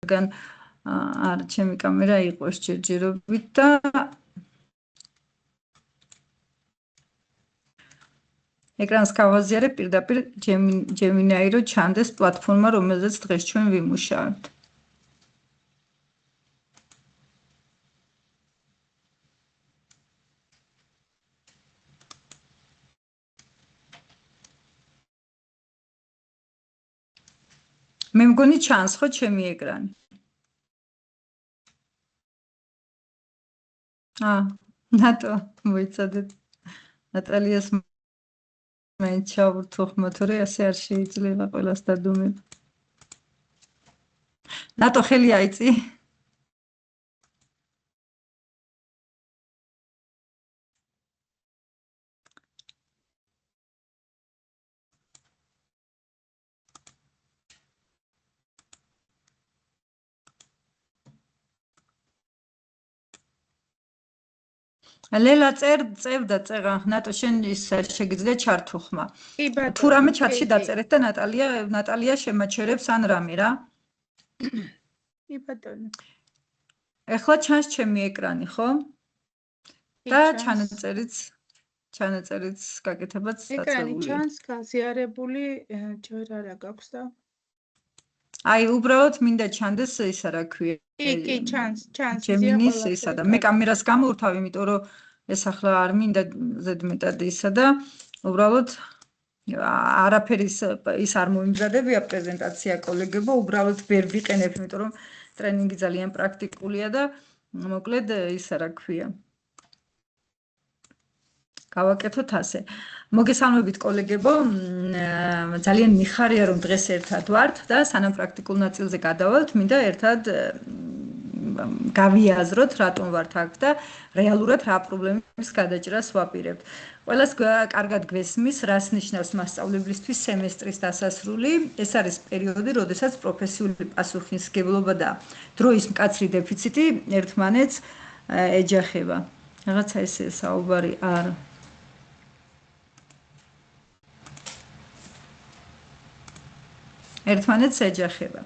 რადგან არა ჩემი კამერა იყოს ჯერჯერობით და ეკრანს გავაზიარებ პირდაპირ Gemini რო ჩანდეს პლატფორმა, რომელზეც დღეს ჩვენ ვიმუშავებთ. მე მგონი ჩანს ხო ჩემი ეკრანი? ნატო მოიცადეთ. ნატალიას მაინც ჩავურთუხმა, თორე ასე არ შეიძლება ყველას დადუმებ. ნატო ხელი აიწი. ლელა წევდა წერა ნატო შენ ის შეგიძლია ჩართუხმა. თუ რამე ჩატში დაწერეთ და ნატალია შემაჩერებს ან რამე რა. კი ბატონო. ეხლა ჩანს ჩემი ეკრანი, ხო? და ჩანაწერიც გაკეთებაც დაწერილი. ეკრანი ჩანს გაზიარებული, ჯერ არა გაქვს და აი, უბრალოდ მინდა ჩანდეს ისა რა ქვია. კი, ჩანს. Geminis ისა და მე კამერას გამოვთავ, იმიტომ რომ ეს ახლა არ მინდა ზედმეტად ისა და უბრალოდ არაფერი ის არ მოიმზადებია პრეზენტაცია კოლეგებო, უბრალოდ ვერ ვიყენებ, იმიტომ რომ ტრენინგი ძალიან პრაქტიკულია და მოკლედ ისა რა ქვია. გავაკეთოთ ასე. მოგესალმებით კოლეგებო, ძალიან მიხარია რომ დღეს ერთად ვართ და სანამ პრაქტიკულ ნაწილზე გადავალთ, მინდა ერთად გავიაზროთ რატომ ვართ აქ და რეალურად რა პრობლემის გადაჭრას ვაპირებთ. ყველას კარგად გვესმის, რას ნიშნავს მასწავლებლისთვის სემესტრის დასასრული. ეს არის პერიოდი, როდესაც პროფესიული პასუხისმგებლობა და დროის მკაცრი დეფიციტი ერთმანეთს ეჯახება. რაღაცა ესე საუბარი არ ერთმანეთს ეჯახება.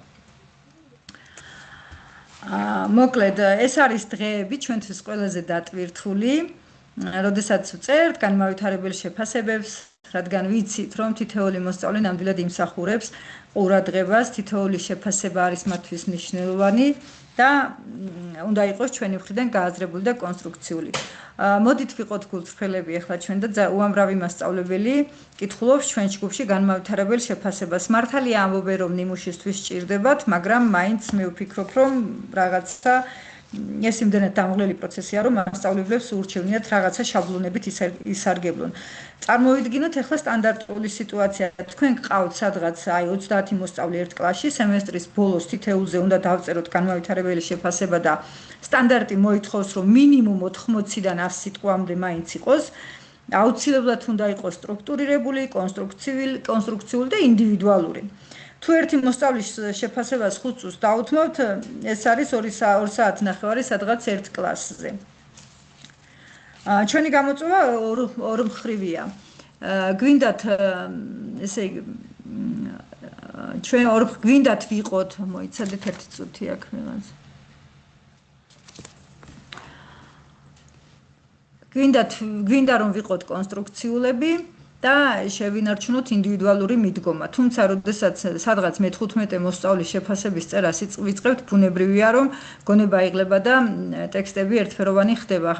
მოკლედ, ეს არის დღეები ჩვენთვის ყველაზე დატვირთული, როდესაც ვწერთ განმავითარებელ შეფასებებს, რადგან ვიცით, რომ თითოეული მოსწავლე ნამდვილად იმსახურებს ყურადღებას, თითოეული შეფასება არის მათთვის მნიშვნელოვანი და უნდა იყოს ჩვენი მხრიდან გააზრებული და კონსტრუქციული. მოდით ვიყოთ გულწრფელები ახლა ჩვენ და უამრავი მასწავლებელი კითხულობს ჩვენ ჯგუფში განმავითარებელ შეფასებას. მართალია ამბობენ, რომ ნიმუშისთვის სჭირდებათ, მაგრამ მაინც მე ვფიქრობ, რომ რაღაცა ეს იმდენად დამღლელი პროცესია, რომ მასწავლებლებს ურჩევნიათ რაღაცა შაბლონებით ისარგებლონ. წარმოვიდგინოთ ახლა სტანდარტული სიტუაცია. თქვენ გყავთ სადღაც 30 მოსწავლე ერთ კლასში, სემესტრის ბოლოს თითეულზე უნდა დავწეროთ განმავითარებელი შეფასება და სტანდარტი მოითხოვს, რომ მინიმუმ 80-დან 100 სიტყვამდე მაინც იყოს. აუცილებლად უნდა იყოს სტრუქტურირებული, კონსტრუქციული და ინდივიდუალური. თუ ერთი მოსწავლის შეფასებას 5 წუთს დაუთმობთ, ეს არის 2 საათნახევარი სადღაც ერთ კლასზე. ჩვენი გამოწვევა ორმხრივია. გვინდათ ესე იგი ჩვენ გვინდათ ვიყოთ, მოიცადეთ 1 წუთი აქ რაღაცა. გვინდა რომ ვიყოთ კონსტრუქციულები და შევინარჩუნოთ ინდივიდუალური მიდგომა. თუმცა, როდესაც სადღაც მე-15 მოსწავლის შეფასების წერას ვიწყებთ, ბუნებრივია, რომ გონება იღლება და ტექსტები ერთფეროვანი ხდება.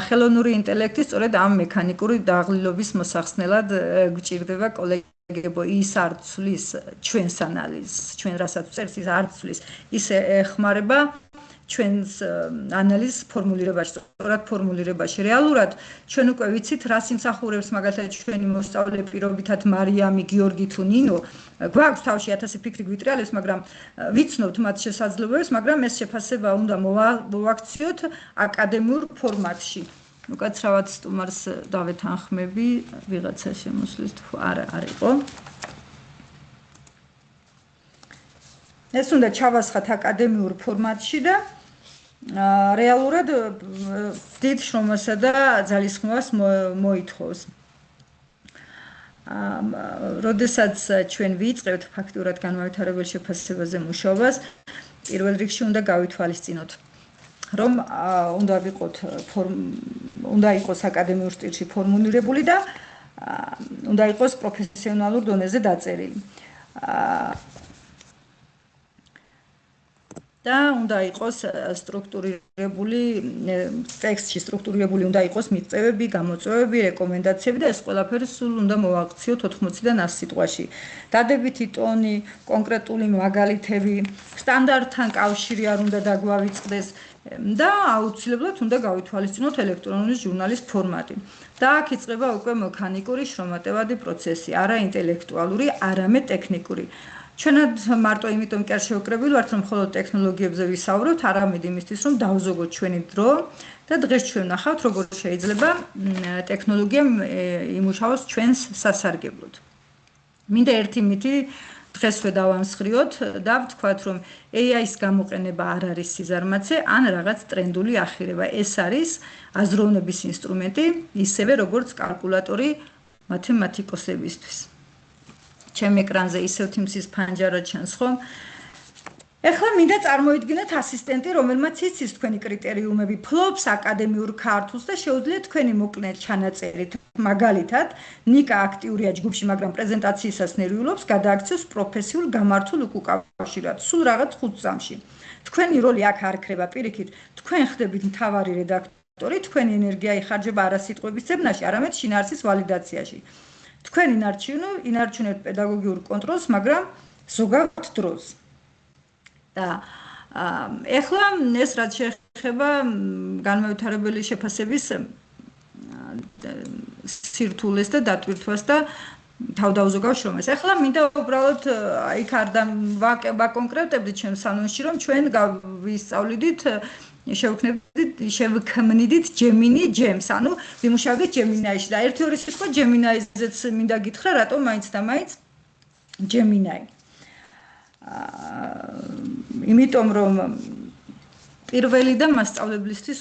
ხელოვნური ინტელექტი სწორედ ამ მექანიკური დაღლილობის მოსახსნელად გვჭირდება კოლეგებო, ის არ ცვლის ჩვენს ანალიზს, ჩვენ რასაც ვწერთ, ის არ ცვლის, ის ეხმარება ჩვენს ანალიზ ფორმულირებაში, სწორად ფორმულირებაში. რეალურად ჩვენ უკვე ვიცით, რას იმსახურებს მაგალითად ჩვენი მოსწავლე პირობითად მარიამი, გიორგი თუ ნინო. გვაქვს თავში 1000 ფიქრი გვიტრიალებს, მაგრამ ვიცნობთ მათ შესაძლებლობებს, მაგრამ ეს შეფასება უნდა მოვაქციოთ აკადემიურ ფორმატში. უკაცრავად სტუმარს დავეთანხმები, ვიღაცა შემოსulis თუ არა არ იყო. ეს უნდა ჩავასხათ აკადემიურ ფორმატში და რეალურად დიდ შრომასა და ძალისხმევას მოითხოვს. როდესაც ჩვენ ვიწყებთ ფაქტურად განმავითარებელ შეფასებაზე მუშაობას, პირველ რიგში უნდა გავითვალისწინოთ, რომ უნდა იყოს აკადემიურ სტილში ფორმულირებული და უნდა იყოს პროფესიონალურ დონეზე დაწერილი. და უნდა იყოს სტრუქტურირებული ტექსტში სტრუქტურირებული უნდა იყოს მიღწევები, გამოწვევები, რეკომენდაციები და ეს ყველაფერი სულ უნდა მოვაქციოთ 80-დან 100 სიტყვაში. დადებითი ტონი, კონკრეტული მაგალითები, სტანდარტთან კავშირი არ უნდა დაგვავიწყდეს და აუცილებლად უნდა გავითვალისწინოთ ელექტრონული ჟურნალის ფორმატი. და აქ იწყება უკვე მექანიკური შრომატევადი პროცესი, არა ინტელექტუალური, არამედ ტექნიკური. ჩვენად მარტო იმიტომ კი არ შევკრებილი ვართ, რომ მხოლოდ ტექნოლოგიებზე ვისაუბროთ, არამედ იმისთვის, რომ დავზოგოთ ჩვენი დრო და დღეს ჩვენ ვნახავთ, როგორ შეიძლება ტექნოლოგია იმუშაოს ჩვენს სასარგებლოდ. მინდა ერთი მითი დღესვე დავამსხვრიოთ და ვთქვათ, რომ AI-ის გამოყენება არ არის სიზარმაცე, ან რაღაც ტრენდული ახირება. ეს არის აზროვნების ინსტრუმენტი, ისევე როგორც კალკულატორი მათემატიკოსებისთვის. ჩემ ეკრანზე ისევ თიმსის ფანჯარა ჩანს ხომ? ეხლა მინდა წარმოიდგინოთ ასისტენტი, რომელმაც იცის თქვენი კრიტერიუმები, ფლობს აკადემიურ ქართულს და შეუძლიათ თქვენი მოკლე ჩანაწერით. მაგალითად, ნიკა აქტიურია ჯგუფში, მაგრამ პრეზენტაციისას ნერვიულობს, გადააქცევს პროფესიულ გამართულ უკავშირად, სულ რაღაც 5 წამში. თქვენი როლი აქ არ ქრება, პირიქით, თქვენ ხდებით მთავარი რედაქტორი, თქვენი ენერგია იხარჯება არა სიტყვების ძებნაში, არამედ შინაარსის ვალიდაციაში. თქვენ ინარჩუნებთ პედაგოგიურ კონტროლს, მაგრამ ზოგავთ დროს. და ეხლა ეს რაც შეეხება განმავითარებელი შეფასების სირთულეს და დატვირთვას და თავდაუზოგავ შრომას. ეხლა მინდა უბრალოდ იქ არ ვაკონკრეტებდით ჩემს სანონში, რომ ჩვენ ვისწავლიდით შევქმნიდით Gemini Gems, ანუ ვიმუშავდით Gemini-ში და ერთი-ორი სიტყვა Gemini-ზეც მინდა გითხრა, რატომ მაინც და მაინც Gemini. იმიტომ რომ პირველი და მასწავლებლისთვის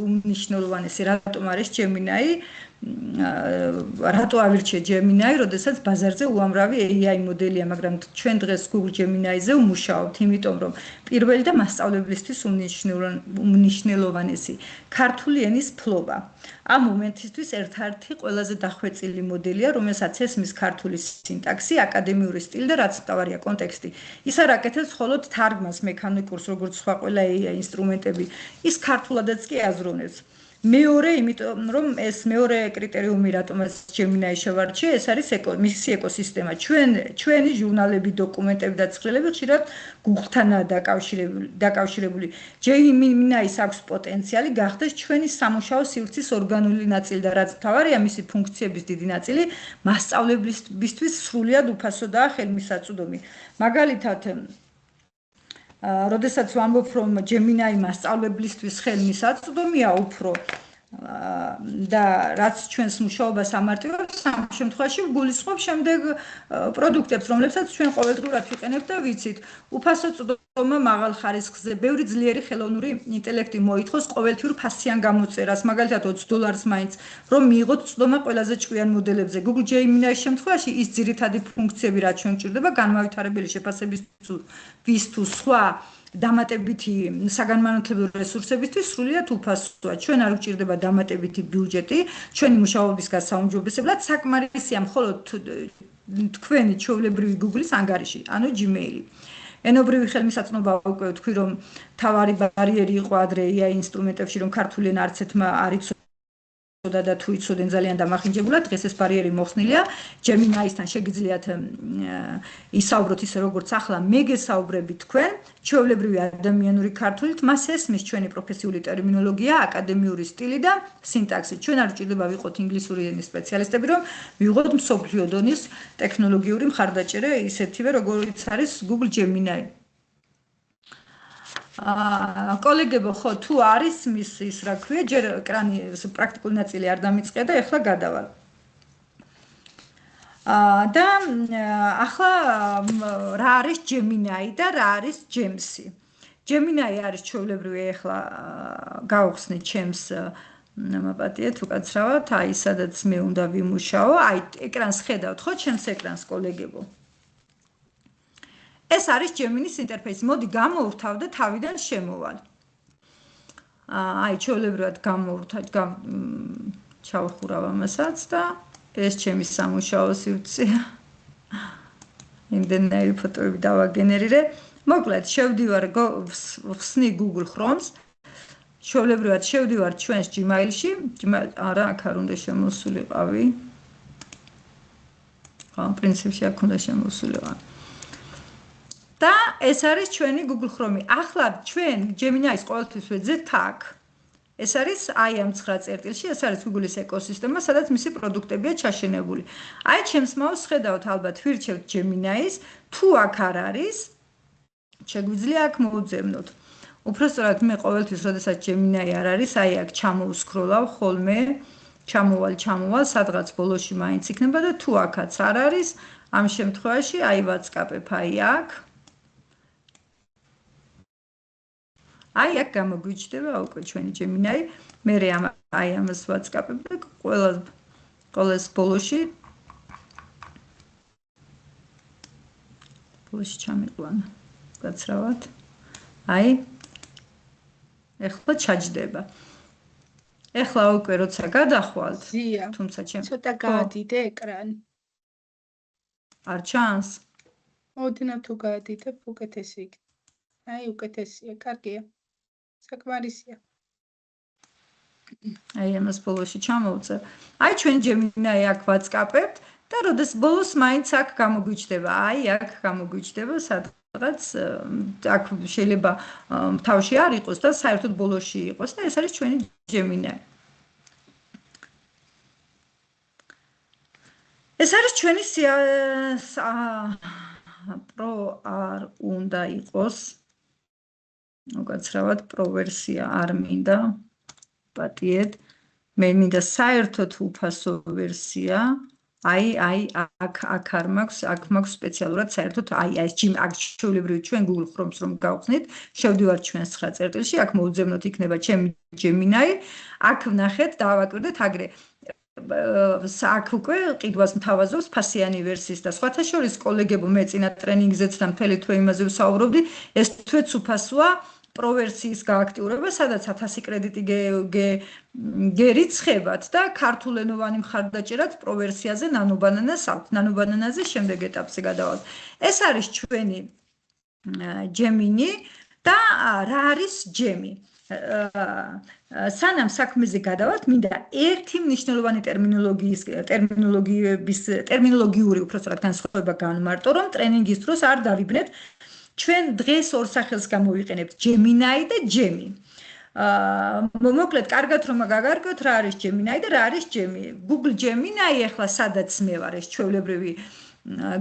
უმნიშვნელოვანესი რატომ არის Gemini, რატო ავირჩიე Gemini, როდესაც ბაზარზე უამრავი AI მოდელია, მაგრამ ჩვენ დღეს Google Gemini-ზე ვმუშაობთ, იმიტომ რომ პირველი და მასწავლებლისთვის უმნიშვნელოვანესი ქართული ენის ფლობა. ამ მომენტისთვის ერთ-ერთი ყველაზე დახვეწილი მოდელია, რომელსაც ესმის ქართული სინტაქსი, აკადემიური სტილი და რაც მთავარია კონტექსტი. ის არ აკეთებს მხოლოდ თარგმანს მექანიკურს, როგორც სხვა ყველა AI ინსტრუმენტები, ის ქართულადაც კი აზროვნებს. მეორე, იმიტომ რომ ეს მეორე კრიტერიუმი, რატომ ეს Gemini შევარჩიე, ეს არის მისი ეკოსისტემა. ჩვენი ჟურნალები, დოკუმენტები და ცხრილები ხშირად Google-თანაა დაკავშირებული. Gemini-ის აქვს პოტენციალი გახდეს ჩვენი სამუშაო სივრცის ორგანული ნაწილი და რაც მთავარია, მისი ფუნქციების დიდი ნაწილი მასწავლებლისთვის სრულად უფასოდაა ხელმისაწვდომი. მაგალითად, როდესაც ვამბობ, რომ Gemini მასწავლებლისთვის ხელმისაწვდომია უფრო და რაც ჩვენს მუშაობას ამარტივებს, ამ შემთხვევაში ვგულისხმობ შემდეგ პროდუქტებს, რომლებსაც ჩვენ ყოველდღურად ვიყენებთ და ვიცით. უფასო წვდომა მაღალ ხარისხზე, ბევრი ძლიერი ხელოვნური ინტელექტი მოითხოვს ყოველთვიურ ფასიან გამოწერას, მაგალითად $20 მაინც, რომ მიიღოთ წვდომა ყველაზე ჭკვიან მოდელებზე. Google Gemini-ის შემთხვევაში ის ძირითადი ფუნქციები, რაც ჩვენ გვჭირდება, განმავითარებელი შეფასებისთვის თუ სხვა დამატებითი საგანმანათლებლო რესურსებისთვის სრულიად უფასოა. ჩვენ არ გვჭირდება დამატებითი ბიუჯეტი, ჩვენი მუშაობის გასაუმჯობესებლად საკმარისია მხოლოდ თქვენი ჩვეულებრივი Google-ის ანგარიში, ანუ Gmail-ი. ენობრივი ხელმისაწვდომობა უკვე ვთქვი, რომ მთავარი ბარიერი იყო ადრე AI ინსტრუმენტებში, რომ ქართული ენა არც ერთმა არ იცოდა და თუ იცოდნენ ძალიან დამახინჯებულად, დღეს ეს ბარიერი მოხსნილია. Gemini-ისთან შეგიძლიათ ისაუბროთ ისე როგორც ახლა მე გესაუბრები თქვენ, ჩვეულებრივი ადამიანური ქართულით, მას ესმის ჩვენი პროფესიული ტერმინოლოგია, აკადემიური სტილი და სინტაქსი. ჩვენ არ გვჭირდება ვიყოთ ინგლისური ენის სპეციალისტები, რომ ვიღოთ მსოფლიო დონის ტექნოლოგიური მხარდაჭერა, ისეთივე როგორც არის Google Gemini. კოლეგებო, ხო, თუ არის მის ის რა ქვია, ჯერ ეკრანის პრაქტიკული ნაწილი არ დამიწყია და ეხლა გადავალ. და ახლა რა არის Gemini და რა არის Gems-ი? Gemini არის ჩვეულებრივი, ეხლა გავხსნით ჩემს მაპატიეთ უკაცრავად, აი სადაც მე უნდა ვიმუშაო, აი ეკრანს ხედავთ ხო, ჩემს ეკრანს კოლეგებო? ეს არის Gemini-ის ინტერფეისი. მოდი გამოვრთავ და თავიდან შემოვალ. აი, ჩვეულებრივად გამოვრთავ, ჩავხურავ ამასაც და ეს ჩემი სამუშაო სივრცეა. იმდენარი ფოტოები დავაგენერირე. მოკლედ, შევდივარ ვხსნი Google Chrome-ს. ჩვეულებრივად შევდივარ ჩვენს Gmail-ში. არა, აქ არ უნდა შემოსულიყავი. პრინციპში აქ უნდა შემოსულიყავი. და ეს არის ჩვენი Google Chrome. ახლა ჩვენ Gemini-ის ყოველთვის ვეძებთ აქ. ეს არის აი ამ 9 წერტილში, ეს არის Google-ის ეკოსისტემა, სადაც მისი პროდუქტებია ჩაშენებული. აი ჩემს მაუსს ხედავთ, ალბათ ვირჩევთ Gemini-ის, თუ აქ არ არის, შეგვიძლია აქ მოუძებნოთ. უпростоრად მე ყოველთვის, როდესაც Gemini არ არის, აი აქ ჩამოვსკროლავ ხოლმე, ჩამოვალ, სადღაც ბოლოში მაინც იქნება და თუ აქაც არ არის, ამ შემთხვევაში აი ვატსკაპებ აი აქ. აი აქ გამოგვიჩნდება უკვე ჩვენი Gemini, მე აი ამას ვატსკაპებ და ყოველს ბოლოში ჩამიყვანა. გაცრავად. აი ეხლა ჩაჯდება. ეხლა უკვე როცა გადახვალთ, თუმცა ცოტა გაადიდე ეკრანი. არ ჩანს? ოდნავ თუ გაადიდებ, უკეთესი იქნება. აი, უკეთესია, კარგია. საკმარისია. აი ამას ბოლოში ჩამოვწე. აი ჩვენ Gemini აქ ვატსკაპებთ და როდეს ბოლოს მაინც აქ გამოგვიჩნდება. აი აქ გამოგვიჩნდება სადღაც აქ შეიძლება თავში არ იყოს და საერთოდ ბოლოში იყოს და ეს არის ჩვენი Gemini. ეს არის ჩვენი Pro არ უნდა იყოს. უკაცრავად Pro ვერსია არ მინდა. პატიეთ. მე მინდა საერთოდ უფასო ვერსია. აი აქ არ მაქვს, აქ მაქვს სპეციალურად საერთოდ აი ეს აქ ჩვეულებრივი ჩვენ Google Chrome-ს რომ გავხსნით, შევდივართ ჩვენს 9 წერტილში, აქ მოუძებნოთ იქნება ჩემი Gemini. აქ ვნახეთ, დავაკვირდეთ აგრე აქ უკვე ყიდვას მთავაზობს ფასიანი ვერსიის და სხვათა შორის კოლეგებო მე წინა ტრენინგზეც და მთელი თვე იმაზე ვსაუბრობდი, ეს თვეც უფასოა Pro ვერსიის გააქტიურება, სადაც 1000 კრედიტი გერიცხებათ და ქართულენოვანი მხარდაჭერაც Pro ვერსიაზე ნანობანანას აქვს. ნანობანანაზე შემდეგ ეტაპზე გადავალთ. ეს არის ჩვენი Gemini და რა არის Gemini? სანამ საქმეზე გადავალთ, მინდა ერთი მნიშვნელოვანი ტერმინოლოგიური უпростоრად განსხვავება განმარტო, რომ ტრენინგის დროს არ დავიბნეთ. ჩვენ დღეს ორ სახელს გამოვიყენებთ Gemini და Gemini. მოკლედ, კარგად რომ გაგარკვევთ რა არის Gemini და რა არის Gemini. Google Gemini ახლა სადაც მე ვარ, ეს ჩვეულებრივი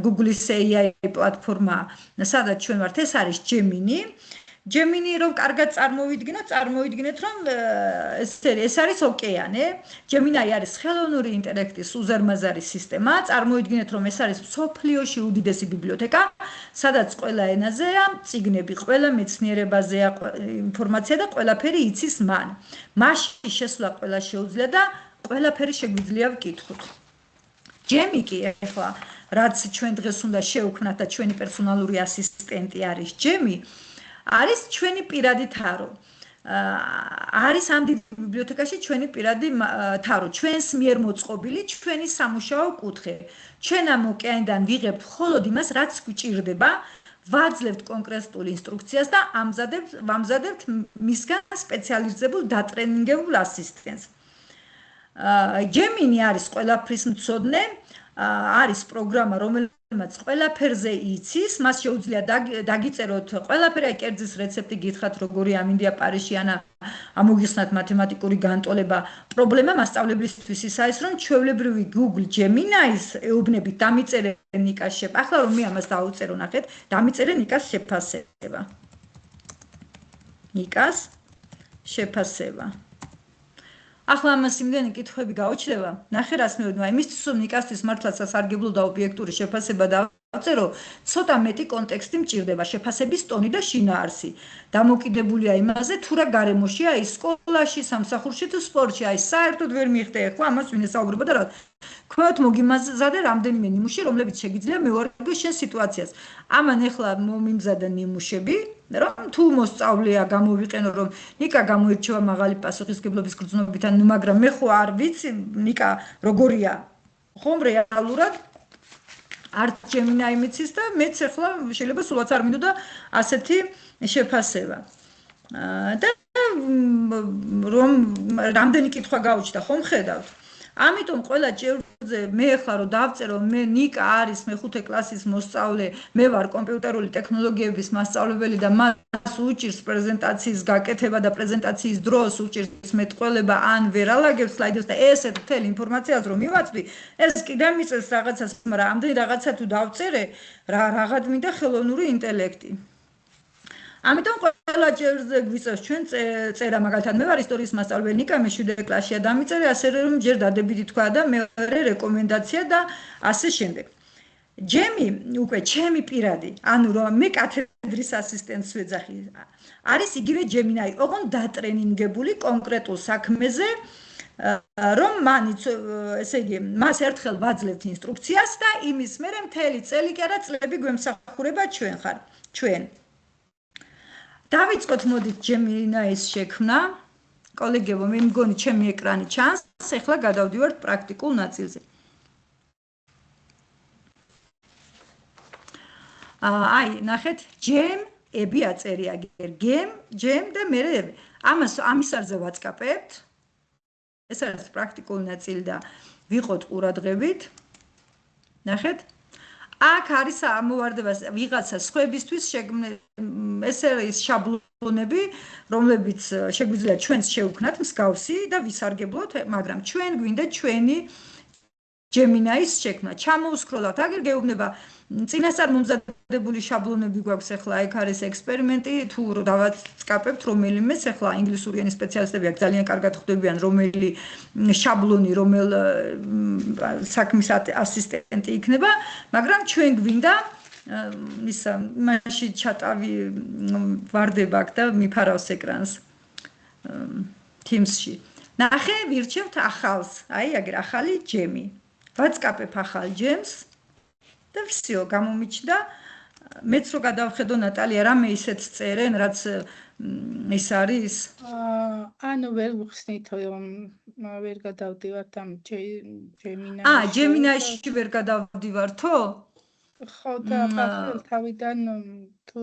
Google-ის AI პლატფორმა, სადაც ჩვენ ვართ, ეს არის Gemini. Gemini რომ კარგად წარმოვიდგინოთ, რომ ეს არის ოკეანე. Gemini არის ხელოვნური ინტელექტის უზარმაზარი სისტემა. წარმოიდგინეთ, რომ ეს არის მსოფლიოში უდიდესი ბიბლიოთეკა, სადაც ყველა ენაზეა წიგნები, ყველა მეცნიერებაზეა ინფორმაცია და ყველაფერი იცის მან. მასში შესვლა ყველა შეუძლია და ყველაფერი შეგვიძლია ვკითხოთ. Gemini კი ახლა, რაც ჩვენ დღეს უნდა შევქმნათ და ჩვენი პერსონალური ასისტენტი არის Gemini. არის ჩვენი პირადი თარო. არის ამ დიდ ბიბლიოთეკაში ჩვენი პირადი თარო, ჩვენს მიერ მოწყობილი, ჩვენი სამუშაო კუთხე. ჩვენ ამ ოკეანიდან ვიღებთ მხოლოდ იმას, რაც გვჭირდება, ვაძლევთ კონკრეტულ ინსტრუქციას და ვამზადებთ მისგან სპეციალიზებულ დატრენინგებულ ასისტენტს. Gemini არის ყველაფრის მცოდნე, არის პროგრამა, რომელმაც ყველაფერზე იცის, მას შეუძლია დაგიწეროთ ყველაფერი, აი კერძის რეცეპტი გითხრათ, როგორი ამინდია პარიზში, ანა ამოგიხსნათ მათემატიკური განტოლება. პრობლემა მასწავლებლისთვის ის არის, რომ ჩვეულებრივი Google Gemini-ის ეუბნებით დამიწერე ნიკას შეფასება. ახლა რომ მე ამას დავუწერო, ნახეთ, დამიწერე ნიკას შეფასება. ნიკას შეფასება. ახლა ამას იმდენი კითხვები გაუჩნდება. ნახე რას მეუბნება. იმისთვის რომ ნიკასთვის მართლაც სასარგებლო და ობიექტური შეფასება დავწერო, ცოტა მეტი კონტექსტი მჭირდება, შეფასების ტონი და შინაარსი. დამოკიდებულია იმაზე, თუ რა გარემოშია ის სკოლაში, სამსახურში თუ სპორტში, აი საერთოდ ვერ მიხდე ხო ამას ვინ ესაუბრება და რა. ქვემოთ მოგიმაზადე რამდენიმე ნიმუში, რომლებიც შეგიძლია მევარგო შენ სიტუაციას. ამან ეხლა მომიმზადა ნიმუშები, რომ თუ მოსწავლეა გამოვიყენო, რომ ნიკა გამოირჩევა მაღალი პასუხისმგებლობის გრძნობით, ანუ მაგრამ მე ხო არ ვიცი ნიკა როგორია. ხომ რეალურად არ Gemini მიცის და მეც ახლა შეიძლება სულაც არ მინდოდა ასეთი შეფასება. და რომ რამდენი კითხვა გაუჩნდა ხომ ხედავთ. ამიტომ ყველა ჭირზე მე ახლა რომ დავწერო მე ნიკა არის მე-5 კლასის მოსწავლე, მე ვარ კომპიუტერული ტექნოლოგიების მასწავლებელი და მას უჭირს პრეზენტაციის გაკეთება და პრეზენტაციის დროს უჭირს მეტყველება ან ვერალაგებს სლაიდებს და ესეთ მთელი ინფორმაციას რომ მივაწვდი, ეს კიდე მიწევს რაღაცას, მაგრამ ამდენი რაღაცა თუ დავწერე, რაღაც მინდა ხელოვნური ინტელექტი. ამიტომ ყველა ჯერზე გვიწევს ჩვენ წერა მაგალითად მე ვარ ისტორიის მასწავლებელი ნიკა მე 7 კლასშია დამიწერე ასე რომ ჯერ დადებითი თქვა და მეორე რეკომენდაცია და ასე შემდეგ. ჯემი უკვე ჩემი პირადი ანუ რომ მე კათედრის ასისტენტს ვეძახი არის იგივე Gemini ოღონდ დატრენინგებული კონკრეტულ საქმეზე რომ მანიც ესე იგი მას ერთხელ ვაძლევთ ინსტრუქციას და იმის მერე მთელი წელი კი არა წლები გვემსახურება ჩვენ დავიწყოთ მოდით Gemini-ის შექმნა. კოლეგებო, მე მგონი ჩემი ეკრანი ჩანს, ახლა გადავდივართ პრაქტიკულ ნაწილზე. აი, ნახეთ, Gem-ები აწერია გერ, Gem და მე ამის არზე ვაწყაპებთ. ეს არის პრაქტიკული ნაწილი და ვიყოთ ყურადღებით. ნახეთ აქ არის ამოვარდება ვიღაცა სხვებისთვის ეს არის შაბლონები, რომლებიც შეგვიძლია ჩვენს შევქმნათ მსგავსი და ვისარგებლოთ, მაგრამ ჩვენ გვინდა ჩვენი Gemini-ის შექმნა. ჩამოუსკროლავთ, აგერ გეუბნება წინასწარ მომზადებული შაბლონები გვაქვს ახლა, ეგ არის ექსპერიმენტი, თუ დავაწყაპებთ რომელიმეს, ახლა ინგლისური ენის სპეციალისტები აქ ძალიან კარგად ხვდებიან, რომელი შაბლონი, რომელ საქმის ასისტენტი იქნება, მაგრამ ჩვენ გვინდა ისა მაშინ ჩატავი ვარდება აქ და მიფარავს ეკრანს Teams-ში. ნახე, ვირჩევთ ახალს, აი აგერ ახალი Gem-ი. ვაწყაპებ ახალ Gems და всё, გამომიჩნდა. მეც რო გადავხედო ნატალია, რამე ისეთ წერენ, რაც ის არის? ანუ ვერ ვხსნით, რომ ვერ გადავდივართ ამ Gemini-ში. Gemini-ში ვერ გადავდივართო? ხო და ფაქტობრივად თავიდან თუ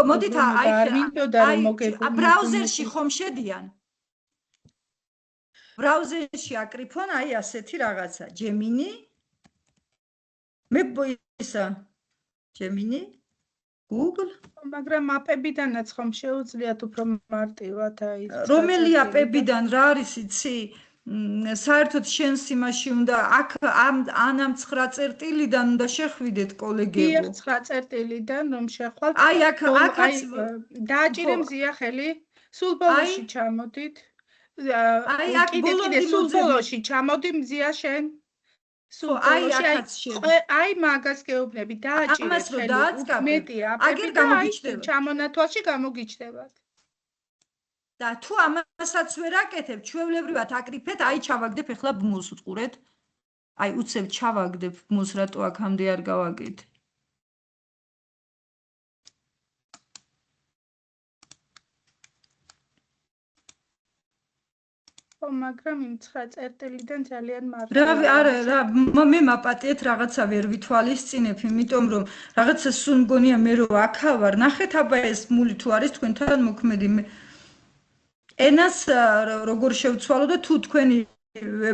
მოდით აი ბრაუზერში ხომ შედიან? ბრაუზერში აკრიფონ აი ასეთი რაღაცა Gemini მე ისა Gemini Google მაგრამ აპებიდანაც ხომ შეუძლიათ უფრო მარტივად აი რომელი აპებიდან რა არის იცი საერთოდ შენს იმაში უნდა აქ ამ 9 წერტილიდან უნდა შეხვიდეთ კოლეგებო 9 წერტილიდან რომ შეხვალთ აი აქაც დააჭირე მზია ხელი სულ ბოლოში ჩამოდით აი აქ სულ ბოლოში ჩამოდი მზია შენ სულ ბოლოში აი მაგას გეუბნები დააჭირე ხელი მეტი აგერ გამოგიჩნდება ჩამონათვალში გამოგიჩნდებათ და თუ ამასაც ვერ აკეთებ ჩვეულებრივად აკრიფეთ აი ჩავაგდებ ახლა ბმულს უყურეთ აი უცებ ჩავაგდებ ბმულს რატო აქამდე არ გავაკეთე მაგრამ იმ 9 წერტილიდან ძალიან მარტივია. რა მე მაპატიეთ რაღაცა ვერ ვითვალისწინებ, იმიტომ რომ რაღაცა სულ მგონია მე რო აქავარ, ნახეთ აბა ეს მული თუ არის თქვენთან მოქმედი ენას როგორ შევცვალო და თუ თქვენი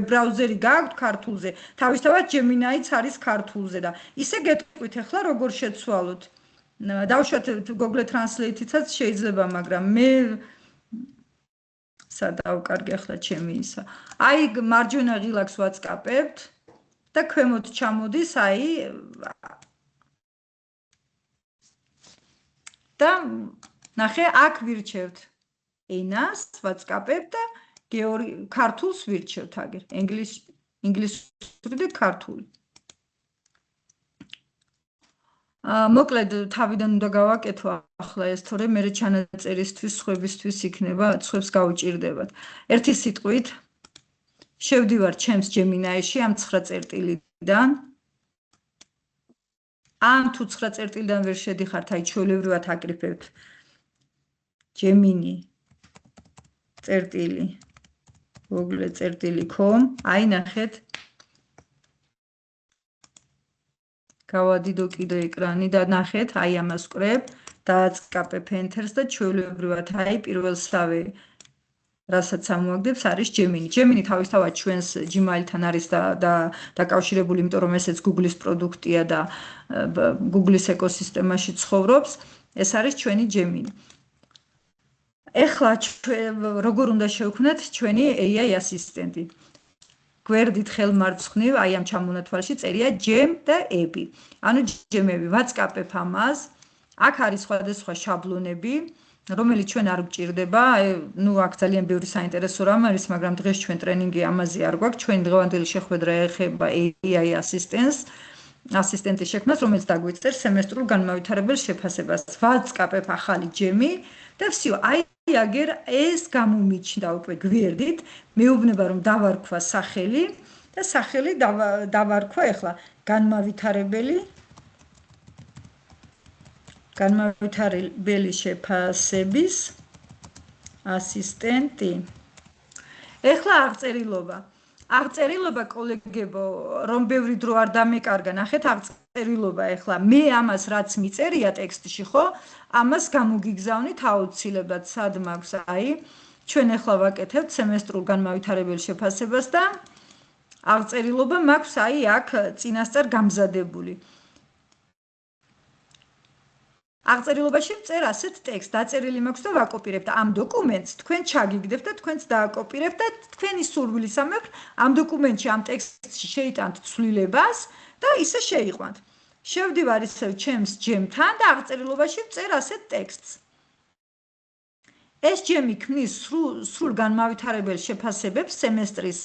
ბრაუზერი გააქვთ ქართულზე, თავისთავად Gemini-იც არის ქართულზე და ისე გეტყვით ახლა როგორ შეცვალოთ. დავუშვათ Google Translate-იცაც შეიძლება, მაგრამ მე სადავკარგე ახლა ჩემი ისა. აი მარჯვენა ღილაკს ვაწყაპებთ და ქვემოთ ჩამოდის აი და ნახე აქ ვირჩევთ ენას ვაწყაპებთ და ქართულს ვირჩევთ აგერ ინგლისური და ქართული. მოკლედ თავიდან უნდა გავაკეთო ახლა ეს, თორემ მე ჩანაწერისთვის, სხვებისთვის იქნება, სხვებს გაუჭირდებათ. ერთი სიტყვით შევდივარ ჩემს Gemini-ში ამ 9 წერტილიდან. ამ თუ 9 წერტილიდან ვერ შედიხართ, აი ჩვეულებრივად აკრიფებთ Gemini წერტილი google.com, აი ნახეთ. გავადიდო კიდე ეკრანი და ნახეთ, აი ამას ვკრებ, დააწყაპებ Enter-ს და ჩვეულებრივად აი პირველსავე რასაც ამოაგდებს არის Gemini. Gemini თავისთავად ჩვენს Gmail-თან არის დაკავშირებული, იმიტომ რომ ესეც Google-ის პროდუქტია და Google-ის ეკოსისტემაში ცხოვრობს. ეს არის ჩვენი Gemini. ეხლა როგორ უნდა შევქმნათ ჩვენი AI ასისტენტი? გვერდით ხელმარცხნივ, აი ამ ჩამონათვალში წერია Gem და Ebi. ანუ Gem-ები ვაწყაპებ ამას. აქ არის სხვადასხვა შაბლონები, რომელიც ჩვენ არ გვჭირდება. ნუ აქ ძალიან ბევრი საინტერესო რამ არის, მაგრამ დღეს ჩვენ ტრენინგი ამაზე არ გვაქვს. ჩვენი დღევანდელი შეხვედრა ეხება AI ასისტენტის შექმნას, რომელიც დაგვიწერს სემესტრულ განმავითარებელ შეფასებას. ვაწყაპებ ახალი Gem-ი და всё, აი აგერ ეს გამომიჩნდა უკვე გვერდით. მეუბნება რომ დავარქვა სახელი და სახელი დავარქვა ეხლა განმავითარებელი შეფასების ასისტენტი. ეხლა აღწერილობა კოლეგებო, რომ ბევრი დრო არ დამეკარგა, ნახეთ აღწერილობა ეხლა მე ამას რაც მიწერია ტექსტში, ხო? ამას გამოგიგზავნით აუცილებლად, სად მაქვს, აი, ჩვენ ეხლა ვაკეთებთ სემესტრულ განმავითარებელ შეფასებას და აღწერილობა მაქვს აი აქ წინასწარ გამზადებული. აღწერილობაში ვწერ ასეთ ტექსტს, დაწერილი მაქვს და ვაკოპირებ და ამ დოკუმენტს თქვენ ჩაგიგდებთ და თქვენც დააკოპირებთ და თქვენი სურვილისამებრ ამ დოკუმენტში ამ ტექსტში შეიტანთ ცვლილებას და ისე შეიყვანთ. შევდივარ ისევ ჩემს Gem-თან და აღწერილობაში ვწერ ასეთ ტექსტს. ეს Gem-ი ქმნის სრულ განმავითარებელ შეფასებებს სემესტრის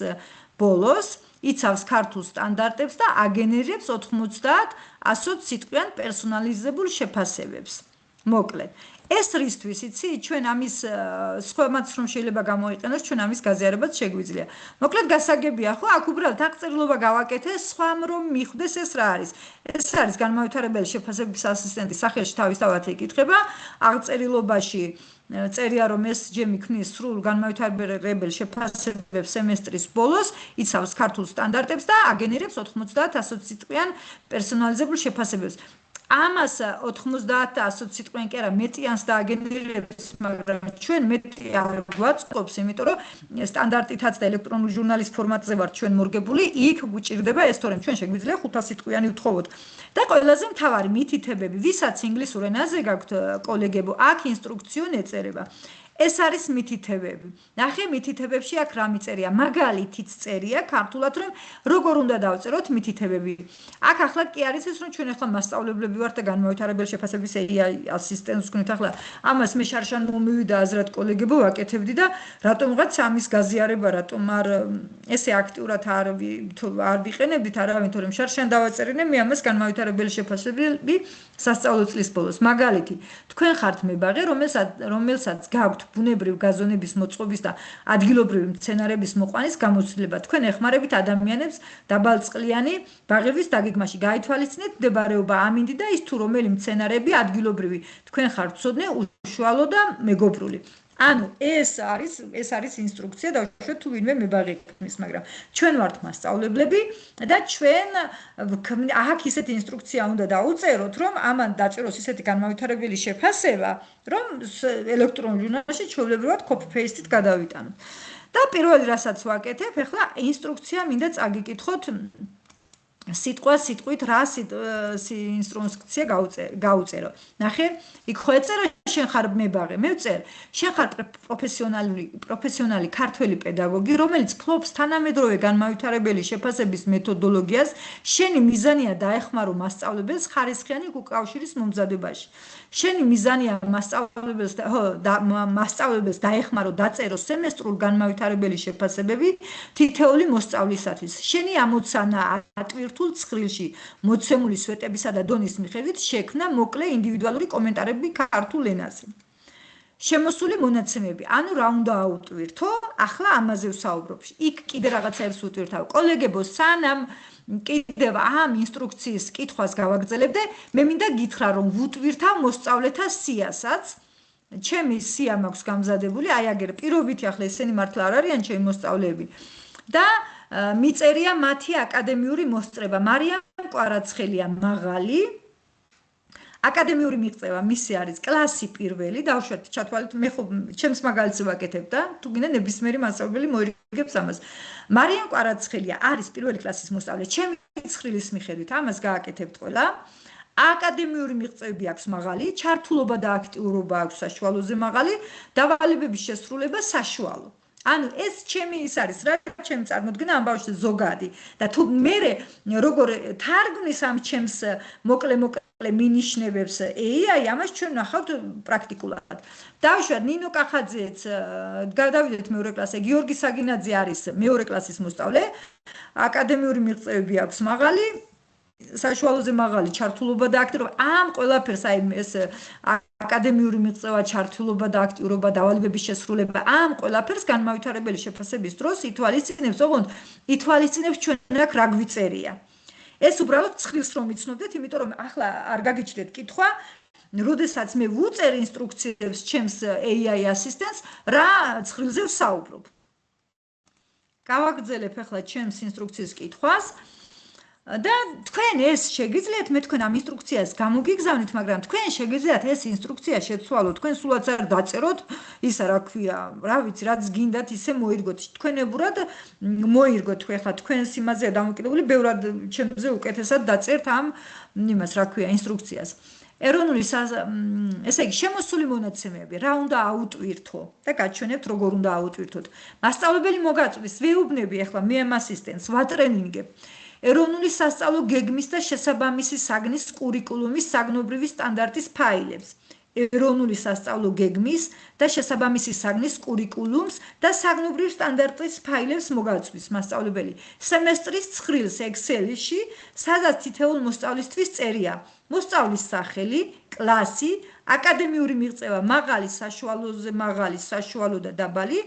ბოლოს, იცავს ქართულ სტანდარტებს და აგენერებს 90 100 სიტყვიან პერსონალიზებულ შეფასებებს. მოკლედ, ეს რისთვის იცი, ჩვენ ამის სხვამაც რომ შეიძლება გამოიყენოს, ჩვენ ამის გაზიარებაც შეგვიძლია. მოკლედ გასაგებია, ხო, აქ უბრალოდ აღწერილობა გავაკეთე, სხვამ რომ მიხვდეს ეს რა არის. ეს არის განმავითარებელი შეფასების ასისტენტის სახელში თავისთავად იკითხება, აღწერილობაში წერია რომ ეს Gem-ი ქმნის სრულ განმავითარებელ შეფასებებს სემესტრის ბოლოს, იცავს ქართულ სტანდარტებს და აგენერებს 90 100 სიტყვიან პერსონალიზებულ შეფასებებს. ამას 90 და 100 სიტყვიან კი არა, მეტიანს დააგენერებს, მაგრამ ჩვენ მეტი არ გვაწყობს, იმიტომ რომ სტანდარტითაც და ელექტრონული ჟურნალის ფორმატზე ვართ ჩვენ მორგებული, იქ გვჭირდება ეს, თორემ ჩვენ შეგვიძლია 500 სიტყვიანი ვთხოვოთ. და ყველაზე მთავარი მითითებები, ვისაც ინგლისურ ენაზე გაქვთ კოლეგებო, აქ ინსტრუქციო ეწერება. ეს არის მითითებები. ნახე მითითებებში აქ რა მიწერია, მაგალითიც წერია ქართულად, რომ როგორ უნდა დავწეროთ მითითებები. აქ ახლა კი არის ეს, რომ ჩვენ ახლა მასწავლებლები ვართ და განმავითარებელი შეფასების AI ასისტენტს ვქნით ახლა. ამას მე შარშან მომივიდა აზრად კოლეგებო ვაკეთებდი და რატომღაც ამის გაზიარება, რატომ არ ესე აქტიურად არ ვიყენებდით არავინ, თორემ შარშან დავაწერინე მე ამას განმავითარებელი შეფასებები სასწავლო წლის ბოლოს. მაგალითი, თქვენ ხართ მებაღე, რომელსაც გაქვთ ბუნებრივ გაზონების მოწყობის და ადგილობრივი მცენარეების მოყვანის გამოცდილება. თქვენ ეხმარებით ადამიანებს დაბალწყლიანი ბაღების დაგეგმაში. გაითვალისწინეთ მდებარეობა, ამინდი და ის თუ რომელი მცენარეები ადგილობრივი თქვენ ხართ ცოდნე, უშუალო და მეგობრული. ანუ ეს არის ინსტრუქცია და უშუალოდ თუ ვინმე მებაღე ქმნის, მაგრამ ჩვენ ვართ მასწავლებლები და ჩვენ აქ ისეთი ინსტრუქცია უნდა დაუწეროთ, რომ ამან დაწეროს ისეთი განმავითარებელი შეფასება, რომ ელექტრონულ ჟურნალში ჩვეულებრივად copy-paste-ით გადავიტანოთ. და პირველი რასაც ვაკეთებ, ახლა ინსტრუქცია მინდა წაგიკითხოთ სიტყვით რა ინსტრუქცია გაუწერო. ნახე, იქ ხო ეწერა შენ ხარ მებაღე, მე ვწერ. შენ ხარ პროფესიონალი ქართველი პედაგოგი, რომელიც ფლობს თანამედროვე განმავითარებელი შეფასების მეთოდოლოგიას. შენი მიზანია დაეხმარო მასწავლებელს ხარისხიანი უკავშირის მომზადებაში. შენი მიზანია მასწავლებელს დაეხმარო დაწერო სემესტრულ განმავითარებელი შეფასებები თითოეული მოსწავლისათვის. შენი ამოცანა ატვირთულ ცხრილში მოცემული სვეტებისა და დონის მიხედვით შექმნა მოკლე ინდივიდუალური კომენტარები ქართულ ენაზე. შემოსული მონაცემები, ანუ რა უნდა აუტვირთო, ახლა ამაზე ვსაუბრობ. იქ კიდე რაღაცაებს ვუტვირთავ. კოლეგებო, სანამ კიდევ ამ ინსტრუქციის კითხვას გავაგრძელებდე, მე მინდა გითხრა, რომ ვუტვირთავ მოსწავლეთა სიასაც. ჩემი სია მაქვს გამზადებული, აი აგერ პირობითი ახლა ესენი მართლა არ არიან ჩემი მოსწავლეები. და მიწერია მათი აკადემიური მოსწრება. მარიამ კვარაცხელია მაღალი. აკადემიური მიღწევა მისი არის კლასი პირველი, დავუშვათ ჩათვალეთ, მე ხო ჩემს მაგალითს ვაკეთებ და თუ გინდა ნებისმიერი მასწავლებელი მოირიგებს ამას. მარიამ კვარაცხელია არის პირველი კლასის მოსწავლე, ჩემი ცხრილის მიხედვით ამას გააკეთებთ ყველა. აკადემიური მიღწევები აქვს მაღალი, ჩართულობა და აქტიურობა აქვს საშუალოზე მაღალი, დავალებების შესრულება საშუალო. ანუ ეს ჩემი ის არის რა, ჩემი წარმოდგენა ამ ბავშვზე ზოგადი და თუ მე როგორ თარგმნის ამ ჩემს მოკლე მინიშნებებს AI, ამას ჩვენ ნახავთ პრაქტიკულად. დავუშვათ ნინო კახაძეც გადავიდეთ მეორე კლასზე, გიორგი საგინაძე არის მეორე კლასის მოსწავლე, აკადემიური მიღწევები აქვს მაღალი, საშუალოზე მაღალი ჩართულობა და აქტიურობა. ამ ყველაფერს აი ეს აკადემიური მიღწევა, ჩართულობა და აქტიურობა, დავალებების შესრულება, ამ ყველაფერს განმავითარებელი შეფასების დროს ითვალისწინებს, ოღონდ ითვალისწინებს ჩვენ აქ რა გვიწერია. ეს უბრალოდ ცხრილს რომ იცნობდეთ, იმიტომ რომ ახლა არ გაგიჩნდეთ კითხვა, როდესაც მე ვუწერ ინსტრუქციებს ჩემს AI ასისტენტს, რა ცხრილზე ვსაუბრობ. გავაგრძელებ ახლა ჩემს ინსტრუქციის კითხვას. და თქვენ ეს შეგიძლიათ მე თქვენ ამ ინსტრუქციას გამოგიგზავნით, მაგრამ თქვენ შეგიძლიათ ეს ინსტრუქცია შეცვალოთ, თქვენ სულაც არ დაწეროთ, ისა რა ქვია, რა ვიცი, რაც გინდათ ისე მოირგოთ. თქვენებურად მოირგოთ, ხა თქვენს იმაზეა დამოკიდებული, ბევრად ჩემზე უკეთესად დაწერთ ამ იმას, რა ქვია, ინსტრუქციას. ეროვნული ესე იგი შემოსული მონაცემები, რა უნდა აუტვირთო და გაჩვენებთ როგორ უნდა აუტვირთოთ. მასწავლებელი მოგაწვდის, ვეუბნები ახლა მე ამ ასისტენტს, ვატრენინგებ. ეროვნული სასწავლო გეგმის და შესაბამისი საგნის კურიკულუმის საგნობრივი სტანდარტის ფაილებს. ეროვნული სასწავლო გეგმის და შესაბამისი საგნის კურიკულუმს და საგნობრივ სტანდარტის ფაილებს მოგაწვდის მასწავლებელი. სემესტრის ცხრილს Excel-ში, სადაც თითოეულ მოსწავლისთვის წერია მოსწავლის სახელი, კლასი, აკადემიური მიღწევა მაღალი, საშუალოზე მაღალი, საშუალო და დაბალი,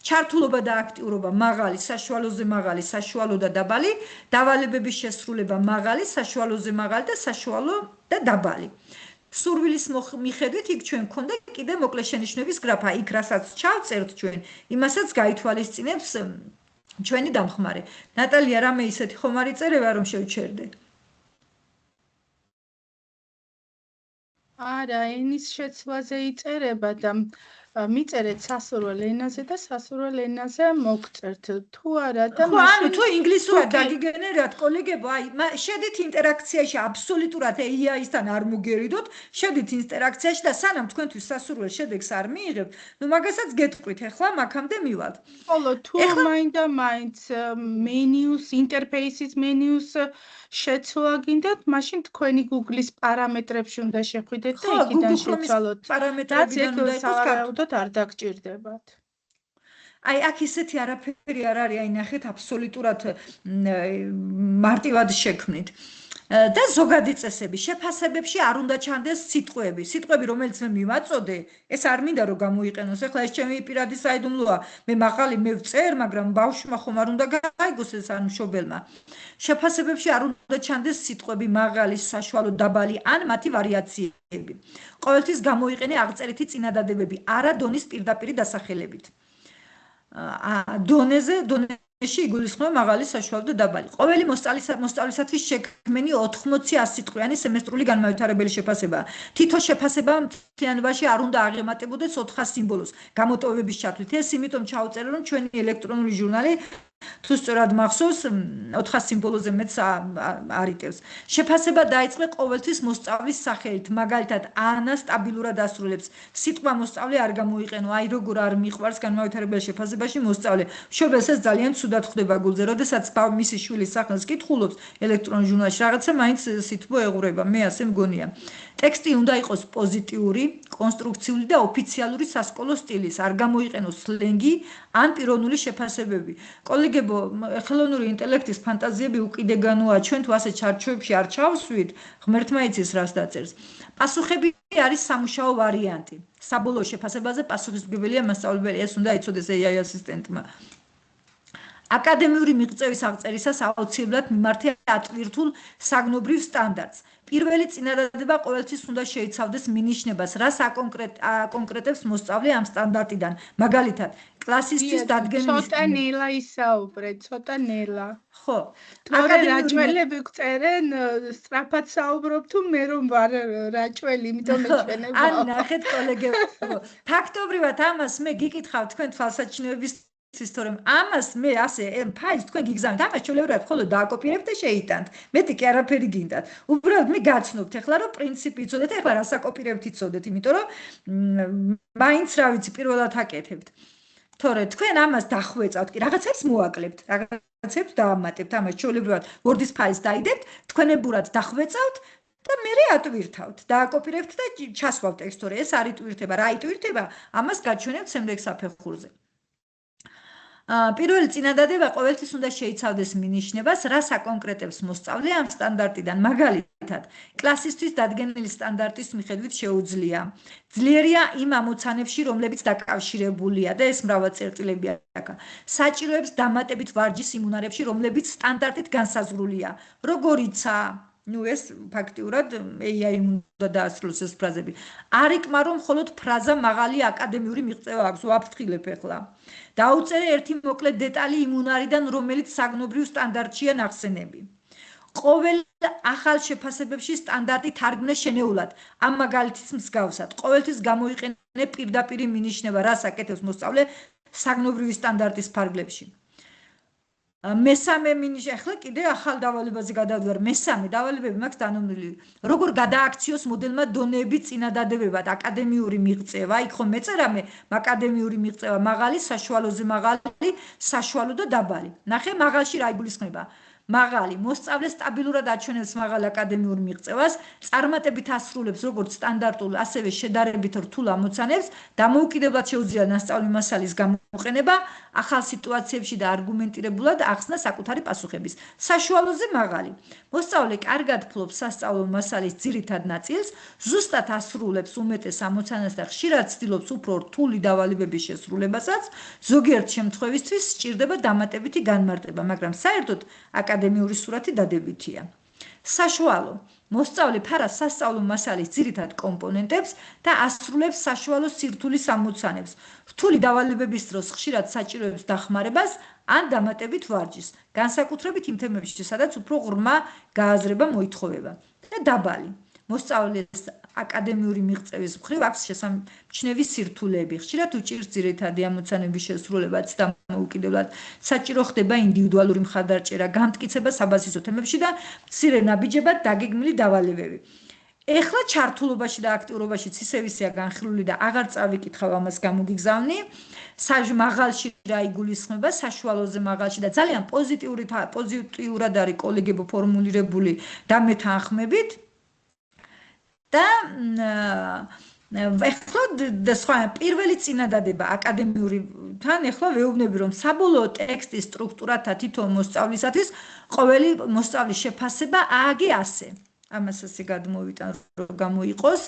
ჩართულობა და აქტიურობა მაღალი, საშუალოზე მაღალი, საშუალო და დაბალი, დავალებების შესრულება მაღალი, საშუალოზე მაღალი და საშუალო და დაბალი. სურვილის მიხედვით იქ ჩვენ გქონდა კიდე მოკლე შენიშვნების გრაფა, იქ რასაც ჩავწერთ ჩვენ, იმასაც გაითვალისწინებს ჩვენი დამხმარე. ნატალია, რამე ისეთი ხომ არ იწერება რომ შევჩერდე? არა, ენის შეცვლაზე იწერება და მიწერეთ სასურველ ენაზე და სასურველ ენაზე მოგწერთ. თუ არა და ხო, ანუ თუ ინგლისურად დაგიგენერათ, კოლეგებო, აი, შედით ინტერაქციაში აბსოლუტურად AI-სთან არ მოგერიდოთ, შედით ინტერაქციაში და სანამ თქვენთვის სასურველ შედეგს არ მიიღებთ, ნუ მაგასაც გეტყვით, ახლა მაქამდე მივალთ. ხოლო თუ მაინდა მაინც მენიუს, ინტერფეისის მენიუს შეცვლა გინდათ, მაშინ თქვენი Google-ის პარამეტრებში უნდა შეხვიდეთ და იქიდან შეცვალოთ. პარამეტრებიდან უნდა სავარაუდოდ არ დაგჭირდებათ. აი, აქ ისეთი არაფერი არ არის, აი ნახეთ, აბსოლუტურად მარტივად შექმნით. და ზოგადი წესები, შეფასებებში არ უნდა ჩანდეს სიტყვები, რომელიც მე მივაწოდე, ეს არ მინდა რომ გამოიყენოს. ეხლა ეს ჩემი პირადი საიდუმლოა, მე მაღალი მე ვწერ, მაგრამ ბავშვმა ხომ არ უნდა გაიგოს ეს არ მშობელმა. შეფასებებში არ უნდა ჩანდეს სიტყვები მაღალი, საშუალო, დაბალი ან მათი ვარიაციები. ყოველთვის გამოიყენე აღწერითი წინადადებები, არა დონის პირდაპირი დასახელებით. დონეში იგულისხმება მაღალი, საშუალო და დაბალი. ყოველი მოსწავლისათვის შექმნილი 80-100 სიტყვიანი სემესტრული განმავითარებელი შეფასება. თითო შეფასება მთლიანობაში არ უნდა აღემატებოდეს 400 სიმბოლოს გამოტოვების ჩათვლით. ეს იმიტომ ჩაუწერე, რომ ჩვენი ელექტრონული ჟურნალი თუ სწორად მახსოვს 400 სიმბოლოზე მეც არიტევს. შეფასება დაიწყე ყოველთვის მოსწავლის სახელით, მაგალითად ანა სტაბილურად ასრულებს. სიტყვა მოსწავლე არ გამოიყენო, აი როგორ არ მიყვარს განმავითარებელ შეფასებაში მოსწავლე. მშობელს ეს ძალიან ცუდად ხვდება გულზე, როდესაც მისი შვილის სახელს კითხულობს ელექტრონულ ჟურნალში, რაღაცა მაინც სითბო ეღურება, მე ასე მგონია. ტექსტი უნდა იყოს პოზიტიური, კონსტრუქციული და ოფიციალური სასკოლო სტილის, არ გამოიყენოს სლენგი ან პიროვნული შეფასებები. კოლეგებო, ხელოვნური ინტელექტის ფანტაზიები უკიდეგანოა, ჩვენ თუ ასე ჩარჩოებში არ ჩავსვით, ღმერთმა იცის რას დაწერს. პასუხები არის სამუშაო ვარიანტი. საბოლოო შეფასებაზე პასუხისმგებელია მასწავლებელი, ეს უნდა იცოდეს AI ასისტენტმა. აკადემიური მიღწევის აღწერისას აუცილებლად მიმართია ატვირთულ საგნობრივ სტანდარტს. პირველი წინადადება ყოველთვის უნდა შეიცავდეს მინიშნებას, რას აკონკრეტებს მოსწავლე ამ სტანდარტიდან. მაგალითად, კლასისთვის დადგენილი ცოტა ნელა ისაუბრე, ცოტა ნელა. ხო, აკადემიური რაჭველები გწერენ, სწრაფად საუბრობ თუ მე რომ ვარ რაჭველი, იმიტომ მეჩვენება. ან ნახეთ კოლეგებო, ფაქტობრივად ამას მე გიკითხავ თქვენ თვალსაჩინოების თორემ ამას მე ასე ფაილს თქვენ გიგზავნით, ამას ჩვეულებრივად მხოლოდ დააკოპირებთ და შეიტანთ. მეტი კი არაფერი გინდათ. უბრალოდ მე გაცნობთ ახლა რომ პრინციპი იცოდეთ, ახლა რას აკოპირებთ იცოდეთ, იმიტომ რომ მაინც რა ვიცი, პირველად აკეთებთ. თორე თქვენ ამას დახვეწავთ კი რაღაცებს მოაკლებთ, რაღაცებს დაამატებთ, ამას ჩვეულებრივად Word-ის ფაილს დაიდებთ, თქვენებურად დახვეწავთ და მე ატვირთავთ, დააკოპირებთ და ჩასვავთ ტექსტ, თორე ეს არ იტვირთება, რა იტვირთება, ამას გაჩვენებთ შემდეგ საფეხურზე. პირველი წინადადება ყოველთვის უნდა შეიცავდეს მინიშნებას, რას აკონკრეტებს მოსწავლე ამ სტანდარტიდან. მაგალითად, კლასისთვის დადგენილი სტანდარტის მიხედვით შეუძლია. ძლიერია იმ ამოცანებში, რომლებიც დაკავშირებულია და ეს მრავალწერტილებია. საჭიროებს დამატებით ვარჯის იმ უნარებში, რომლებიც სტანდარტით განსაზღვრულია. როგორიცა ეს ფაქტიურად AI უნდა დაასრულოს ეს ფრაზები. არ იკმარო მხოლოდ ფრაზა მაღალი აკადემიური მიღწევა აქვს, ვაფრთხილებ ახლა. დაუწერე ერთი მოკლე დეტალი იმ უნარიდან, რომელიც საგნობრივ სტანდარტშია ნახსენები. ყოველ ახალ შეფასებებში სტანდარტი თარგმნე შენეულად, ამ მაგალითის მსგავსად. ყოველთვის გამოიყენე პირდაპირი მინიშნება, რას აკეთებს მოსწავლე საგნობრივი სტანდარტის ფარგლებში. მესამე მინიშნება, ახლა კიდე ახალ დავალებაზე გადავდივარ. მესამე დავალებები მაქვს დანომრილი. როგორ გადააქციოს მოდელმა დონეები წინადადებებად, აკადემიური მიღწევა, იქ ხომ მეწერა მე, აკადემიური მიღწევა, მაღალი, საშუალოზე მაღალი, საშუალო და დაბალი. ნახე, მაღალში რა იგულისხმება? მაღალი, მოსწავლე სტაბილურად აჩვენებს მაღალ აკადემიურ მიღწევას, წარმატებით ასრულებს როგორც სტანდარტულ, ასევე შედარებით რთულ ამოცანებს, დამოუკიდებლად შეუძლია მასწავლი მასალის გამოყენება, ახალ სიტუაციებში და არგუმენტირებულად ახსნა საკუთარი პასუხების. საშუალოზე მაღალი. მოსწავლე კარგად ფლობს სასწავლო მასალის ძირითად ნაწილს, ზუსტად ასრულებს უმეტეს ამოცანას და ხშირად ცდილობს უფრო რთული დავალებების შესრულებასაც, ზოგიერთ შემთხვევისთვის სჭირდება დამატებითი განმარტება, მაგრამ საერთოდ აკადემიური სურათი დადებითია. საშუალო. მოსწავლე ფარავს სასწავლო მასალის ძირითად კომპონენტებს და ასრულებს საშუალო სირთულის ამოცანებს. რთული დავალებების დროს ხშირად საჭიროებს დახმარებას ან დამატებით ვარჯიშს, განსაკუთრებით იმ თემებში, სადაც უფრო ღრმა გააზრება მოითხოვება. და დაბალი. მოსწავლეს აკადემიური მიღწევის მხრივ აქვს შესამჩნევი სირთულეები. ხშირად უჭირს ძირითადი ამოცანების შესრულებაც და მოუკიდებლად საჭირო ხდება ინდივიდუალური მხარდაჭერა, განმტკიცება საბაზისო თემებში და მცირე ნაბიჯებად დაგეგმილი დავალებები. ეხლა ჩართულობაში და აქტიურობაშიც ისევისია განხილული და აღარ წავიკითხავ ამას გამოგიგზავნი. მაღალში რა იგულისხმება, საშუალოზე მაღალში და ძალიან პოზიტიურად არის კოლეგებო ფორმულირებული და მეთანხმებით. და ეხლა პირველი წინადადება აკადემიურთან ეხლა ვეუბნები რომ საბოლოო ტექსტის სტრუქტურათა თითო მოსწავლისათვის ყოველი მოსწავლის შეფასება ააგე ასე. ამას ასე გადმოვიტან რომ გამოიყოს.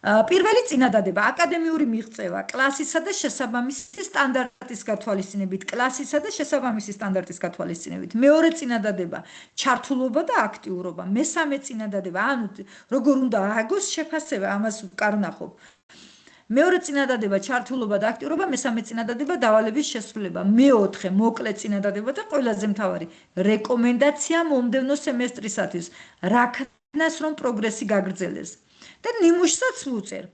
პირველი წინადადება აკადემიური მიღწევა კლასისა და შესაბამისი სტანდარტის გათვალისწინებით, კლასისა და შესაბამისი სტანდარტის გათვალისწინებით. მეორე წინადადება ჩართულობა და აქტიურობა. მესამე წინადადება, ანუ როგორ უნდა ააგოს შეფასება, ამას ვკარნახობ. მეორე წინადადება ჩართულობა და აქტიურობა, მესამე წინადადება დავალების შესრულება. მეოთხე მოკლე წინადადება და ყველაზე მთავარი რეკომენდაცია მომდევნო სემესტრისათვის, რაქნას რომ პროგრესი გაგრძელდეს. და ნიმუშსაც ვუწერ.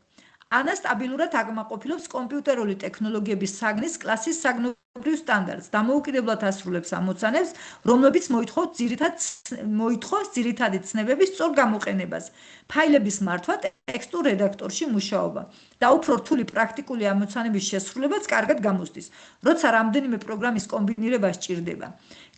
ანა სტაბილურად აკმაყოფილებს კომპიუტერული ტექნოლოგიების საგნის კლასის საგნობრივ საგნობრივ სტანდარტს, დამოუკიდებლად ასრულებს ამოცანებს, რომლებიც მოითხოვს ძირითადი ცნებების სწორ გამოყენებას, ფაილების მართვა, ტექსტურ რედაქტორში მუშაობა და უფრო რთული პრაქტიკული ამოცანების შესრულებაც კარგად გამოსდის, როცა რამდენიმე პროგრამის კომბინირება სჭირდება.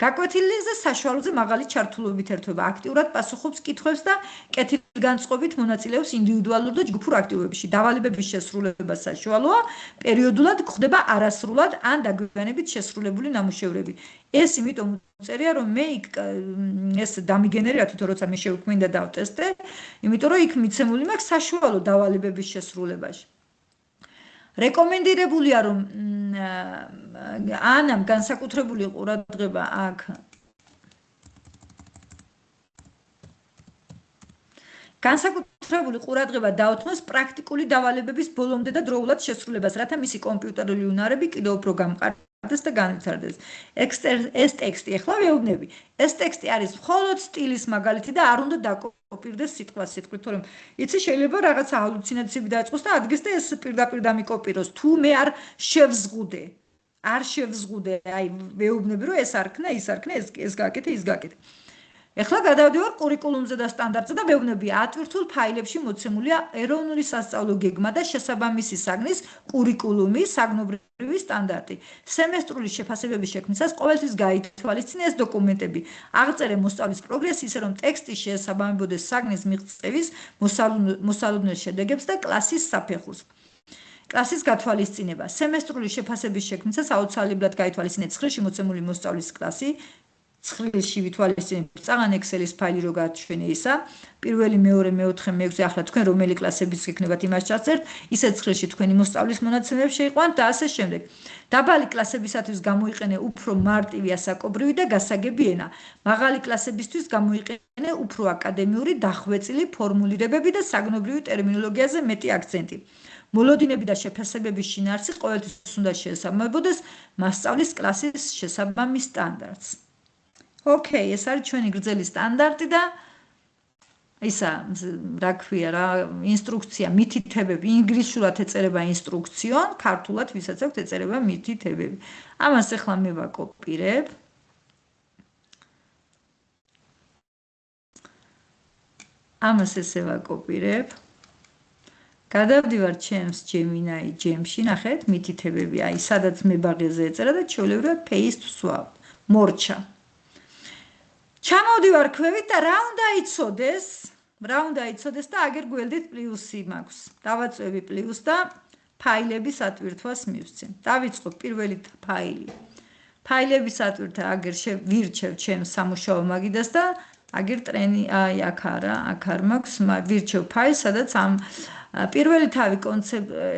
გაკვეთილზე საშუალოზე მაღალი ჩართულობით ერთვება, აქტიურად პასუხობს კითხვებს და კეთილგანწყობით მონაწილეობს ინდივიდუალურ და ჯგუფურ აქტივობებში. დავალებების შესრულება საშუალოა, პერიოდულად გვხდება არასრულად ან დაგვიანებით შესრულებული ნამუშევრები. ეს იმიტომ უწერია, რომ მე ეს დამიგენერირა თვითონ როცა მე შევქმნიდა დავტესტე, იმიტომ რომ იქ მიცემული მაქვს საშუალო დავალებების შესრულებაში. რეკომენდირებულია, რომ ანამ განსაკუთრებული ყურადღება აქ განსაკუთრებული ყურადღება დაუთმოს პრაქტიკული დავალებების ბოლომდე და დროულად შესრულებას, რათა მისი კომპიუტერული უნარები კიდევ უფრო გამყარდეს და განვითარდეს. ეს ტექსტი ახლა ვეუბნები. ეს ტექსტი არის მხოლოდ სტილის მაგალითი და არ უნდა დაკოპირდეს სიტყვა-სიტყვით, თორემ იცი შეიძლება რაღაცა ჰალუცინაციები დაიწყოს და ადგეს და ეს პირდაპირ დამიკოპიროს. თუ მე არ შევზღუდე, აი ვეუბნები რომ ეს არ ქნა, ის არ ქნა, ეს გაკეთე, ის გაკეთე. ეხლა გადავდივარ კურიკულუმზე და სტანდარტზე და ვეუბნები ატვირთულ ფაილებში მოცემულია ეროვნული სასწავლო გეგმა და შესაბამისი საგნის კურიკულუმი, საგნობრივი სტანდარტი. სემესტრული შეფასებების შექმნისას ყოველთვის გაითვალისწინე ეს დოკუმენტები. აღწერე მოსწავლის პროგრესი ისე რომ ტექსტი შეესაბამებოდეს საგნის მიღწევის მოსალოდნელ შედეგებს და კლასის საფეხურს. კლასის გათვალისწინება. სემესტრული შეფასების შექმნისას აუცილებლად გაითვალისწინე ცხრილში მოცემული მოსწავლის კლასი. ცხრილში ვითვალისწინებ წაღან ექსელის ფაილი რო გაჩვენე ისა პირველი მეორე მეოთხე მეექვსე ახლა თქვენ რომელი კლასების გექნებათ იმას ჩაწერთ ისე ცხრილში თქვენი მოსწავლის მონაცემებს შეიყვანთ და ასე შემდეგ დაბალი კლასებისათვის გამოიყენე უფრო მარტივი ასაკობრივი და გასაგები ენა მაღალი კლასებისთვის გამოიყენე უფრო აკადემიური დახვეწილი ფორმულირებები და საგნობრივი ტერმინოლოგიაზე მეტი აქცენტი მოლოდინები და შეფასებების შინაარსი ყოველთვის უნდა შეესაბამებოდეს მასწავლის კლასის შესაბამის სტანდარტს Okay, ეს არის ჩვენი გრძელი სტანდარტი და ისა რა ქვია რა ინსტრუქცია მითითებები ინგლისურად ეწერება ინსტრუქციონ, ქართულად ვისაც აქვს ეწერება მითითებები. ამას ახლა მე ვაკოპირებ. ამას ესე ვაკოპირებ. გადავდივარ ჩემს Gemini Gem-ში, ნახეთ, მითითებები, აი, სადაც მე ბაღეზე ეწერა და ჩვეულებრივად paste ვსვავ. მორჩა. ჩამოვდივარ ქვევით და რა უნდა იცოდეს და აგერ გვერდით პლუსი მაქვს. დავაწვევი პლუს და ფაილების ატვირთვას მივცემ. დავიწყო პირველი ფაილი. ფაილების ატვირთა აგერ ვირჩევ ჩემს სამუშაო მაგიდას და აგერ ტრენი აი აქ არ მაქვს, ვირჩევ ფაილს, სადაც ამ პირველი თავი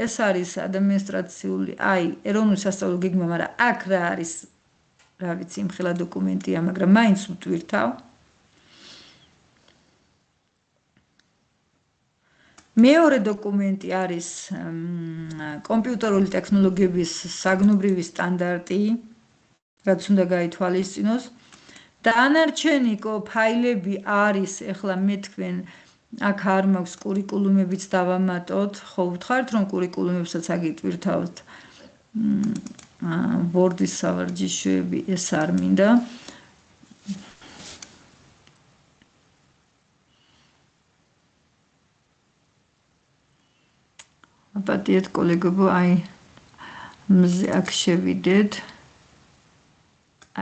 ეს არის ადმინისტრაციული, აი, ეროვნული სასწავლო გეგმა, მაგრამ აქ რა არის რა ვიცი, იმხელა დოკუმენტია, მაგრამ მაინც ვტვირთავ. მეორე დოკუმენტი არის კომპიუტერული ტექნოლოგიების საგნობრივი სტანდარტი, რაც უნდა გაითვალისწინოს. დანარჩენი ფაილები არის, ეხლა მე თქვენ აქ არ მაქვს კურიკულუმებიც დავამატოთ, ხო ვთქვათ, რომ კურიკულუმებსაც აგიტვირთავთ. Word-ის სავარჯიშოები ეს არ მინდა. აპატიეთ კოლეგებო, აი მზე აქ შევიდეთ.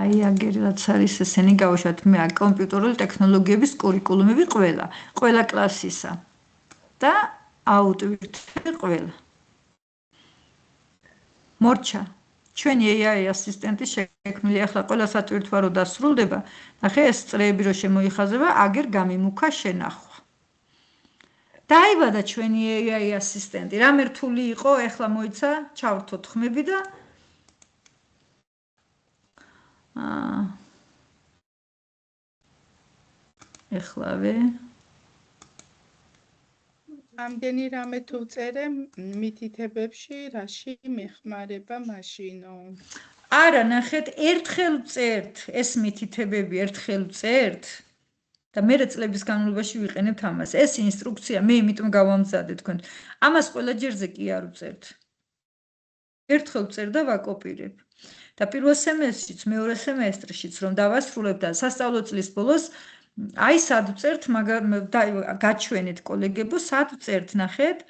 აი აგერ რაც არის ესენი გავუშვათ მე აქ კომპიუტერული ტექნოლოგიების კურიკულუმები ყველა კლასისა და აუტვირთე ყველა. მორჩა ჩვენი AI ასისტენტი შექმნილი ახლა ყველა სატვირთვა რო დასრულდება, ნახე ეს წრეები რო შემოიხაზება, აგერ გამიმუქა შენახვა. დაიბადა ჩვენი AI ასისტენტი. რამე რთული იყო, ახლა მოიცა, ჩავრთოთ ხმები და ეხლავე ამდენი რამე თუ წერე მითითებებში რაში მეხმარება მაშინო. არა, ნახეთ, ერთხელ წერთ ეს მითითებები, ერთხელ წერთ და მერე წლების განმავლობაში ვიყენებთ ამას. ეს ინსტრუქცია მე იმიტომ გავამზადე თქვენ. ამას ყველა ჯერზე კი არ უწერთ. ერთხელ წერ და ვაკოპირებ. და პირველ სემესტრშიც, მეორე სემესტრშიც რომ დავასრულებ და სასწავლო წლის ბოლოს აი სად ვწერთ, გაჩვენეთ კოლეგებო, სად ვწერთ, ნახეთ.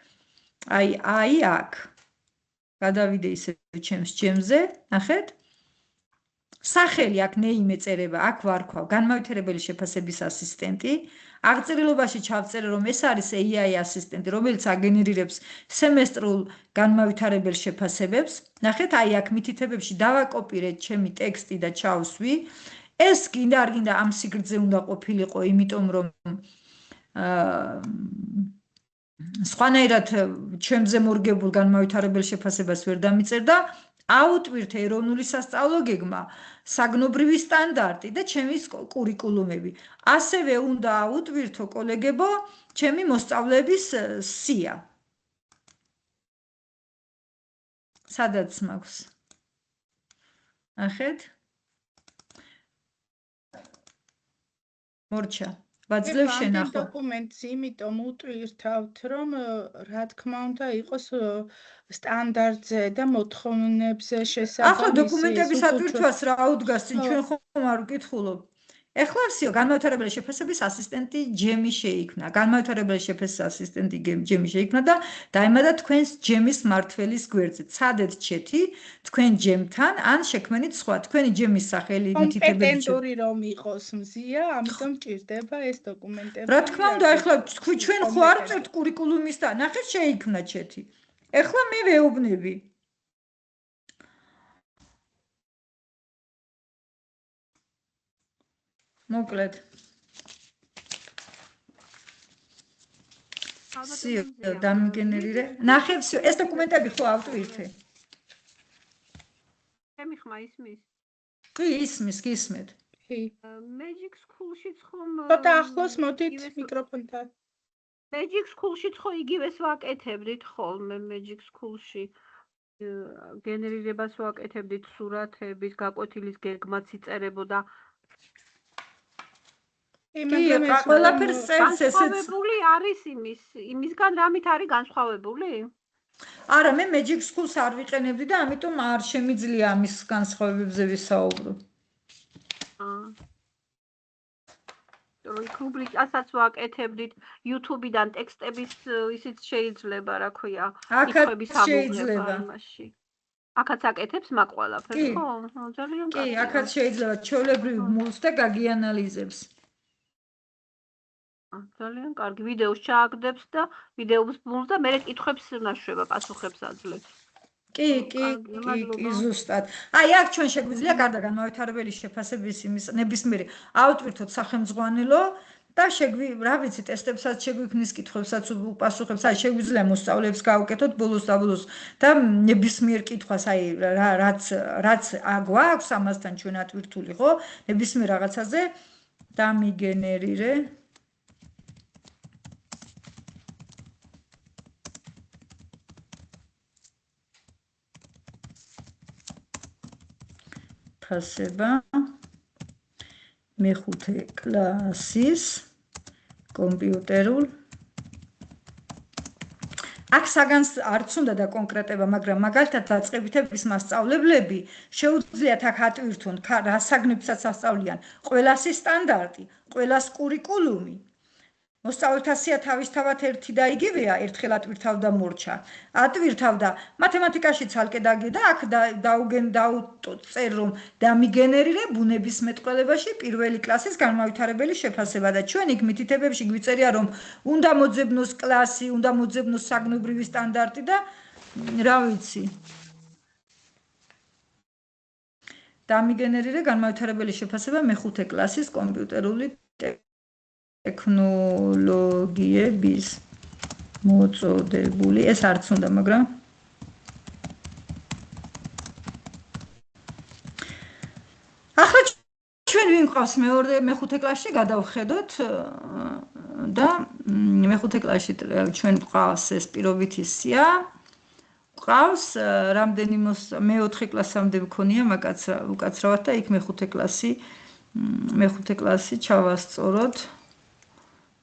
აი აქ. გადავიდე ისე ჩემს ჯემზე, ნახეთ. სახელი აქ ნეიმე წერება, აქ ვარქვა, განმავითარებელი შეფასების ასისტენტი. აღწერილობაში ჩავწერე, რომ ეს არის AI ასისტენტი, რომელიც აგენერირებს სემესტრულ განმავითარებელ შეფასებებს. ნახეთ, აი აქ მითითებებში დავაკოპირეთ ჩემი ტექსტი და ჩავსვი. ეს კიდე არ გინდა ამ სიგრძე უნდა ყოფილიყო, იმიტომ რომ სხვანაირად ჩემზე მორგებულ განმავითარებელ შეფასებას ვერ დამიწერ და აუტვირთ ეროვნული სასწავლო გეგმა, საგნობრივი სტანდარტი და ჩემი კურიკულუმები. ასევე უნდა აუტვირთო კოლეგებო, ჩემი მოსწავლეების სია. სადაც მაქვს. ნახეთ. მორჩა. ვაძლევ შენახო. დოკუმენტს იმიტომ უტვირთავთ, რომ რა თქმა უნდა იყოს სტანდარტზე და მოთხოვნებზე შესაბამისი. ახლა დოკუმენტების ატვირთვას რა უდგას წინ ჩვენ ხომ არ ვკითხულობ. ეხლა всё, განმავითარებელი შეფასების ასისტენტი ჯემი შეიქმნა. განმავითარებელი შეფასების ასისტენტი ჯემი შეიქმნა და დაემატა თქვენს ჯემის მართველის გვერდზე. ცადეთ ჩეთი თქვენ ჯემთან ან შექმნით სხვა. თქვენი ჯემის სახელი მითითებები. კომპეტენტური რომ იყოს მზია, ამიტომ ჭირდება ეს დოკუმენტები. რა თქმა უნდა, ეხლა ჩვენ ხო არ ვწერთ კურიკულუმის და ნახეთ შეიქმნა ჩეთი. ეხლა მე ვეუბნები. მოკლედ. სიო დამიგენერირე. ნახე, всё, ეს დოკუმენტები ხო ავტვირთე? ჩემი ხმა ისმის? კი, ისმის, გისმეთ. კი. Magic School-შიც ხომ ცოტა ახლოს მოდით მიკროფონთან. Magic School-შიც ხო იგივეს ვაკეთებდით ხოლმე Magic School-ში. გენერირებას ვაკეთებდით სურათების, გაკვეთილის გეგმაც იწერებოდა. ყველაფერს წერს ესეც. განსხვავებული არის იმისგან რამით არის განსხვავებული? არა, მე Magic School-ს არ ვიყენებდი და ამიტომ არ შემიძლია ამის განსხვავებებზე ვისაუბრო. რუბრიკასაც ვაკეთებდით YouTube-დან ტექსტების ისიც შეიძლება, რა ქვია, იქხების ამოღება იმაში. აქაც აკეთებს მაგ ყველაფერს, ხო? ძალიან კარგი. კი, აქაც შეიძლება ჩვეულებრივ მულს და გაგიანალიზებს. ძალიან კარგი. ვიდეოს ჩააგდებს და ვიდეოს მულს და მერე კითხვებს ნაშვება, პასუხებს აძლევს. კი, ზუსტად. აი, აქ ჩვენ შეგვიძლია გარდა განმავითარებელი შეფასების იმის ნებისმიერი ავტვირთოთ სახელმძღვანელო და რა ვიცი, ტესტებსაც შეგვიქმნის, კითხვებსაც უპასუხებს, აი, შეგვიძლია მოსწავლეებს გავუკეთოთ ბოლოს და ბოლოს და ნებისმიერ კითხვას, აი, რაც გვაქვს ამასთან ჩვენ ატვირთული, ხო? ნებისმიერ რაღაცაზე დამიგენერირე. ფასება მეხუთე კლასის კომპიუტერულ აქ საგანს არც უნდა და კონკრეტება, მაგრამ მაგალითად დაწყებითების მასწავლებლები შეუძლიათ აქ ატვირთონ რა საგნებსაც ასწავლიან, ყველასი სტანდარტი, ყველას კურიკულუმი. მოსწავლეთა სია თავისთავად ერთი და იგივეა, ერთხელ ატვირთავდა მორჩა. ატვირთავდა მათემატიკაში ცალკე და აქ დაუწერ რომ დამიგენერირე ბუნების მეტყველებაში პირველი კლასის განმავითარებელი შეფასება და ჩვენ იქ მითითებებში გვიწერია რომ უნდა მოძებნოს კლასი, უნდა მოძებნოს საგნობრივი სტანდარტი და რა ვიცი. დამიგენერირე განმავითარებელი შეფასება მეხუთე კლასის კომპიუტერული ტექნოლოგიების მოწოდებული, ეს არც უნდა, მაგრამ ახლა ჩვენ ვინ ყავს მეხუთე კლასში გადავხედოთ და მეხუთე კლასში ჩვენ ყავს ეს პირობითი სია, ყავს რამდენი მეოთხე კლასამდე მქონია მაგაც უკაცრავად და იქ მეხუთე კლასი ჩავასწოროთ.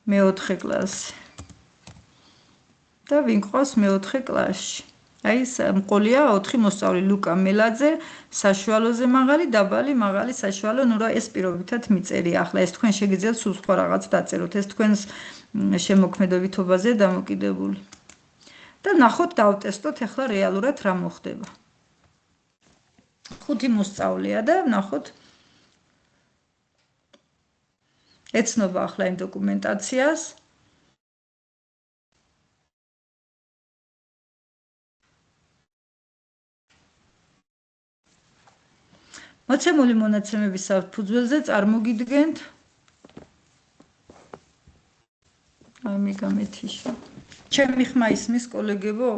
მეოთხე კლასი და ვინ ყავს მეოთხე კლასში. აი ეს მყოლია 4 მოსწავლე ლუკა მელაძე საშუალოზე მაღალი დაბალი მაღალი საშუალო ნუ რა ეს პირობითად მიწერია ახლა ეს თქვენ შეგიძლიათ სულ სხვა რაღაც დაწეროთ ეს თქვენს შემოქმედებითობაზე დამოკიდებული და ნახოთ დავტესტოთ ახლა რეალურად რა მოხდება 5 მოსწავლეა და ნახოთ ეცნობა ახლა იმ დოკუმენტაციას მოცემული მონაცემების საფუძველზე წარმოგიდგენთ აი მე გამეთიშა ჩემი ხმა ისმის კოლეგებო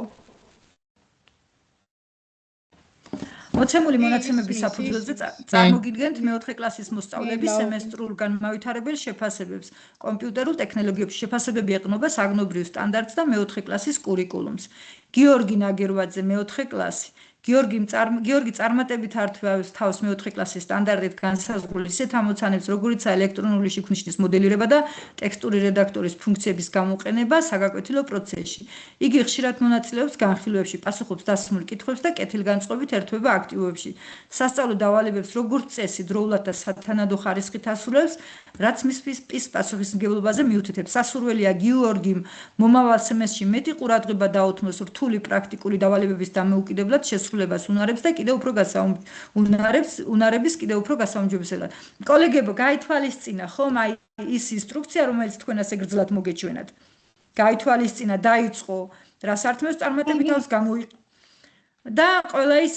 მოცემული მონაცემების საფუძველზე წარმოგიდგენთ მეოთხე კლასის მოსწავლეების სემესტრულ განმავითარებელ შეფასებებს კომპიუტერულ ტექნოლოგიებში შეფასებები ეყრდნობა საგნობრივ სტანდარტს და მეოთხე კლასის კურიკულუმს გიორგი ნაგერვაძე მეოთხე კლასი გიორგი წარმატებით ართვევს თავს მეოთხე კლასის სტანდარტით განსაზღვრულ ისეთ ამოცანებს, როგორიცაა ელექტრონული შიგნიშნის მოდელირება და ტექსტური რედაქტორის ფუნქციების გამოყენება საგაკვეთილო პროცესში. იგი ხშირად მონაწილეობს განხილვებში, პასუხობს დასმულ კითხვებს და კეთილგანწყობით ერთვება აქტივობებში. სასწავლო დავალებებს როგორც წესი დროულად და სათანადო ხარისხით ასრულებს, რაც მის პასუხისმგებლობაზე მიუთითებს. სასურველია გიორგიმ მომავალ სემესტრში მეტი ყურადღება დაუთმოს რთული პრაქტიკული დავალებების დამოუკიდებლად შესრულებას უნარებს და კიდევ უფრო უნარების კიდევ უფრო გასაუმჯობესებლად. კოლეგებო, გაითვალისწინა ხომ აი ის ინსტრუქცია, რომელიც თქვენ ასე გრძლად მოგეჩვენათ. გაითვალისწინა, დაიწყო, რა სართმევს წარმატებით თავს გამოიყო. და ყველა ის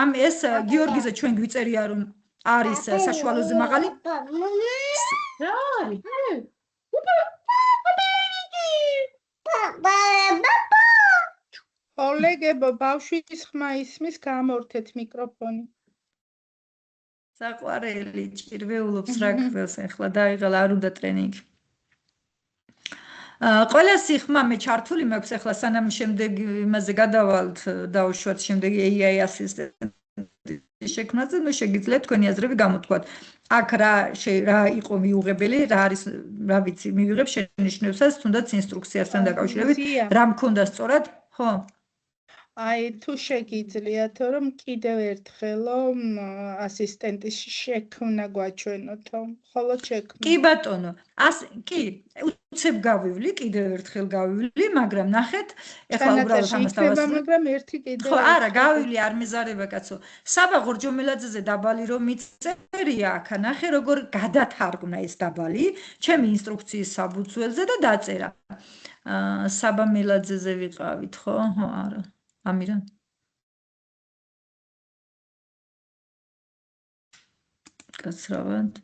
ამ ეს გიორგიზე ჩვენ გვიწერია რომ არის საშუალოზე მაღალი. რა არის? კოლეგებო, ბავშვის ხმა ისმის გამორთეთ მიკროფონი. საყვარელი ჭირვეულობს რა ქველს ახლა დაიღალა არ უნდა ტრენინგი. ყველა სიხმა მე ჩართული მაქვს ახლა სანამ შემდეგ იმაზე გადავალთ დავუშვათ შემდეგ AI ასისტენტი შექმნაზე ნუ შეგიძლიათ თქვენი აზრები გამოთქვათ. აქ რა იყო მიუღებელი, რა არის რა ვიცი, მივიღებ შენიშვნებსაც თუნდაც ინსტრუქციასთან დაკავშირებით რა მქონდა სწორად, ხო? აი თუ შეგიძლიათ რომ კიდევ ერთხელო ასისტენტის შექმნა გვაჩვენოთო მხოლოდ შექმნა კი ბატონო კი უცებ გავივლი კიდევ ერთხელ გავივლი მაგრამ ნახეთ ეხლა უბრალოდ ამას დავასრულებ მაგრამ ერთი კიდევ ხო არა გავივლი არ მეზარება კაცო საბა ღორჯომელაძეზე დაბალი რომ მიწერია აქა ნახე როგორ გადათარგმნა ეს დაბალი ჩემი ინსტრუქციის საფუძველზე და დაწერა საბა მელაძეზე ვიყავით ხო არა ამირან კაცრავად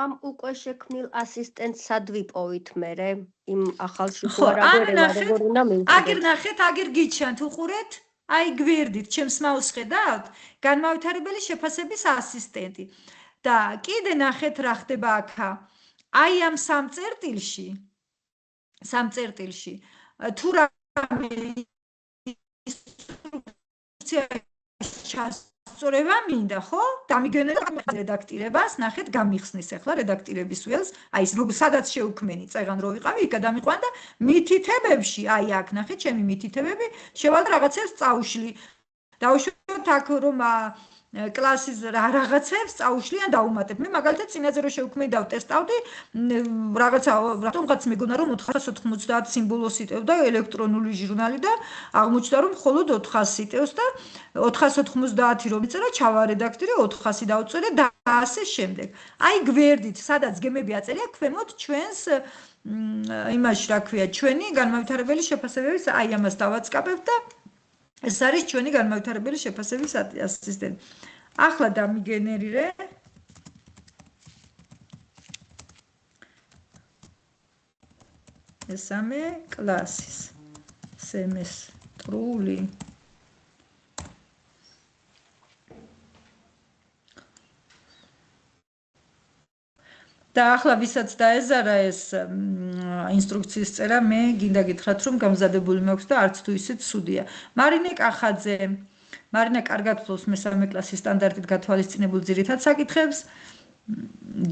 ამ უკვე შექმნილ ასისტენტს სად ვიპოვით მერე იმ ახალში თუ არა ვერემა როგორ უნდა მივხვდეთ აგერ ნახეთ აგერ გიჩვენთ უყურეთ აი გვერდით ჩემს მაუსს ხედავთ განმავითარებელი შეფასების ასისტენტი და კიდე ნახეთ რა ხდება აქა აი ამ სამ წერტილში თუ რამე ჩასწორება მინდა, ხო? დამიგენერა რედაქტირებას, ნახეთ, გამიხსნის ახლა რედაქტირების ველს, აი ეს სადაც შეუქმენი, წეგან რო ვიყავი, იქა დამიყვან და მითითებებში, აი აქ ნახეთ, ჩემი მითითებები, შევალ რაღაცებს წაუშლი. დავუშვათ აქ რომ კლასის რაღაცებს წაუშლიან დაუმატებ. მე მაგალითად წინაზე რო შევქმნი და ვტესტავდი, რაღაცა რატომღაც მეგონა რომ 490 სიმბოლოს იტევდა ელექტრონული ჟურნალი და აღმოჩნდა რომ მხოლოდ 400 იტევს და 490 რომ იწერა ჩავარედაქტირე 400 დავწერე და ასე შემდეგ. აი გვერდით, სადაც გემები აწერია ქვემოთ ჩვენს იმაში რა ქვია, ჩვენი განმავითარებელი შეფასებების აი ამას დავაწყაბებ და ეს არის ჩვენი განმავითარებელი შეფასების ასისტენტი. ახლა დამიგენერირე. მესამე კლასის სემესტრული და ახლა ვისაც დაეზარა ეს ინსტრუქციის წერა, მე გინდა გითხრათ, რომ გამზადებული მაქვს და არც თუ ისეთ ცუდია. მარინე კარგად ფლობს მესამე კლასის სტანდარტით გათვალისწინებულ ძირითად საკითხებს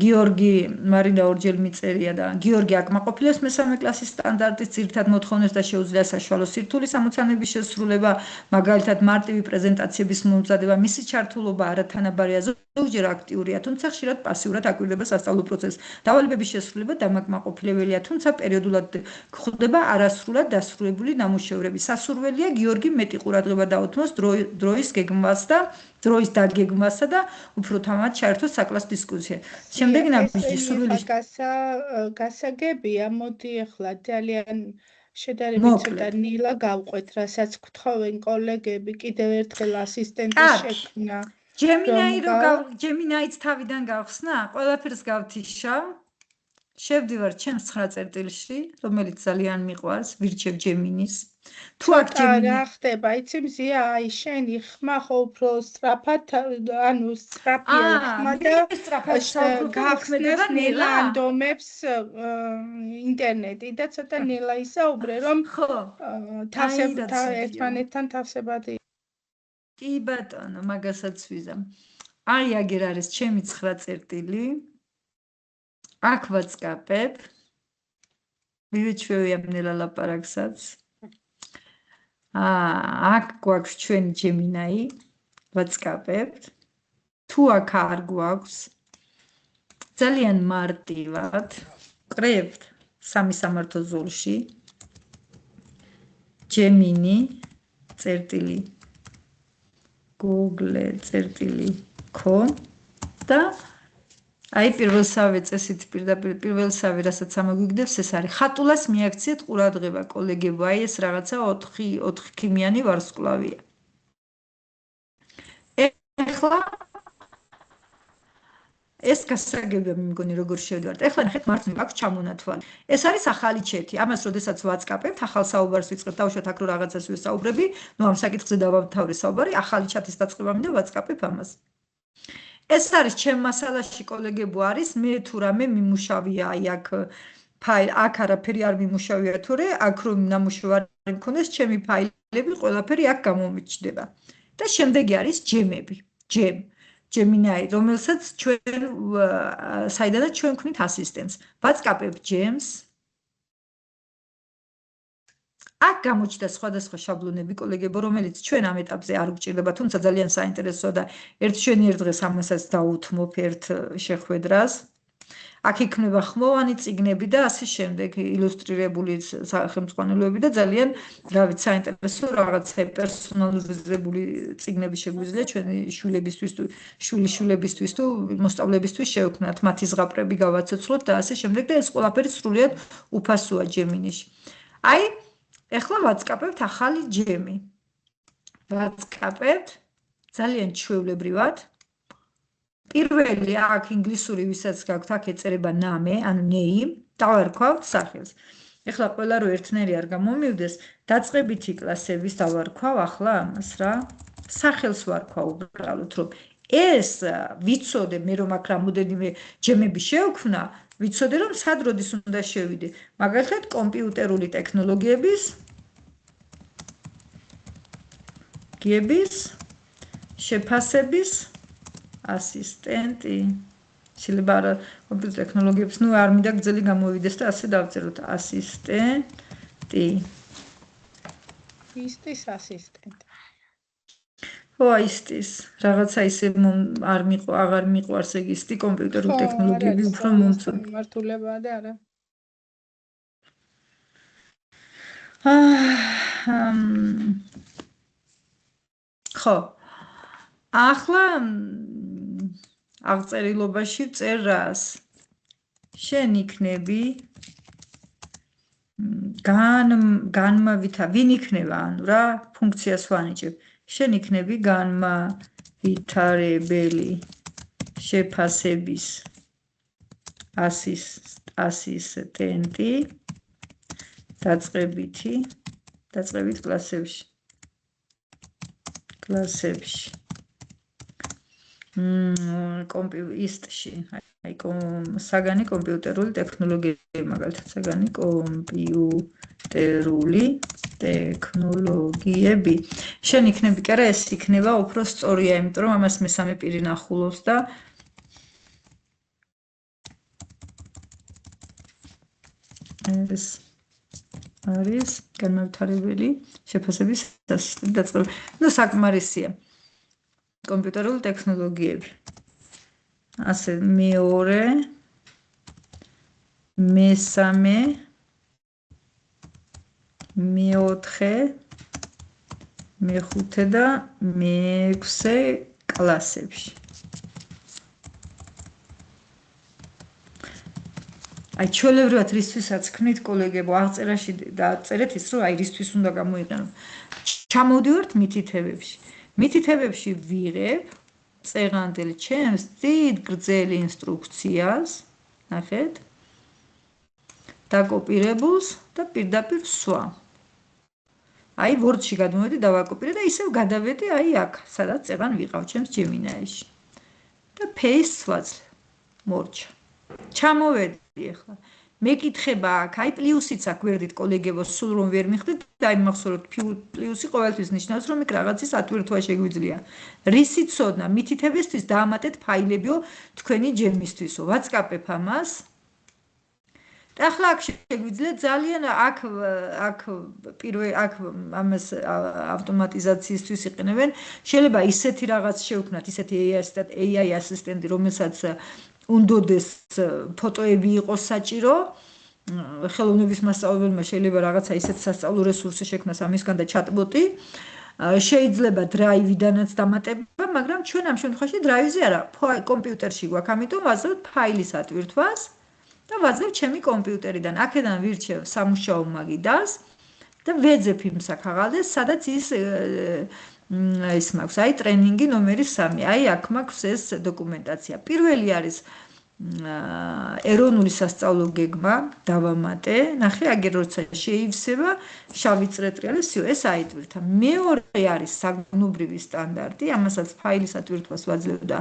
გიორგი მარინა ორჯერ მიწერია და გიორგი აკმაყოფილებს მესამე კლასის სტანდარტის ძირითად მოთხოვნებს და შეუძლია საშუალო სირთულის ამოცანების შესრულება, მაგალითად მარტივი პრეზენტაციების მომზადება, მისი ჩართულობა არათანაბარია, ზოგჯერ აქტიურია, თუმცა ხშირად პასიურად აკვირდება სასწავლო პროცესს. დავალებების შესრულება დამაკმაყოფილებელია, თუმცა პერიოდულად გვხვდება არასრულად დასრულებული ნამუშევრები. სასურველია გიორგი მეტი ყურადღება დაუთმოს დროის დაგეგმვასა და უფრო თამად ჩაერთოს საკლასო დისკუსია. შემდეგი ნაბიჯი სურვილი გასაგებია, მოდი ახლა ძალიან შედარებით ცოტა ნილა გავყვეთ, რასაც გთხოვენ კოლეგები, კიდევ ერთხელ ასისტენტის შექმნა. ჯემინაიც თავიდან გავხსნა, ყველაფერს გავთიშავ. შევდივარ ჩემს 9 წერტილში, რომელიც ძალიან მიყვარს, ვირჩევ ჯემინის. თუ აქ ჯემინი რა ხდება, იცი მზია, აი შენი ხმა ხო უფრო სწრაფად, ანუ სწრაფია ხმა და გახსნას ნელა ანდომებს ინტერნეტი და ცოტა ნელა ისაუბრე, რომ ერთმანეთთან თავსებადი. კი ბატონო, მაგასაც ვიზამ. აი აგერ არის ჩემი 9 წერტილი. აქ ვაწყაპებ. მივეჩვევი ამ ნელა ლაპარაკსაც. აქ გვაქვს ჩვენი ჯემინაი, ვაწყაპებთ. თუ აქ არ გვაქვს, ძალიან მარტივად ვკრებთ სამი სამართო ზოლში. ჯემინი წერტილი google.com და აი პირველსავე წესით პირდაპირ პირველსავე რასაც ამოგვიგდებს ეს არის ხატულას მიაქციეთ ყურადღება კოლეგებო აი ეს რაღაცა 4 ქიმიანი ვარსკვლავია ეხლა ეს გასაგებია მიგონი როგორ შევდივართ ეხლა ნახეთ მართლაც აქვს ჩამონათვალი ეს არის ახალი ჩეთი ამას როდესაც ვაწყაპებთ ახალ საუბარს ვიწყებთ დავუშვათ აქ რო რაღაცას ვისაუბრები ნუ ამ საკითხზე დავამთავრე საუბარი ახალი ჩათის დაწყებამდე ვაწყაპებ ამას ეს არის ჩემ მასალაში კოლეგებო არის მე თუ რამე მიმუშავია აი აქ ფაილ აქ არაფერი არ მიმუშავია თორე აქ რომ ნამუშევარი მქონდეს ჩემი ფაილები ყველაფერი აქ გამომიჩნდება და შემდეგი არის ჯემები ჯემინაი რომელსაც ჩვენ საიდანაც ჩვენ ვქნით ასისტენტს ვაწყაპებ ჯემს აქ გამოჩნდა სხვადასხვა შაბლონები კოლეგებო რომელიც ჩვენ ამ ეტაპზე არ გვჭირდება თუმცა ძალიან საინტერესოა და ერთ დღეს ამასაც დაუთმობ ერთ შეხვედრას აქ იქნება ხმოვანი წიგნები და ასე შემდეგ ილუსტრირებული სახელმძღვანელოები და ძალიან რა ვიცი საინტერესო რაღაცა პერსონალიზებული წიგნები შეგვიძლია ჩვენი შვილებისთვის თუ მოსწავლეებისთვის შევქმნათ მათი ზღაპრები გავაცოცხლოთ და ასე შემდეგ და ეს ყველაფერი სრულიად უფასოა ჯემინიში აი ეხლა ვაწყაპებთ ახალი ჯემი. ვაწყაპებთ ძალიან ჩვეულებრივად. პირველი აქ ინგლისური ვისაც გაქვთ, აქ ეწერება name, ანუ name, დავარქვავთ სახელს. ეხლა ყველა რო ერთნაირი არ გამომივიდეს, დაწყებითი კლასების დავარქვავ ახლა ამას რა. სახელს ვარქვავ უბრალოდ რომ ეს ვიცოდე მე რომ აქ რამოდენიმე ჯემები შევქმნა, ვიცოდე რომ სად როდის უნდა შევიდე. მაგალითად კომპიუტერული ტექნოლოგიების შეფასების ასისტენტი. შეიძლება არა კომპიუტერული ტექნოლოგიების, ნუ არ მინდა გძელი გამოვიდეს და ასე დავწეროთ ასისტენტი. ისტის ასისტენტი. ო ისტის, რაღაცა ისე აღარ მიყვარს ეგ ისტი კომპიუტერული ტექნოლოგიები უფრო მომწონს. მართულებაა და არა. ხო. ახლა აღწერილობაში წერ რას? შენ იქნები განმავითარ, ვინ იქნება, ანუ რა, ფუნქციას ვანიჭებ. შენ იქნები განმავითარებელი შეფასების ასისტენტი დაწყებით კლასებში. კომპიუტერში, აი საგანი კომპიუტერული ტექნოლოგიები, მაგალითად საგანი კომპიუტერული ტექნოლოგიები. შენ იქნები, კი არა, ეს იქნება უფრო სწორია, იმიტომ რომ ამას მესამე პირი ნახულობს და ეს არის განმავითარებელი შეფასების ასისტენტი დაწყებული. ნუ საკმარისია კომპიუტერული ტექნოლოგიები. ასე მეორე, მესამე, მეოთხე, მეხუთე და მეექვსე კლასებში. აი ჩვეულებრივად რისთვისაც ხნით კოლეგებო აღწერაში დაწერეთ ის რომ აი რისთვის უნდა გამოიყენო. ჩამოვდივართ მითითებებში. მითითებებში ვიღებ წეღანდელ ჩემს დიდ გრძელ ინსტრუქციას, ნახეთ? დაკოპირებულს და პირდაპირ სვა. აი Word-ში გადმოვედი და ვაკოპირე და ისევ გადავედი აი აქ, სადაც წეღან ვიყავ ჩემს Gemini-ში. და paste ვაძლევ. მორჩა. ჩამოვედი ახლა. მეკითხება აქ, აი პლუსიც აქ ვერდით კოლეგებო, სულ რომ ვერ მიხდით, დაიმახსოვროთ პლუსი ყოველთვის ნიშნავს, რომ იქ რაღაცის ატვირთვა შეგვიძლია. რისი ცოდნა, მითითებისთვის დაამატეთ ფაილებიო თქვენი ჯემისთვისო. ვაწყაპებ ამას. და ახლა აქ შეგვიძლია ძალიან აქ ამას ავტომატიზაციისთვის იყენებენ. შეიძლება ისეთი რაღაც შევქმნათ, ისეთი AI ასისტენტი, რომელსაც უნდოდეს ფოტოები იყოს საჭირო. ხელოვნების მასწავლებელმა შეიძლება რაღაცა ისეთ სასწავლო რესურსი შექმნას ამისგან და ჩატბოტი. შეიძლება დრაივიდანაც დამატება, მაგრამ ჩვენ ამ შემთხვევაში დრაივზე არა, კომპიუტერში გვაქვს, ამიტომ ვაძლევთ ფაილის ატვირთვას და ვაძლევ ჩემი კომპიუტერიდან. აქედან ვირჩევ სამუშაო მაგიდას და ვეძებ იმ საქაღალდეს, სადაც ის მაქვს, აი ტრენინგი ნომერი 3. აი აქ მაქვს ეს დოკუმენტაცია. პირველი არის ეროვნული სასწავლო გეგმა, დავამატე. ნახე, აგერ როცა შეივსება, შავი წრეტრიალი, სიო, ეს აიტვირთა. მეორე არის საგნობრივი სტანდარტი, ამასაც ფაილის ატვირთვას ვაძლევ და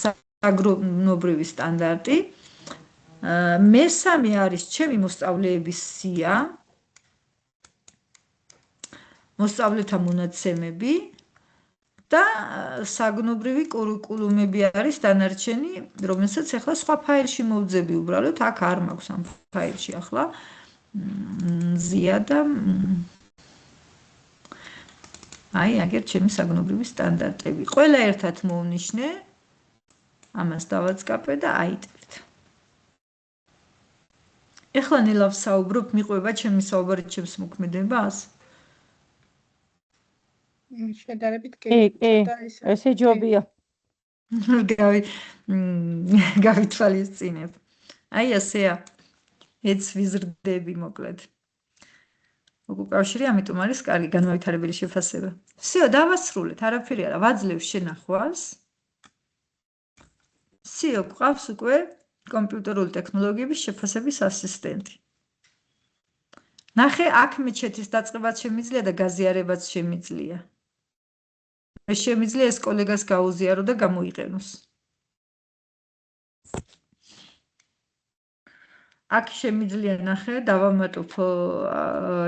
საგნობრივი სტანდარტი. მესამე არის ჩემი მოსწავლეების სია. მოსწავლეთა მონაცემები და საგნობრივი კურიკულუმები არის დანარჩენი, რომელსაც ახლა სხვა ფაილში მოვძები უბრალოდ, აქ არ მაქვს ამ ფაილში ახლა ზია და აი აგერ ჩემი საგნობრივი სტანდარტები. ყველა ერთად მოვნიშნე, ამას დავაწყაპე და აიტვირთ. ეხლა ნელა ვსაუბრობ, მიყვება ჩემი საუბარი ჩემს მოქმედებას? შედარებით კი, ესე ჯობია. გავითვალისწინებ. აი ასეა. ეც ვიზრდები მოკლედ. უკავშირი, ამიტომ არის კარგი განმავითარებელი შეფასება. всё, დავასრულეთ, არაფერი არა, ვაძლევ შენახვას. всё, გვყავს უკვე კომპიუტერული ტექნოლოგიების შეფასების ასისტენტი. ნახე, აქ მეჩეთის დაწყებაც შემიძლია და გაზიარებაც შემიძლია. შემიძლია ეს კოლეგას გაუზიარო და გამოიყენოს. აქ შემიძლია ნახე, დავამატო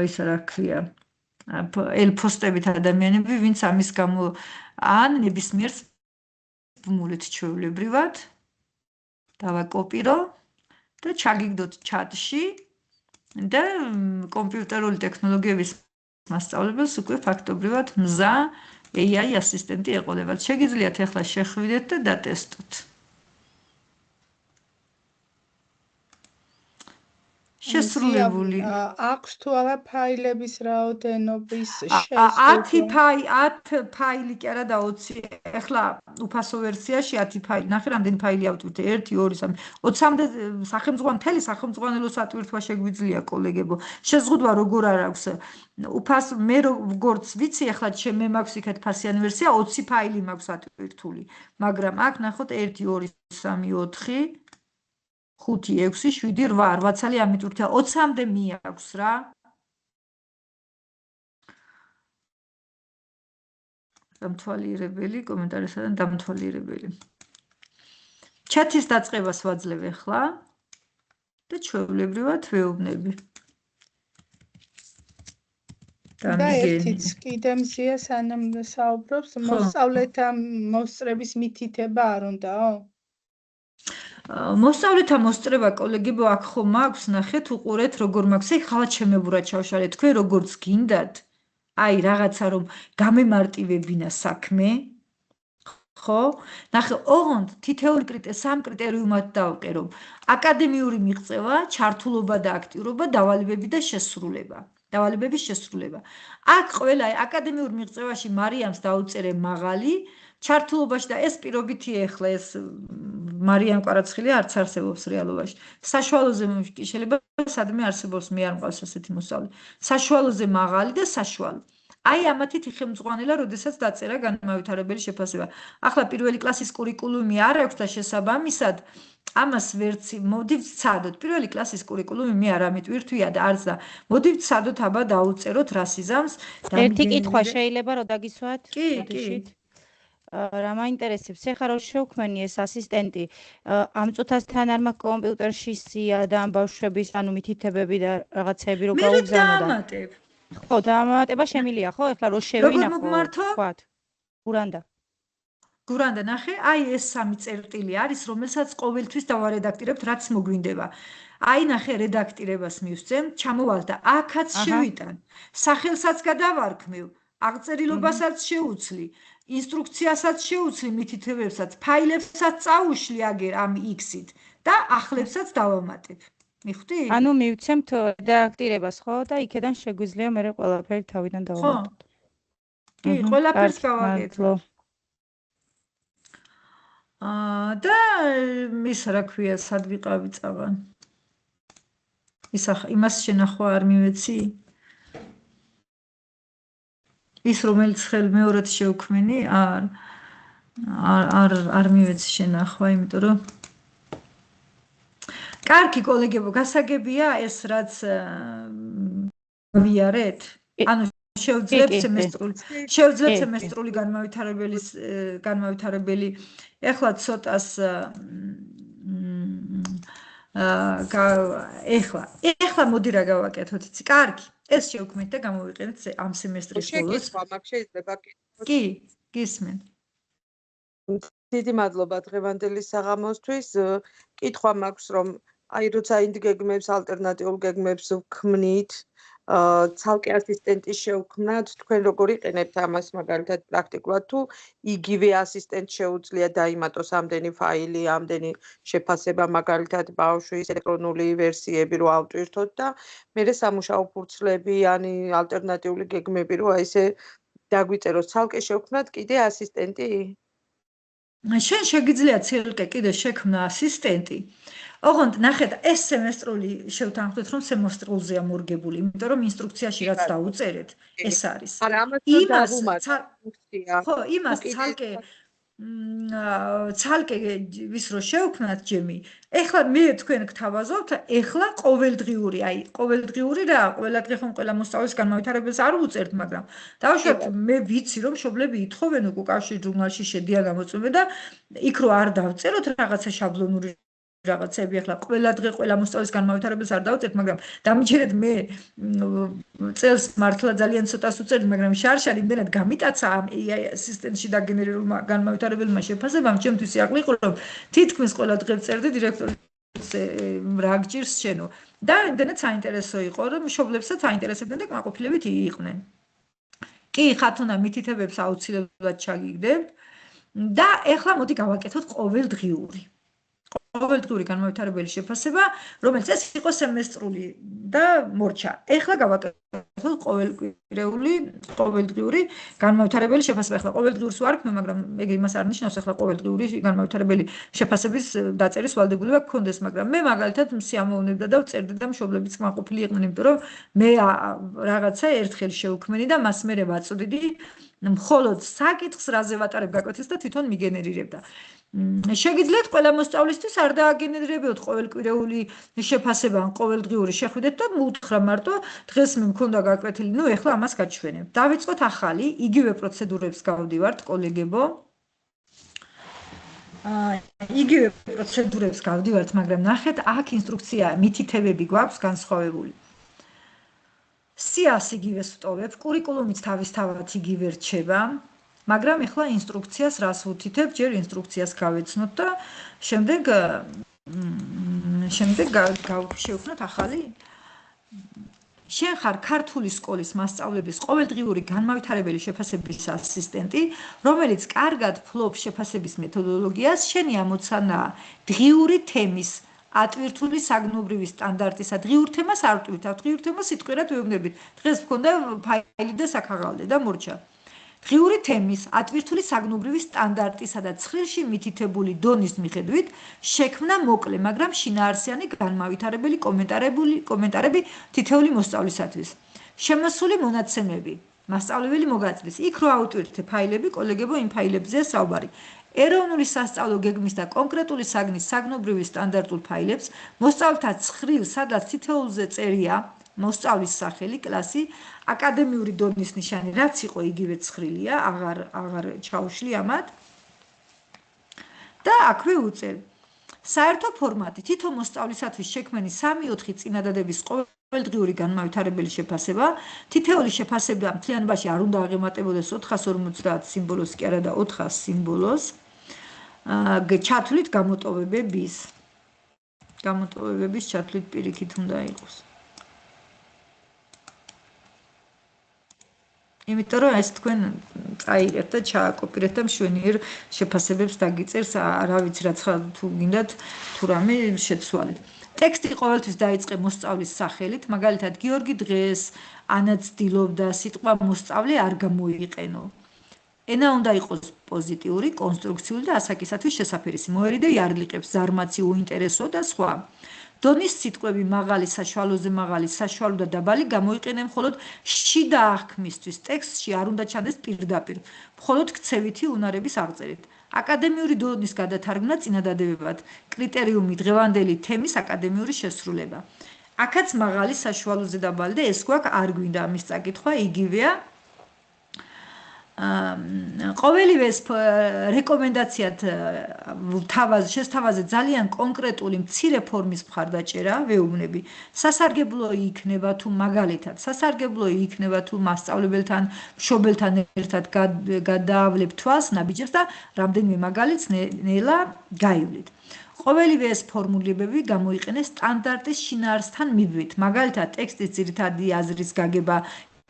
ისა რა ქვია, ელფოსტებით ადამიანები, ვინც ამის გამო ან ნებისმიერ ბმულით ჩვეულებრივად დავაკოპირო და ჩაგიგდოთ ჩატში და კომპიუტერული ტექნოლოგიების მასწავლებელს უკვე ფაქტობრივად მზა AI ასისტენტი ეყოლებათ. შეგიძლიათ ახლა შეხვიდეთ და დატესტოთ. შესრულებული. აქვს თუ არა ფაილების რაოდენობის შეზღუდვა? 10 ფაილი კი არა და 20. ახლა უფასო ვერსიაში 10 ფაილი. ნახე, რამდენი ფაილი ავტვირთე? 1, 2, 3, 20-მდე სახელმძღვანელი სახელმძღვანელოს ატვირთვა შეგვიძლია კოლეგებო. შეზღუდვა როგორ არ აქვს? უფასო მე როგორც ვიცი, ახლა მე მაქვს იქეთ ფასიანი ვერსია, 20 ფაილი მაქვს ატვირთული. მაგრამ აქ ნახოთ 1, 2, 3, 4 5, 6, 7, 8, 8 ცალი ამიტვირთია, 20-მდე მიაქვს რა. დამთვალიერებელი, კომენტარისგან დამთვალიერებელი. ჩათის დაწყებას ვაძლევ ახლა და ჩვეულებრივად ვეუბნები. და ერთიც კიდე მზია სანამ საუბრობს, მოსწავლეთა მოსწრების მითითება არ უნდაო? მოსწავლეთა მოსწრება კოლეგებო აქ ხომ აქვს, ნახეთ, უყურეთ როგორ მაქვს. აი ხალხ ჩემებურად ჩავშალეთ, თქვენ როგორც გინდათ, აი რაღაცა რომ გამემარტივებინა საქმე, ხო? ნახე, ოღონდ თითოეული სამ კრიტერიუმად დავყე, რომ აკადემიური მიღწევა, ჩართულობა და აქტიურობა, დავალებები და შესრულება. დავალებების შესრულება. აქ ყველა აკადემიურ მიღწევაში მარიამს დაუწერე მაღალი, ჩართულობაში და ეს პირობითი ეხლა ეს მარიამ კვარაცხელი არც არსებობს რეალობაში. საშუალოზე კი შეიძლება სადმე არსებობს, მე არ მყავს ასეთი მოსწავლე. საშუალოზე მაღალი და საშუალო. აი ამათით იხელმძღვანელა, როდესაც დაწერა განმავითარებელი შეფასება. ახლა პირველი კლასის კურიკულუმი არ აქვს და შესაბამისად ამას ვერცი მოდი ვცადოთ. პირველი კლასის კურიკულუმი მე არ ამიტვირთვია და არც და მოდი ვცადოთ აბა დაუწეროთ რასიზამს. ერთი კითხვა შეიძლება რომ დაგისვათ? კი. რა მაინტერესებს, ეხლა რომ შევქმენი ეს ასისტენტი, ამ წუთასთან არ მაქვს კომპიუტერში სია და ამ ბავშვების, ანუ მითითებები და რაღაცები რო გაუგზავნო და ხო, დამატება შემილია, ხო? ეხლა რო შევინახო, ვთქვათ. გურანდა, ნახე, აი ეს სამი წერტილი არის, რომელსაც ყოველთვის დავარედაქტირებთ, რაც მოგვინდება. აი ნახე, რედაქტირებას მივსცემ, ჩამოვალ და აქაც შევიტან. სახელსაც გადავარქმევ, აღწერილობასაც შეუცლი, ინსტრუქციასაც შეუცლი, მითითებებსაც, ფაილებსაც წაუშლი აგერ ამ X-ით და ახლებსაც დავამატებ. მიხვდი? ანუ მივცემთ რედაქტირებას, ხო? და იქედან შეგვიძლია მე ყველაფერი თავიდან დავამატოთ. კი, ყველაფერს გავაკეთებ. და ის რა ქვია, სად ვიყავი წავა? იმას შენახვა არ მივეცი? ის რომელიც მეორად შევქმენი, არ მივეცი შენახვა, იმიტომ რომ კარგი კოლეგებო, გასაგებია ეს რაც ვიარეთ? ანუ შევძლებთ სემესტრული განმავითარებელი ეხლა ცოტას ეხლა მოდი რა გავაკეთოთ, იცი? კარგი, ეს შევქმნით და გამოვიყენეთ ამ სემესტრის ბოლოს. შეიძლება კი, გისმენ. დიდი მადლობა დღევანდელი საღამოსთვის. კითხვა მაქვს, რომ აი როცა ინდ გეგმებს, ალტერნატიულ გეგმებს ვქმნით, ცალკე ასისტენტის შევქმნათ, თქვენ როგორ იყენებთ ამას მაგალითად პრაქტიკულად, თუ იგივე ასისტენტს შეუძლია დაიმატოს ამდენი ფაილი, ამდენი შეფასება მაგალითად ბავშვის ელექტრონული ვერსიები რო ავტვირთოთ და მერე სამუშაო ფურცლები, ან ალტერნატიული გეგმები რო აი ესე დაგვიწეროს, ცალკე შევქმნათ კიდე ასისტენტი? შენ შეგიძლია ცალკე კიდე შექმნა ასისტენტი. ოღონდ ნახეთ, ეს სემესტრული შევთანხმდეთ, რომ სემესტრულზეა მორგებული, იმიტომ რომ ინსტრუქციაში რაც დაუწერეთ, ეს არის. იმას ცალკე ვის რო შევქმნათ ჯემი. ეხლა მე თქვენ გთავაზობთ, ეხლა ყოველდღიური, აი, ყოველდღიური რა, ყველა დღე ხომ ყველა მოსწავლეს განმავითარებელს არ უწერთ, მაგრამ დავუშვათ, მე ვიცი რომ მშობლები ითხოვენ უკავშირ ჟურნალში შედიან გამოწვევები და იქ რო არ დავწეროთ რაღაცა შაბლონური რაღაცები, ახლა ყველა დღე ყველა მოსწავლეს განმავითარებელს არ დავწერთ, მაგრამ დამიჯერეთ მე წელს მართლა ძალიან ცოტას უწერთ, მაგრამ შარშალი იმდენად გამიტაცა ამ AI ასისტენტში დაგენერირებულმა განმავითარებელმა შეფასებამ, ჩემთვის იაყლი იყო, რომ თითქმის ყველა დღე წერდი დირექტორის რა გჭირს შენო. და იმდენად საინტერესო იყო, რომ მშობლებსაც აინტერესებდნენ და კმაყოფილებით იყვნენ. კი, ხათუნა მითითებებს აუცილებლად ჩაგიგდებთ და ეხლა მოდი გავაკეთოთ ყოველდღიური. ყოველდღიური განმავითარებელი შეფასება, რომელიც ეს იყო სემესტრული და მორჩა. ეხლა გავაკეთოთ ყოველდღიური განმავითარებელი შეფასება. ეხლა ყოველდღიურს ვარქმევ, მაგრამ ეგ იმას არ ნიშნავს, ეხლა ყოველდღიური განმავითარებელი შეფასების დაწერის ვალდებულება გქონდეს, მაგრამ მე მაგალითად მსიამოვნებდა და ვწერდი და მშობლებიც კმაყოფილი იყვნენ, იმიტომ რომ მე რაღაცა ერთხელ შევქმენი და მას მერე ვაწვდიდი მხოლოდ საკითხს რაზე ვატარებ გაკვეთილს და თვითონ მიგენერირებდა. შეგიძლიათ ყველა მოსწავლისთვის არ დააგენერირებიოთ ყოველკვირეული შეფასება ან ყოველდღიური შეხვიდეთ და მუთხრა მარტო დღეს მე მქონდა გაკვეთილი, ნუ ეხლა ამას გაჩვენებ. დავიწყოთ ახალი, იგივე პროცედურებს გავდივართ, კოლეგებო. იგივე პროცედურებს გავდივართ, მაგრამ ნახეთ, აქ ინსტრუქცია მითითებები გვაქვს განსხვავებული. სიას იგივე ვსტოვებ, კურიკულუმიც თავისთავად იგივე რჩება. მაგრამ ეხლა ინსტრუქციას რას ვუთითებ, ჯერ ინსტრუქციას გავეცნოთ და შემდეგ შემდეგ შევქმნათ ახალი შენ ხარ ქართული სკოლის მასწავლებლების ყოველდღიური განმავითარებელი შეფასების ასისტენტი, რომელიც კარგად ფლობს შეფასების მეთოდოლოგიას, შენი ამოცანაა დღიური თემის ატვირთული საგნობრივი სტანდარტისა დღიურ თემას არ ვტვირთ, დღიურ თემას სიტყვიერად ვეუბნებით. დღეს მქონდა ფაილი და საქაღალდე და მორჩა. დღიური თემის ატვირთული საგნობრივი სტანდარტისა და ცხრილში მითითებული დონის მიხედვით შექმნა მოკლე, მაგრამ შინაარსიანი განმავითარებელი კომენტარები თითოეული მოსწავლისათვის. შემოსული მონაცემები მასწავლებელი მოგაწვის. იქ რო აუტვირთე ფაილები, კოლეგებო, იმ ფაილებზეა საუბარი. ეროვნული სასწავლო გეგმის და კონკრეტული საგნის საგნობრივი სტანდარტულ ფაილებს მოსწავლთა ცხრილ, სადაც თითოეულზე წერია მოსწავლის სახელი, კლასი, აკადემიური დონის ნიშანი, რაც იყო იგივე ცხრილია, აღარ ჩაუშლი ამათ. და აქვე უწერ. საერთო ფორმატი თითო მოსწავლისათვის შექმნილი 3-4 წინადადების ყოველდღიური განმავითარებელი შეფასება, თითოეული შეფასება მთლიანობაში არ უნდა აღემატებოდეს 450 სიმბოლოს კი არა და 400 სიმბოლოს. ჩათვლით გამოტოვებების ჩათვლით პირიქით უნდა იყოს. იმიტომ რომ ეს თქვენ წაიღებთ და ჩააკოპირებთ და მშვენიერ შეფასებებს დაგიწერს, რა ვიცი რაც თუ გინდათ თუ რამე შეცვალეთ. ტექსტი ყოველთვის დაიწყე მოსწავლის სახელით, მაგალითად გიორგი დღეს ანა ცდილობდა სიტყვა მოსწავლე არ გამოიყენო. ენა უნდა იყოს პოზიტიური, კონსტრუქციული და ასაკისათვის შესაფერისი. მოერიდე იარლიყებს, ზარმაცი, უინტერესო და სხვა. დონის სიტყვები მაღალი, საშუალოზე მაღალი, საშუალო და დაბალი გამოიყენე მხოლოდ შიდა აღქმისთვის. ტექსტში არ უნდა ჩანდეს პირდაპირ, მხოლოდ ქცევითი უნარების აღწერით. აკადემიური დონის გადათარგმნა წინადადებებად. კრიტერიუმი დღევანდელი თემის აკადემიური შესრულება. აქაც მაღალი, საშუალოზე დაბალი და ეს გვაქვს არ გვინდა ამის წაკითხვა, იგივეა. ყოველივე ეს რეკომენდაციად შესთავაზე ძალიან კონკრეტული მცირე ფორმის მხარდაჭერა ვეუბნები. სასარგებლო იქნება თუ მაგალითად, სასარგებლო იქნება თუ მასწავლებელთან, მშობელთან ერთად გადაავლებ თვალს ნაბიჯებს და რამდენიმე მაგალითს ნელა გაივლით. ყოველივე ეს ფორმულებები გამოიყენეს სტანდარტის შინაარსთან მიბვით. მაგალითად, ტექსტის ძირითადი აზრის გაგება,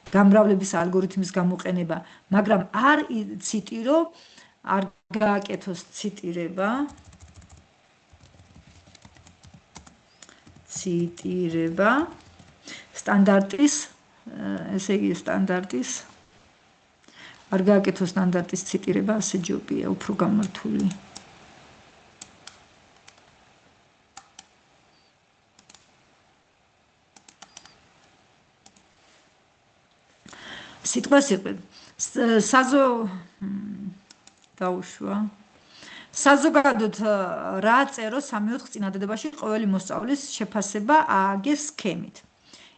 გამრავლების ალგორითმის გამოყენება, მაგრამ არ ციტირო, არ გააკეთოს ციტირება. სტანდარტის, ესე იგი სტანდარტის არ გააკეთოს სტანდარტის ციტირება, ასე ჯობია, უფრო გამართული. სიტყვას იყვეთ. დაუშვა. საზოგადოდ რა წერო 3-4 წინადადებაში ყოველი მოსწავლის შეფასება ააგეს სქემით.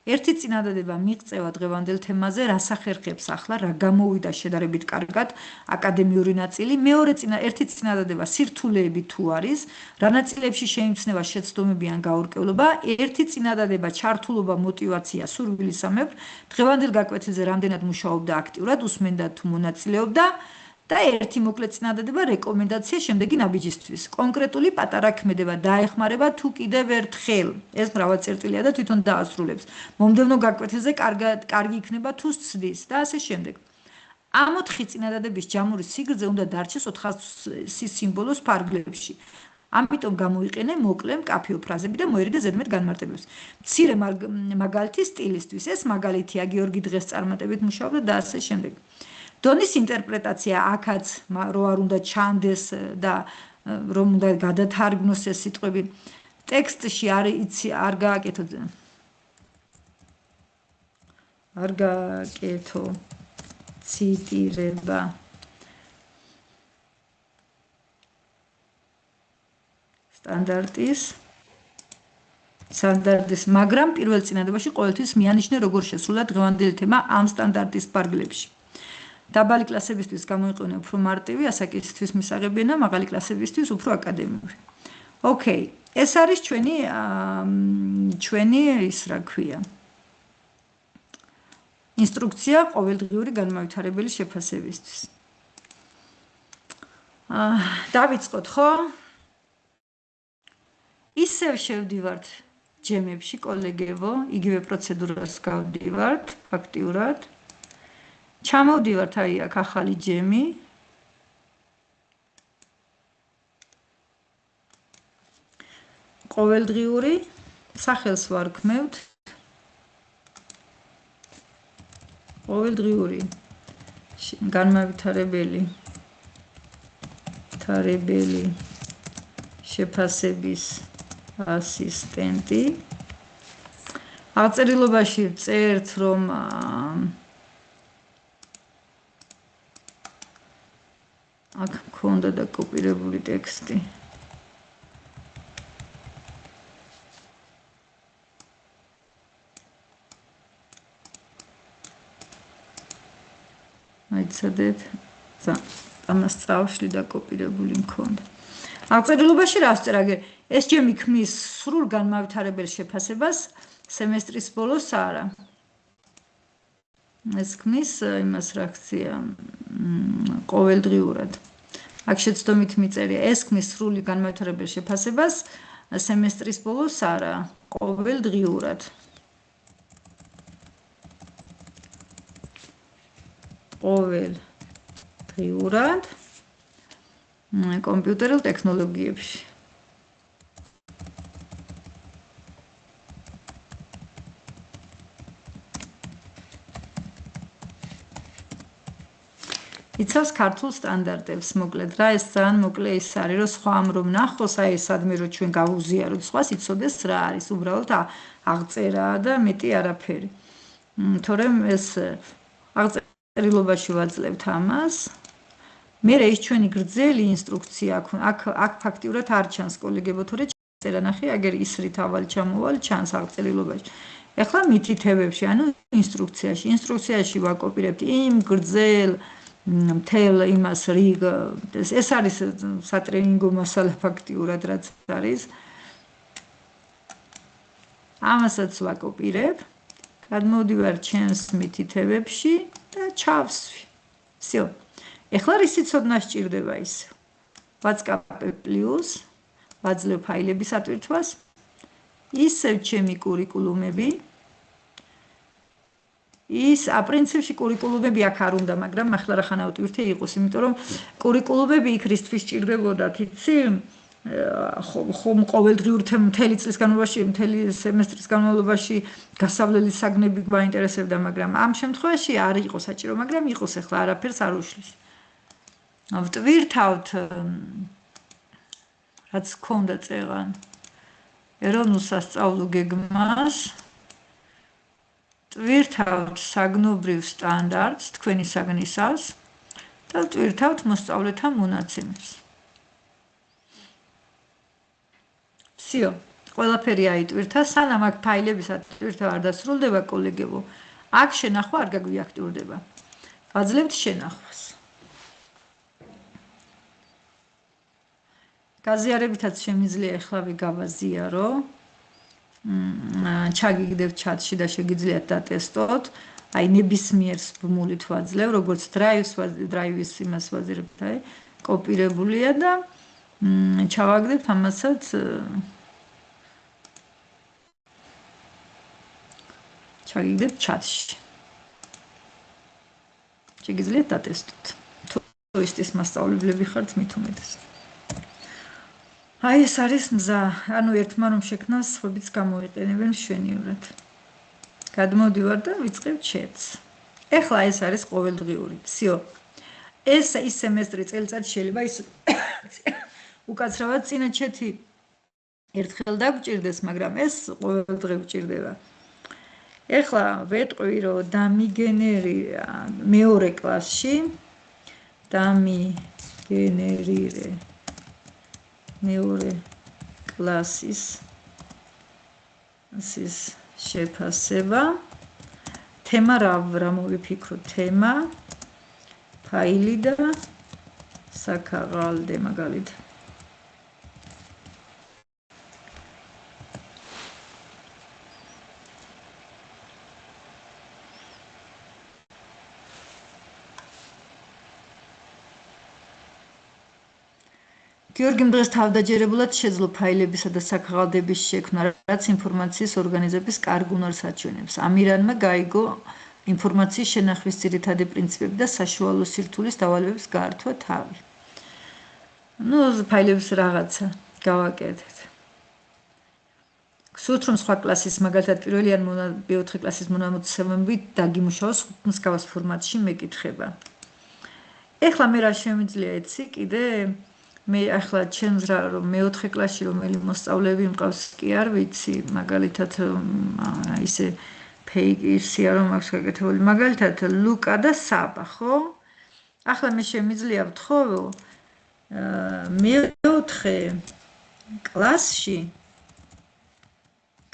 ერთი წინადადება მიღწევა დღევანდელ თემაზე, რას ახერხებს ახლა, რა გამოვიდა შედარებით კარგად აკადემიური ნაწილი, ერთი წინადადება სირთულეები თუ არის, რა ნაწილებში შეიმჩნევა შეცდომები ან გაურკვევლობა, ერთი წინადადება ჩართულობა, მოტივაცია, სურვილისამებრ, დღევანდელ გაკვეთილზე რამდენად მუშაობდა აქტიურად, usmenda თუ მონაწილეობდა და ერთი მოკლე წინადადება რეკომენდაცია შემდეგი ნაბიჯისთვის. კონკრეტული პატარა ქმედება დაეხმარება თუ კიდევ ერთხელ. ეს მრავალწერტილია და თვითონ დაასრულებს. მომდევნო გაკვეთილზე კარგი იქნება თუ სცდის და ასე შემდეგ. ამ 4 წინადადების ჯამური სიგრძე უნდა დარჩეს 400 სიმბოლოს ფარგლებში. ამიტომ გამოიყენე მოკლე მკაფიო ფრაზები და მოერიდე ზედმეტ განმარტებებს. მცირე მაგალითი სტილისტვის. ეს მაგალითია გიორგი დღეს წარმატებით მუშაობდა და ასე შემდეგ. დონის ინტერპრეტაცია აქაც რო არ უნდა ჩანდეს და რომ უნდა გადათარგმნოს ეს სიტყვები ტექსტში არ გააკეთო ციტირება სტანდარტის, მაგრამ პირველ წინადადებაში ყოველთვის მიანიშნე როგორ შესრულდა დღევანდელი თემა ამ სტანდარტის ფარგლებში. დაბალი კლასებისთვის გამოიყენე უფრო მარტივი, ასაკისთვის მისაღები ენა, მაღალი კლასებისთვის უფრო აკადემიური. ოკეი, ეს არის ჩვენი ის რა ქვია. ინსტრუქცია ყოველდღიური განმავითარებელი შეფასებისთვის. დავიწყოთ, ხო? ისევ შევდივართ ჯემებში, კოლეგებო, იგივე პროცედურას გავდივართ, ფაქტიურად. ჩამოვდივართ აი აქ ახალი ჯემი. ყოველდღიური სახელს ვარქმევთ. ყოველდღიური განმავითარებელი შეფასების ასისტენტი. აღწერილობაში წერთ, რომ აქ მქონდა დაკოპირებული ტექსტი. აიცადეთ. ამას წავშლი დაკოპირებული მქონდა. აღწერილობაში რა ვწერა? ეს ჯემი ქმნის სრულ განმავითარებელ შეფასებას სემესტრის ბოლოს არა. ეს ქმნის იმას რა ხცია ყოველდღიურად. აქ შეცდომით მიწერია ეს ქმნის სრული განმავითარებელ შეფასებას სემესტრის ბოლოს არა, ყოველდღიურად. ყოველდღიურად კომპიუტერულ ტექნოლოგიებში. იცავს ქართულ სტანდარტებს, მოკლედ რა ეს ძალიან მოკლე ის არის, რომ სხვამ რომ ნახოს, აი სადმე რომ ჩვენ გავუზიაროთ, სხვას იცოდეს რა არის, უბრალოდ აღწერაა და მეტი არაფერი. თორემ ეს აღწერილობაში ვაძლევთ ამას. მე ის ჩვენი გრძელი ინსტრუქცია აქ ფაქტიურად არ ჩანს კოლეგებო, თორე წერა ნახე, აგერ ისრით ავალი ჩამოვალი ჩანს აღწერილობაში. ეხლა მითითებებში, ანუ ინსტრუქციაში ვაკოპირებთ იმ გრძელ მთელ იმას რიგ, ეს არის სატრენინგო მასალა ფაქტიურად რაც არის. ამასაც ვაკოპირებ, გადმოვდივარ ჩემს მითითებებში და ჩავსვი. всё. ეხლა რისი ცოდნა სჭირდება ისე? ვაწყაპებ პლუს, ვაძლევ ფაილების ატვირთვას, ისევ ჩემი კურიკულუმები. ის პრინციპში კურიკულუმები აქ არ უნდა, მაგრამ ახლა რახანა ვტვირთე იყოს, იმიტომ რომ კურიკულუმები იქ რისთვის სჭირდებოდათ, იცი? ხომ ყოველდღიურ მთელი წლის განმავლობაში, მთელი სემესტრის განმავლობაში გასავლელი საგნები გვაინტერესებდა, მაგრამ ამ შემთხვევაში არ იყო საჭირო, მაგრამ იყოს ახლა არაფერს არ უშლის. ვტვირთავთ რაც გქონდა წეღან ეროვნულ სასწავლო გეგმას. ვტვირთავთ საგნობრივ სტანდარტს თქვენი საგნისას და ვტვირთავთ მოსწავლეთა მონაცემებს. всё, ყველაფერი აიტვირთა, სანამ აქ ფაილების ატვირთა არ დასრულდება, კოლეგებო, აქ შენახვა არ გაგვიაქტიურდება. ვაძლევთ შენახვას. გაზიარებითაც შემიძლია ეხლავე გავაზიარო. ჩაგიგდებ ჩატში და შეგიძლიათ დატესტოთ. აი ნებისმიერ ბმულით ვაძლევ, როგორც დრაივის იმას ვაზირებთ, აი კოპირებულია და ჩავაგდებ ამასაც ჩაგიგდებ ჩატში. შეგიძლიათ დატესტოთ. ტურისტის მასწავლებლები ხართ მით უმეტეს. აი ეს არის მზა, ანუ ერთმა რომ შექმნას, სხვებიც გამოიყენებენ მშვენივრად. გადმოვდივარ და ვიწყებ ჩეტს. ეხლა ეს არის ყოველდღიური. всё. ეს ის სემესტრი წელიწად შეიძლება ის უკაცრავად წინა ჩეთი ერთხელ დაგჭირდეს, მაგრამ ეს ყოველდღე გჭირდება. ეხლა ვეტყვი, რომ დამიგენერირა მეორე კლასში, დამიგენერირე მეორე კლასის შეფასება. თემა რა მოვიფიქროთ? თემა, ფაილი და საქაღალდე მაგალითად. გიორგიმ დღეს თავდაჯერებულად შეძლო ფაილებისა და საქაღალდების შექმნა, რაც ინფორმაციის ორგანიზების კარგ უნარს აჩვენებს. ამირანმა გაიგო ინფორმაციის შენახვის ძირითადი პრინციპები და საშუალო სირთულის დავალებებს გაართვა თავი. ნუ ფაილების რაღაცა გავაკეთეთ. გსურთ რომ სხვა კლასის მაგალითად პირველი ან B4 კლასის მონამოწმეები დაგიმუშაოს მსგავს ფორმატში მეკითხება. ეხლა მე რა შემიძლია იცი კიდე მე ახლა ჩემს რა რომ მე-4 კლასში რომელი მოსწავლეები მყავს კი არ ვიცი მაგალითად ისე ფეიკისია რომ აქვს გაკეთებული მაგალითად ლუკა და საბა ხო ახლა მე შემიძლია ვთხოვო მე-4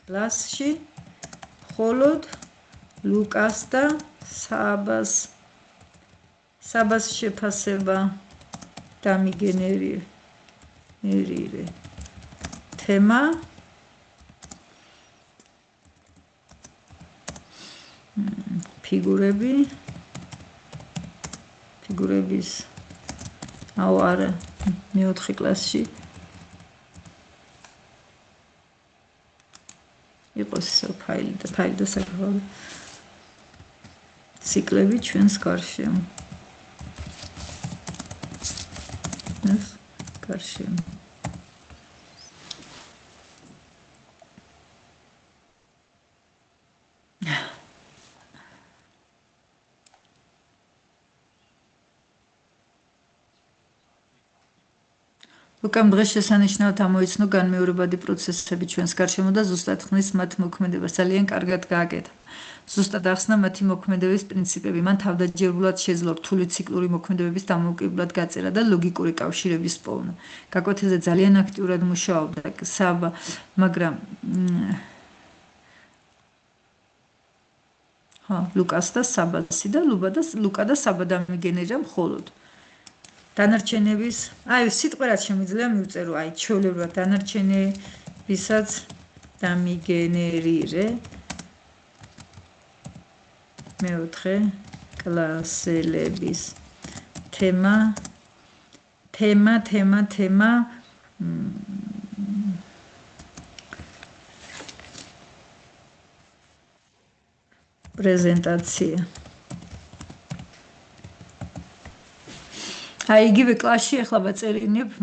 კლასში მხოლოდ ლუკას და საბას შეფასება დამიგენერირე თემა ფიგურების აუ არა მე-4 კლასში იყოს ფაილი და საკუთარი ციკლები ჩვენს გარშემო გარშემო უკან დღეს შესანიშნავად ამოიცნო განმეორებადი პროცესები ჩვენს გარშემო და ზუსტად ხნის მათ მოქმედებას ძალიან კარგად გააკეთა. ზუსტად ახსნა მათი მოქმედების პრინციპები. მან თავდაჯერებულად შეძლო რთული ციკლური მოქმედებების დამოუკიდებლად გაწერა და ლოგიკური კავშირების პოვნა. გაკვეთილზე ძალიან აქტიურად მუშაობდა საბა, მაგრამ ლუკას და საბასი და ლუკა და საბა დამიგენერირა მხოლოდ. დანარჩენების, სიტყვა რაც შემიძლია მივწერო, ჩვეულებრივად დანარჩენებისაც დამიგენერირე მე-4 კლასელების თემა პრეზენტაცია იგივე კლასში ახლა ვაწერინებ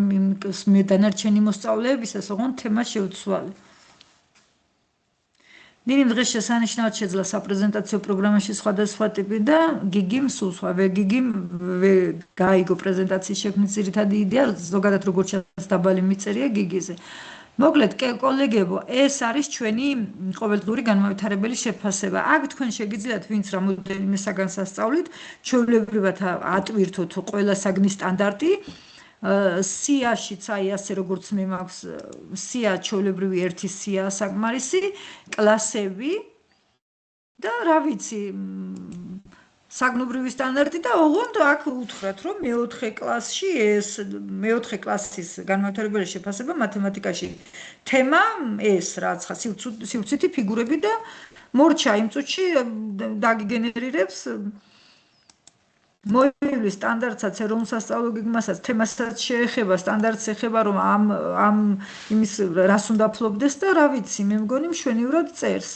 მე დანარჩენი მოსწავლეებისას ოღონდ თემა შევცვალე. ნინიმ დღეს შესანიშნავად შეძლო საპრეზენტაციო პროგრამაში სხვადასხვა ტიპი და გიგიმ სულ სხვა გიგიმ გაიგო პრეზენტაციის შექმნის ძირითადი იდეა ზოგადად როგორც ჩანს დაბალი მიწერია გიგიზე. მოკლედ კოლეგებო ეს არის ჩვენი ყოველდღიური განმავითარებელი შეფასება. აქ თქვენ შეგიძლიათ ვინც რამოდენიმე საგანს ასწავლით, ჩვეულებრივად ატვირთოთ ყველა საგნის სტანდარტი. სიაშიც ასე როგორც მე მაქვს სია ჩვეულებრივი ერთი სია საკმარისი, კლასები და რა ვიცი საგნობრივი სტანდარტი და ოღონდ აქ უთხრათ რომ მე-4 კლასში ეს მე-4 კლასის განმავითარებელი შეფასება მათემატიკაში თემა ეს რაცა სივრცითი ფიგურები და მორჩა იმ წუთში დაგიგენერირებს მოივლის სტანდარტსაც ეროვნულ სასწავლო გეგმასაც თემასაც შეეხება სტანდარტს ეხება რომ ამ იმის რას უნდა ფლობდეს და რა ვიცი მე მგონი მშვენივრად წერს.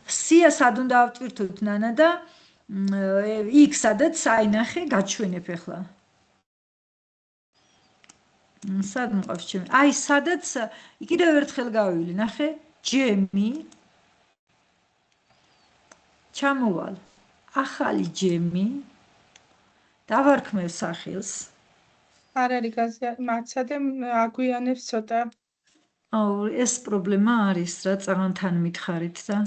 სია სად უნდა ავტვირთოთ ნანა და იქ სადაც საინახე გაჩვენებ ახლა. სად მყავს ჩემი? სადაც კიდევ ერთხელ გავივლი, ნახე, ჯემი ჩამოვალ. ახალი ჯემი დავარქმევ სახელს. არ არის მაცადე აგვიანებს ცოტა. ეს პრობლემა არის რა წაღანთან მითხარით და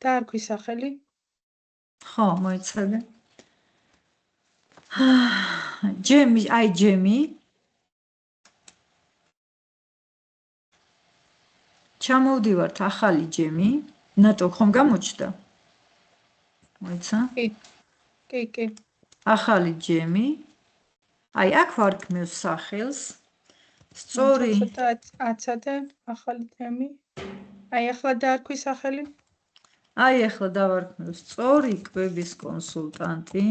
დაარქვი სახელი? ხო, მოიცადე. ჯემი, ჯემი. ჩამოვდივართ ახალი ჯემი. ნატო ხომ გამოჩნდა? მოიცა? კი. ახალი ჯემი. აქ ვარქმევ სახელს. სწორი. აცადე ახალი ჯემი. აი ახლა დაარქვი სახელი. აი ახლა დავარქმევ სწორი კვების კონსულტანტი.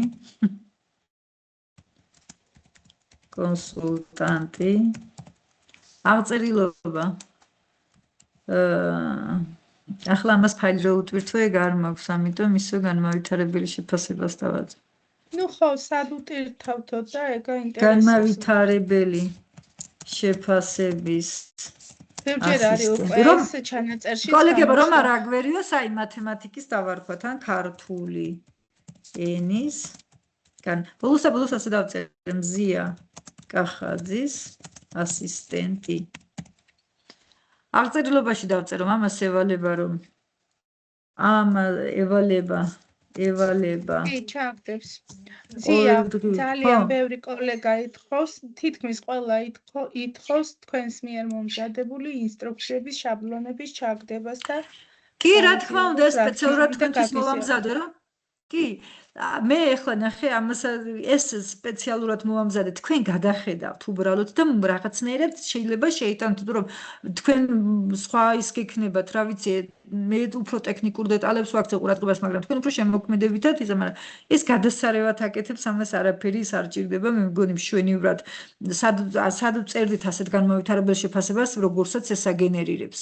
კონსულტანტი. აღწერილობა. ახლა ამას ფაილი რო უტვირთვე, ეგ არ მაქვს, ამიტომ ისე განმავითარებელი შეფასებას დავაწყე. ნუ ხო, სად უტირთავთო და ეგა ინტერესებს. განმავითარებელი შეფასების ბევრჯერ არის უკვე ეს ჩანაწერში. კოლეგებო, რომ არ აგვერიოს, აი მათემატიკის დავარქვათ, ან ქართული ენის. ბოლოს ასე დავწერე, მზია კახაძის ასისტენტი. აღწერილობაში დავწერო, ამას ევალება, რომ ევალება. კი, ჩაგდებს. ზია, ძალიან ბევრი კოლეგა ითხოვს, თითქმის ყველა ითხოვს თქვენს მიერ მომზადებული ინსტრუქციების შაბლონების ჩაგდებას და კი, რა თქმა უნდა, სპეციალურად თქვენთვის მოვამზადე, რომ კი, მე ახლა ნახე ამას ეს სპეციალურად მოვამზადე, თქვენ გადახედავთ უბრალოდ და რაღაცნაირად შეიძლება შეიტანოთ, რომ თქვენ სხვა ის გექნებათ, რა ვიცი, მე უფრო ტექნიკურ დეტალებს ვაქცევ ყურადღებას, მაგრამ თქვენ უფრო შემოქმედებითად ისა, მაგრამ ეს გადასარევად აკეთებს, ამას არაფერი ის არ ჭირდება, მე მგონი მშვენივრად სად წერდით ასეთ განმავითარებელ შეფასებას, როგორცაც ეს აგენერირებს.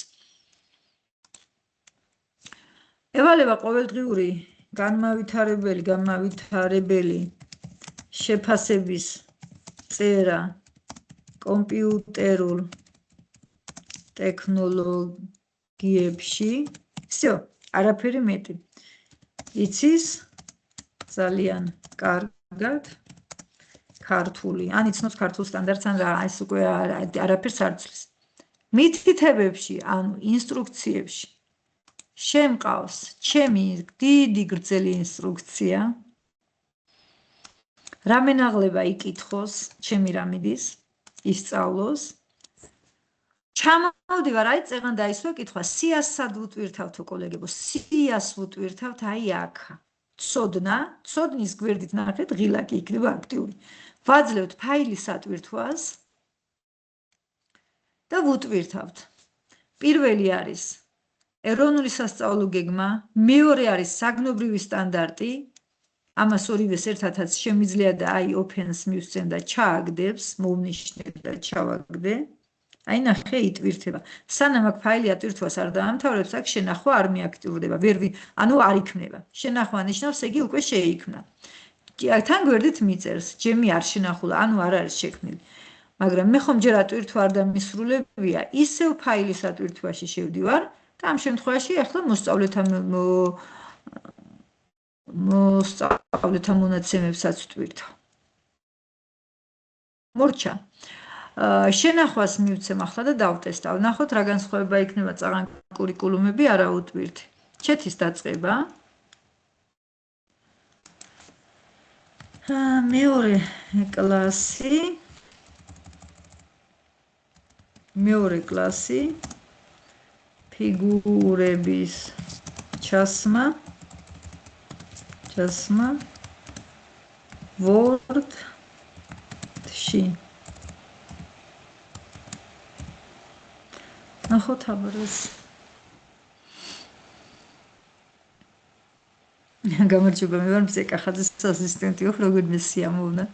ევალება ყოველდღიური განმავითარებელი შეფასების წერა კომპიუტერულ ტექნოლოგიებში. всё, არაფერი მეტი. იცის ძალიან კარგად ქართული. ან იცნობს ქართულ სტანდარტს, ან რა, ეს უკვე არაფერს არ ცვლის. მითითებებში, ანუ ინსტრუქციებში შემყავს ჩემი დიდი გრძელი ინსტრუქცია. რამენაღლება იკითხოს, ჩემი რამიდის, ისწავლოს. ჩამოვდივარ, აი წეგან დაისვა კითხვა, სიას სად ვუტვირთავთო კოლეგებო, სიას ვუტვირთავთ აი აქა. ცოდნის გვერდით ნახეთ, ღილაკი იქნება აქტიური. ვაძლევთ ფაილის ატვირთვას და ვუტვირთავთ. პირველი არის ეროვნული სასწავლო გეგმა, მეორე არის საგნობრივი სტანდარტი, ამას ორივეს ერთადაც შემიძლია და აი ოფენს მივსცემ და ჩააგდებს, მოვნიშნებ და ჩავაგდე. აი ნახე იტვირთება. სანამ აქ ფაილი ატვირთვას არ დაამთავრებს, აქ შენახვა არ მეაქტიურდება, ანუ არ იქნება. შენახვა ნიშნავს, იგი უკვე შეიქმნა. თან გვერდით მიწერს, ჯემი არ შენახულა, ანუ არ არის შექმნილი. მაგრამ მე ხომ ჯერ ატვირთვა არ დამისრულებია, ისევ ფაილის ატვირთვაში შევდივარ. და ამ შემთხვევაში ახლა მოსწავლეთა მონაცემებსაც ვტვირთავ. მორჩა. შენახვას მივცემ ახლა და დავტესტავ. ნახოთ რა განსხვავება იქნება წაღან კურიკულუმები არა უტვირთი. ჩეთის დაწყება. მეორე კლასი. ფიგურების ჩასმა Word-ში. ნახოთ აბარეს. გამარჯობა, მე ვარ მზია კახაძის ასისტენტი, როგორ მესიამოვნა.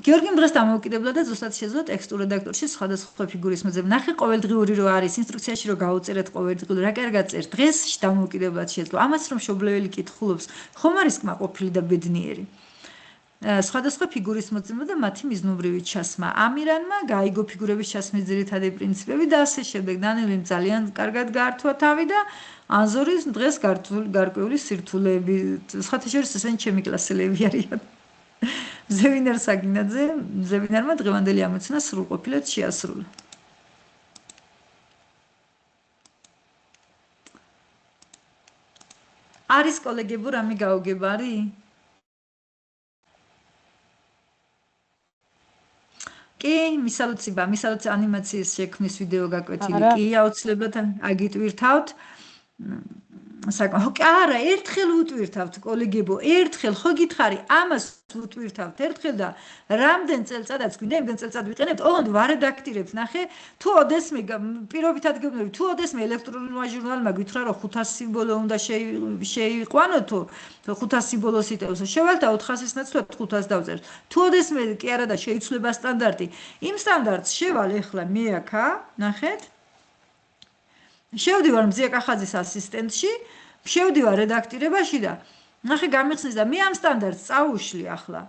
გიორგი მდროს დამოუკიდებლად და ზუსტად შეძლო ტექსტურ რედაქტორში სხვადასხვა ფიგურის მოძებნა. ნახე ყოველდღიური რო არის ინსტრუქციაში რო გაუწერეთ ყოველდღიური რა კარგად წერს. დღეს დამოუკიდებლად შეძლო. ამას რომ მშობლებელი კითხულობს, ხომ არის კმაყოფილი და ბედნიერი. სხვადასხვა ფიგურის მოძებნა და მათი მიზნობრივი ჩასმა. ამირანმა გაიგო ფიგურების ჩასმის ძირითადი პრინციპები და ასე შემდეგ. დანიელიმ ძალიან კარგად გაართვა თავი და ანზორის დღეს გარკვეული სირთულეები. სხვათა შორის ესენი ჩემი კლასელები არიან. ზევინარ ზევინარმა დღევანდელი ამოცანა სრულყოფილად შეასრულა. არის კოლეგებო რამე გაუგებარი? კი, მისალოცი ანიმაციის შექმნის ვიდეო გაკვეთილი. კი, აუცილებლად აგიტვირთავთ. საკმაოდ არა ერთხელ ვუტვირთავთ კოლეგებო ერთხელ ხო გითხარი ამას ვუტვირთავთ ერთხელ და რამდენ წელწადაც გვინდა იმდენ წელწად ვიყენებთ ოღონდ ვარედაქტირებთ ნახე თუ ოდესმე პირობითად გეუბნები თუ ოდესმე ელექტრონულმა ჟურნალმა გითხრა რომ 500 სიმბოლო უნდა შეიყვანოთ 500 სიმბოლოს იტევს შევალ და 400-ის ნაცვლად 500 დავწერთ თუ ოდესმე კი არა და შეიცვლება სტანდარტი იმ სტანდარტს შევალ ეხლა მე აქა ნახეთ შევდივარ მზია კახაძის ასისტენტში, შევდივარ რედაქტირებაში და ნახე გამიხსნის და მე ამ სტანდარტს წავუშლი ახლა.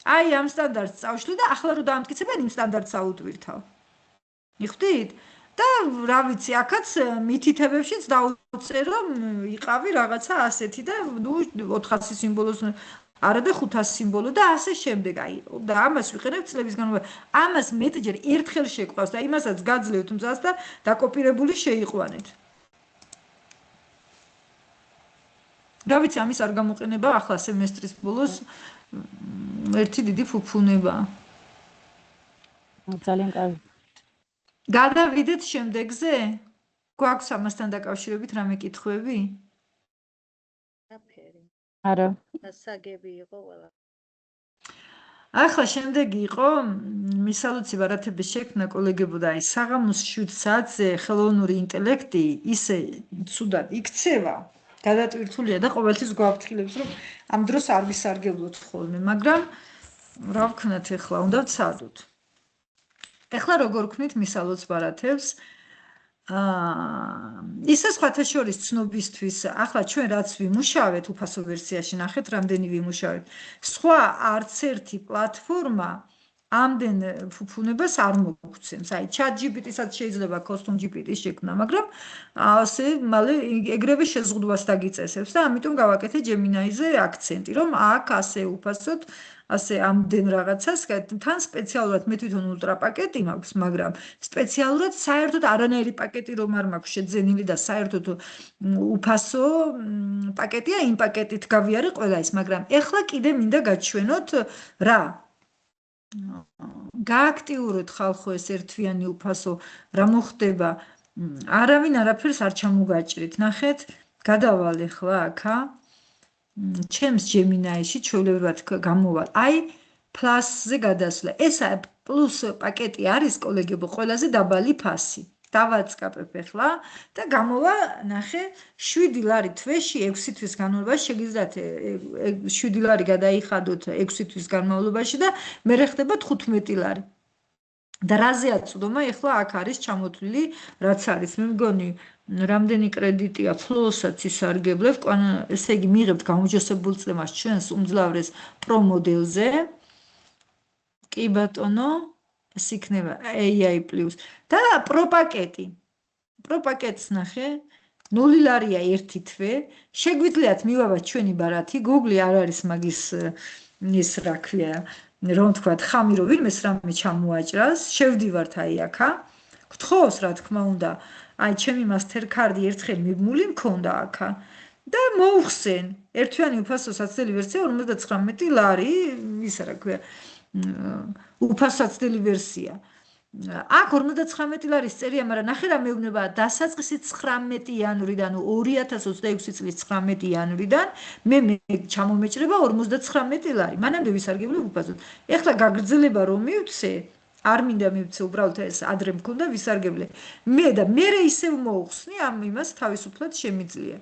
აი ამ სტანდარტს წავშლი და ახლა რომ დაამტკიცებენ იმ სტანდარტს აუტვირთავ. მიხვდით? და რა ვიცი, აქაც მითითებებშიც დავუწერ რომ იყავი რაღაცა ასეთი და ნუ 400 სიმბოლოს არა და 500 სიმბოლო და ასე შემდეგ. აი და ამას ვიყენებ წლების განმავლობაში. ამას მეტჯერ ერთხელ შეყვავს და იმასაც გაძლევთ მზას და დაკოპირებული შეიყვანეთ. რა ვიცი, ამის არ გამოყენება ახლა სემესტრის ბოლოს ერთი დიდი ფუფუნებაა. ძალიან კარგი. გადავიდეთ შემდეგზე? გვაქვს ამასთან დაკავშირებით რამე კითხვები? არა. დასაგები იყო ყველა. ახლა შემდეგი იყო მისალოცი ბარათების შექმნა კოლეგებო და აი საღამოს 7 საათზე ხელოვნური ინტელექტი ისე ცუდად იქცევა, გადატვირთულია და ყოველთვის გვაფრთხილებს რომ ამ დროს არ ვისარგებლოთ ხოლმე, მაგრამ რა ვქნათ ახლა, უნდა ვცადოთ. ახლა როგორ ვქნით მისალოც ბარათებს? ისე სხვათა შორის ცნობისთვის, ახლა ჩვენ რაც ვიმუშავეთ უფასო ვერსიაში, ნახეთ რამდენი ვიმუშავეთ. სხვა არც ერთი პლატფორმა ამდენ ფუფუნებას არ მოგცემს. აი ChatGPT-საც შეიძლება custom GPT-ის შექმნა, მაგრამ ასე მალე ეგრევე შეზღუდვას დაგიწესებს და ამიტომ გავაკეთე Gemini-ზე აქცენტი, რომ აქ ასე უფასოდ ასე ამდენ რაღაცას თან სპეციალურად მე თვითონ ულტრა პაკეტი მაქვს, მაგრამ სპეციალურად საერთოდ არანაირი პაკეტი რომ არ მაქვს შეძენილი და საერთოდ უფასო პაკეტია, იმ პაკეტით გავიარე ყველა ის, მაგრამ ეხლა კიდე მინდა გაჩვენოთ რა გააქტიუროთ ხალხო ეს ერთვიანი უფასო რა მოხდება არავინ არაფერს არ ჩამოგაჭრით ნახეთ გადავალ ახლა აქა ჩემს Gemini-ში ჩვეულებრივად გამოვალ აი პლუსზე გადასვლა ეს პლუს პაკეტი არის კოლეგებო ყველაზე დაბალი ფასი დავაწყაპებ ახლა და გამოვა ნახე 7 ლარი თვეში 6 თვის განმავლობაში შეგიძლიათ 7 ლარი გადაიხადოთ 6 თვის განმავლობაში და მერე ხდება 15 ლარი და რაზეა წვდომა ახლა აქ არის ჩამოთვლილი რაც არის მე მგონი რამდენი კრედიტია ფლოუსაც ისარგებლებ ესე იგი მიიღებთ გამოჯოსებულ წლებას ჩვენს უმძლავრეს პრო მოდელზე კი ბატონო ეს იქნება AI+ და პრო პაკეტს ნახე 0 ლარია ერთი თვე შეგვიძლიათ მივავათ ჩვენი ბარათი Google არ არის მაგის ის რა ქვია რომ თქვა ხამი რომ ვინმეს რამე ჩამოაჭრას შევდივართ აი აქა გთხოვს რა თქმა უნდა აი ჩემი Mastercard-ი ერთხელ მიბმული მქონდა აქა და მოუხსენ ერთვიანი უფასო საცდელი ვერსია 59 ლარი ისა რა ქვია უფასო საცდელი ვერსია აქ 59 ლარის წერია, მაგრამ ნახე რა მეუბნება დასაწყისი 19 იანვრიდან 2026 წლის 19 იანვრიდან მე ჩამომეჭრება 59 ლარი. მანამდე ვისარგებლებ უფასოდ. ეხლა გაგრძელება რომ მივცე, არ მინდა მივცე უბრალოდ ეს ადრე მქონდა ვისარგებლე. მე და მე ისევ მოუხსნი ამ იმას თავისუფლად შემიძლია.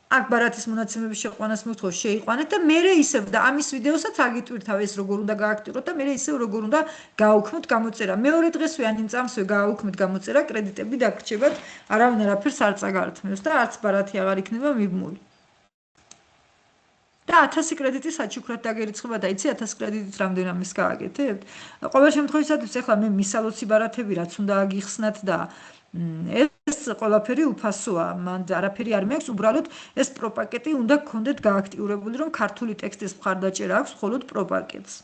აქ ბარათის მონაცემების შეყვანას მოგთხოვ შეიყვანეთ და მე ისევ და ამის ვიდეოსაც აგიტვირთავ ეს როგორ უნდა გააქტიუროთ და მე ისევ როგორ უნდა გააუქმოთ გამოწერა. მეორე დღესვე ან იმ წამსვე გააუქმეთ გამოწერა, კრედიტები დაგრჩებათ, არავინ არაფერს არ წაგართმევს და არც ბარათი აღარ იქნება მიბმული. და 1000 კრედიტი საჩუქრად დაგერიცხება და იცი 1000 კრედიტით რამდენ ამის გააკეთებთ? ყოველ შემთხვევაში ახლა მე მისალოცი ბარათები რაც უნდა აგიხსნათ და ეს ყველაფერი უფასოა, მან არაფერი არ მექვს, უბრალოდ ეს პროპაკეტი უნდა გქონდეთ გააქტიურებული, რომ ქართული ტექსტის მხარდაჭერა აქვს მხოლოდ პროპაკეტს.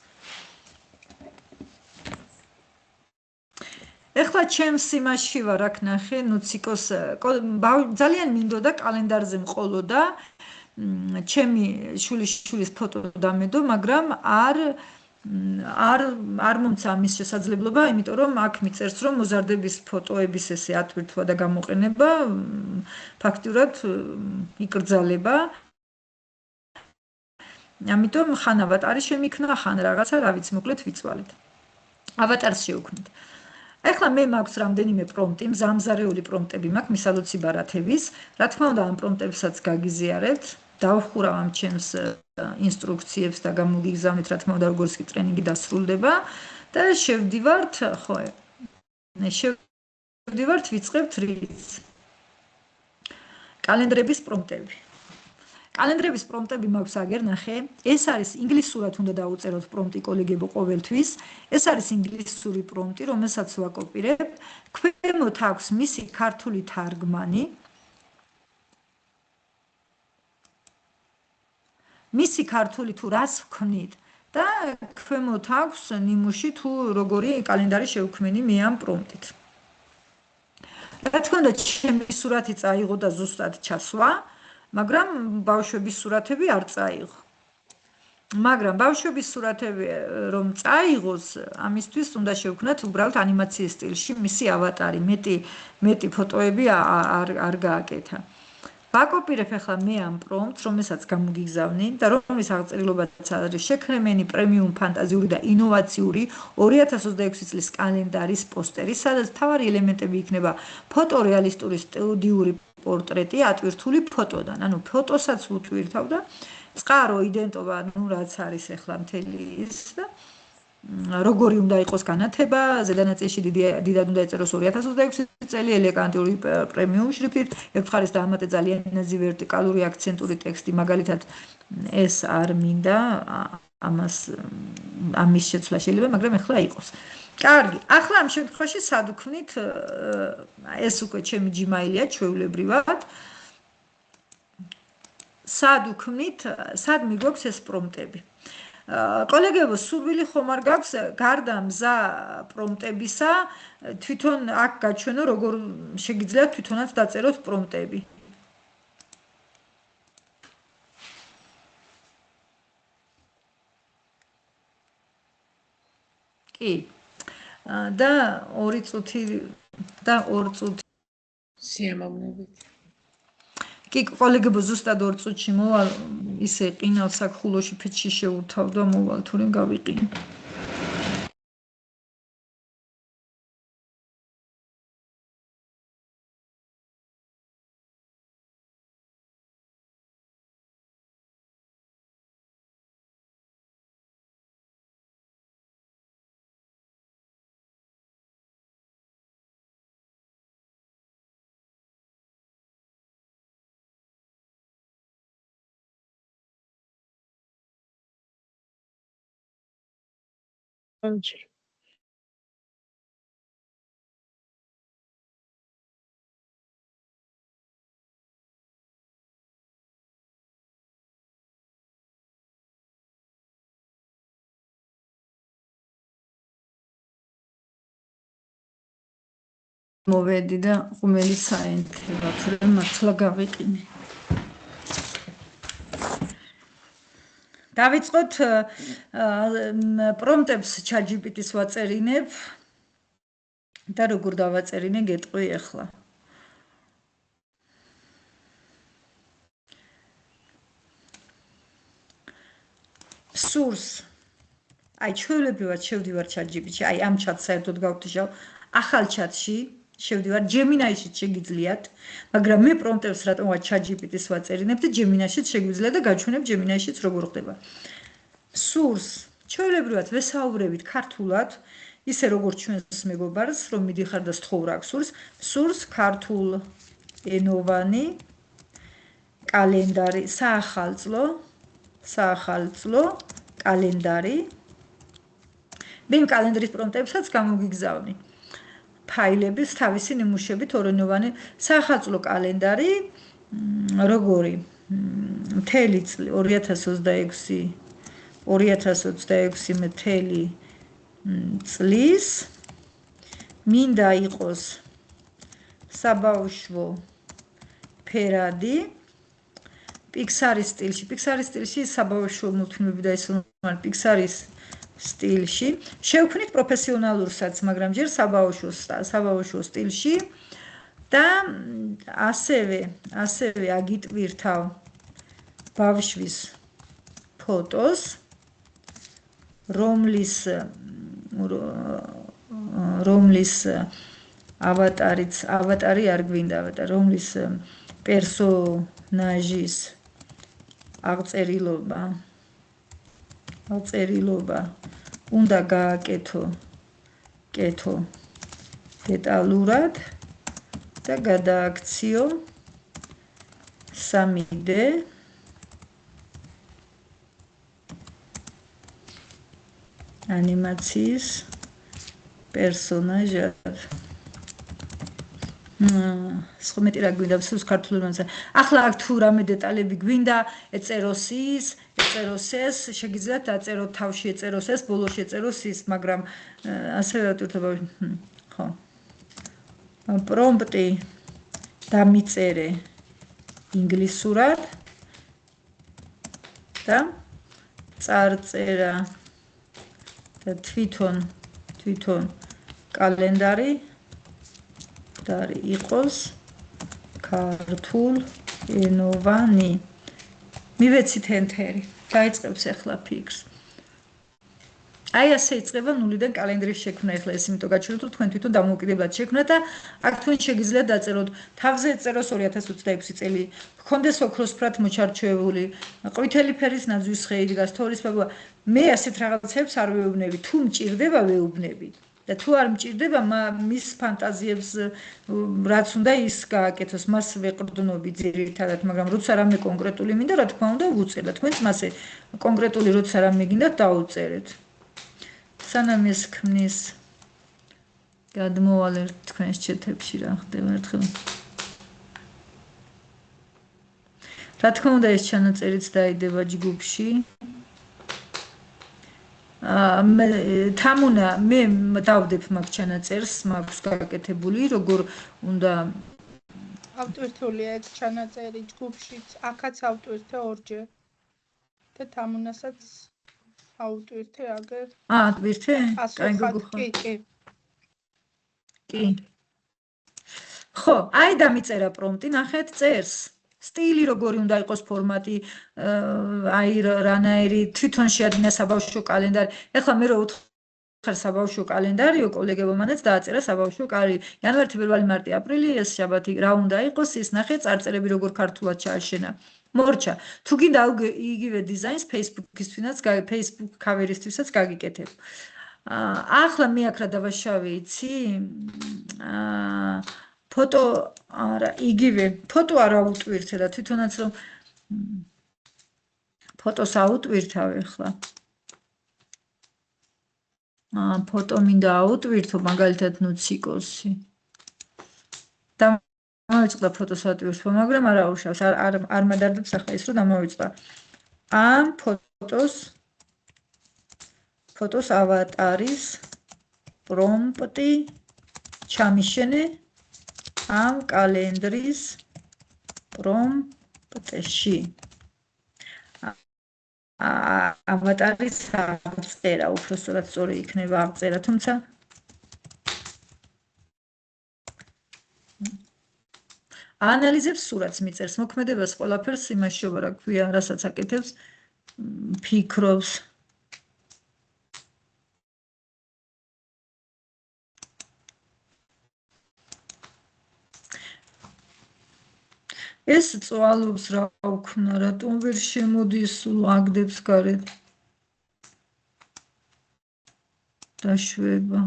ეხლა ჩემს იმაში ვარ აქ ნახე, ნუ ციკოს ძალიან მინდოდა კალენდარზე მყოლოდა ჩემი შვილის ფოტო დამედო, მაგრამ არ არ მომცა ამის შესაძლებლობა, იმიტომ რომ აქ მიწერს, რომ მოზარდების ფოტოების ესე ატვირთვა და გამოყენება ფაქტურად იკრძალება. ამიტომ ხან ავატარი შემიქნა, ხან რაღაცა, რა ვიცი, მოკლედ ვიცვალეთ. ავატარს შევქმნით. ეხლა მე მაქვს რამდენიმე პრომპტი, მზამზარეული პრომპტები მაქვს მისალოცი ბარათების. რა თქმა უნდა, ამ პრომპტებსაც გაგიზიარებთ, დავხურავ ამ ჩემს ინსტრუქციებს და გამოგიგზავნით, რა თქმა უნდა, როგორც კი ტრენინგი დასრულდება და შევდივართ, ხო, შევდივართ ვიწყებთ რიც. კალენდრების პრომპტები. კალენდრების პრომპტები მაქვს აგერ ნახე. ეს არის ინგლისურად უნდა დაუწეროთ პრომპტი კოლეგებო ყოველთვის. ეს არის ინგლისური პრომპტი, რომელსაც ვაკოპირებ. ქვემოთ აქვს მისი ქართული თარგმანი. მისი ქართული თუ რას ვქნით და ქვემოთ აქვს ნიმუში თუ როგორი კალენდარი შევქმენი მე ამ პრომპტით. რა თქმა უნდა, ჩემი სურათი წაიღო და ზუსტად ჩასვა. მაგრამ ბავშვების სურათები არ წაიღო. მაგრამ ბავშვების სურათები რომ წაიღოს, ამისთვის უნდა შევქმნათ უბრალოდ ანიმაციის სტილში მისი ავატარი, მეტი ფოტოები არ გააკეთა. ვაკოპირებ ახლა მე ამ პრომპტს, რომელსაც გამოგიგზავნი და რომლის აღწერილობაც არის შექმნემენი პრემიუმ ფანტაზიური და ინოვაციური 2026 წლის კალენდარის პოსტერი, სადაც მთავარი ელემენტები იქნება ფოტორეალისტური სტუდიური პორტრეტი ატვირთული ფოტოდან. ანუ ფოტოსაც უტვირთავ და წყარო იდენტობა, ну რაც არის ახლა მთელი ის და როგორი უნდა იყოს განათება, ზედანაწილში დიდად უნდა ეწეროს 2026 წელი ელეგანტური პრემიუმ შრიფტით, ერთ მხარეს დაამატე ძალიან ნაზი ვერტიკალური აქცენტური ტექსტი, მაგალითად ეს არ მინდა ამის შეცვლა შეიძლება, მაგრამ ახლა იყოს. კარგი, ახლა ამ შემთხვევაში სად ვქნით, ეს უკვე ჩემი Gmail-ია ჩვეულებრივად. სად ვქნით, სად მიგვაქვს ეს პრომპტები? კოლეგებო, სურვილი ხომ არ გაქვს გარდა მზა პრომპტებისა, თვითონ აქ გაჩვენო, როგორ შეგიძლიათ თვითონაც დაწეროთ პრომპტები. კი. და 2 წუთი და 2 წუთი სიამოვნებით. კი, კოლეგებო, ზუსტად 2 წუთში მოვალ, ისე ყინავს აქ ხულოში ფეჩში შევურთავ და მოვალ, თორემ გავიყინე. მოვედი და ყუმელი საენთება, თორემ მართლა გავიყინე. დავიწყოთ პრომპტებს ChatGPT-ს ვაწერინებ და როგორ დავაწერინე გეტყვი ახლა. source. აი ჩვეულებრივად შევდივარ ChatGPT-ში, აი ამ ჩატს საერთოდ გავთიშავ, ახალ ჩატში შევდივარ, Gemini-ში შეგიძლიათ, მაგრამ მე პრომპტებს რატომღაც ChatGPT-ს ვაწერინებ და Gemini-შიც შეგვიძლია და გაჩვენებ Gemini-შიც როგორ ხდება. Source. ჩვეულებრივად ვესაუბრებით ქართულად, ისე როგორც ჩვენს მეგობარს, რომ მიდიხარ და სთხოვ რა source. Source ქართულ ენოვანი კალენდარი, საახალწლო კალენდარი. მე იმ კალენდრის პრომპტებსაც გამოგიგზავნი. ფაილების თავისი ნიმუშებით ორენოვანი საახალწლო კალენდარი, როგორი მთელი წელი 2026 მთელი წლის მინდა იყოს საბავშვო ფერადი Pixar-ის სტილში საბავშვო მულტფილმები და ეს პიქსარის სტილში. შევქმნით პროფესიონალურსაც, მაგრამ ჯერ საბავშვო სტილში და ასევე აგიტვირთავ ბავშვის ფოტოს, რომლის ავატარი არ გვინდა, რომლის პერსონაჟის აღწერილობა უნდა გააკეთო დეტალურად და გადააქციო 3D ანიმაციის პერსონაჟად. სხმეტი რა გვინდა სულს ქართულ ენაზე. ახლა აქ თუ რამე დეტალები გვინდა, ეწეროს ის, ეწეროს ეს, შეგიძლიათ დაწეროთ თავში ეწეროს ეს, ბოლოში ეწეროს ის, მაგრამ ასევე ვატვირთობა, ხო. პრომპტი დამიწერე ინგლისურად და წარწერა და თვითონ კალენდარი იყოს ქართულ ენოვანი. მივეცით ენტერი. დაიწყებს ახლა ფიქრს. აი ასე იწყება ნულიდან კალენდრის შექმნა. ახლა ეს იმიტომ გაჩვენეთ, რომ თქვენ თვითონ დამოუკიდებლად შექმნათ და აქ თქვენ შეგიძლიათ დაწეროთ თავზე ეწეროს 2026 წელი, გქონდეს ოქროს ფრათ მოჩარჩოებული, ყვითელი ფერის ნაძვის ხეი დგას, თოვლის ფაბულა. მე ასეთ რაღაცებს არ ვეუბნები, თუ მჭირდება ვეუბნები. და თუ არ მჭირდება მის ფანტაზიებს რაც უნდა ის გააკეთოს, მას ვეყრდნობი ძირითადად, მაგრამ როცა რამე კონკრეტული მინდა, რა თქმა უნდა ვუწერ და თქვენც მასე კონკრეტული როცა რამე გინდათ დაუწერეთ. სანამ ეს ქმნის გადმოვალ თქვენს ჩეთებში რა ხდება ერთხელ. რა თქმა უნდა ეს ჩანაწერიც დაიდება ჯგუფში. თამუნა მე დავდებ მაგ ჩანაწერს, მაქვს გაკეთებული, როგორ უნდა ავტვირთულია ეს ჩანაწერი ჯგუფშიც, აქაც ავტვირთე ორჯერ. და თამუნასაც ავტვირთე აგერ. ვირთე? კი. ხო, აი დამიწერა პრომპტი, ნახეთ წერს. სტილი როგორი უნდა იყოს ფორმატი, აი რანაირი თვითონ შეადგინა საბავშვო კალენდარი. ეხლა მე რო ვთხარ საბავშვო კალენდარიო, კოლეგებო მანაც დააწერა საბავშვო კალენდარი. იანვარი, თებერვალი, მარტი, აპრილი, ეს შაბათი რა უნდა იყოს, ის ნახე წარწერები როგორ ქართულად ჩააშენა. მორჩა. თუ გინდა იგივე დიზაინს Facebook-ისთვისაც, Facebook cover-ისთვისაც გაგიკეთებ. ახლა მე აქ რა დავაშავე, იცი? ფოტო არა, იგივე ფოტო არ აუტვირთე და თვითონაც რომ ფოტოს აუტვირთავ ახლა. ფოტო მინდა აუტვირთო, მაგალითად ნუციკოსი. და მოვიწყდა ფოტოს აუტვირთვა, მაგრამ არ აუშავს, არ მადარდებს ახლა ის რომ დამოვიწყდა. ამ ფოტოს ავატარის პრომპტი ჩამიშენე ამ კალენდრის პრომპტში. ავატარის აღწერა, უბრალოდ სწორი იქნება აღწერა, თუმცა ანალიზებს სურათს მიწერს, მოქმედებას ყველაფერს იმას შევა რა ქვია, რასაც აკეთებს, ფიქრობს. ეს წვალობს რა უქნა, რატომ ვერ შემოდის აგდებს გარეთ. დაშვება.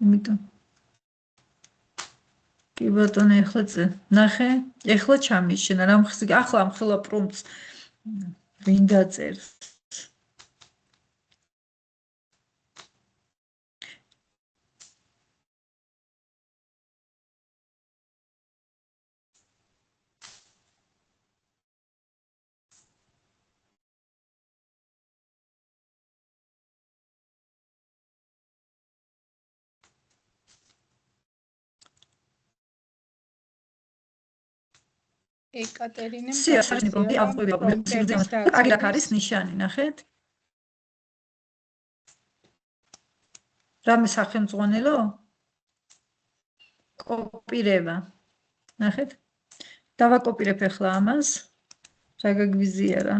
იმიტომ კი ბატონო, ეხლა ნახე, ეხლა ჩამიშენა, ახლა ამ ხელა პრომპტს ვინ დაწერს. ეკატერინემ სიასარის პრომპტი ავყვება. კარგი აქ არის ნიშანი, ნახეთ. რამე სახელმძღვანელო? კოპირება. ნახეთ. დავაკოპირებ ახლა ამას. რა გაგვიზიარა?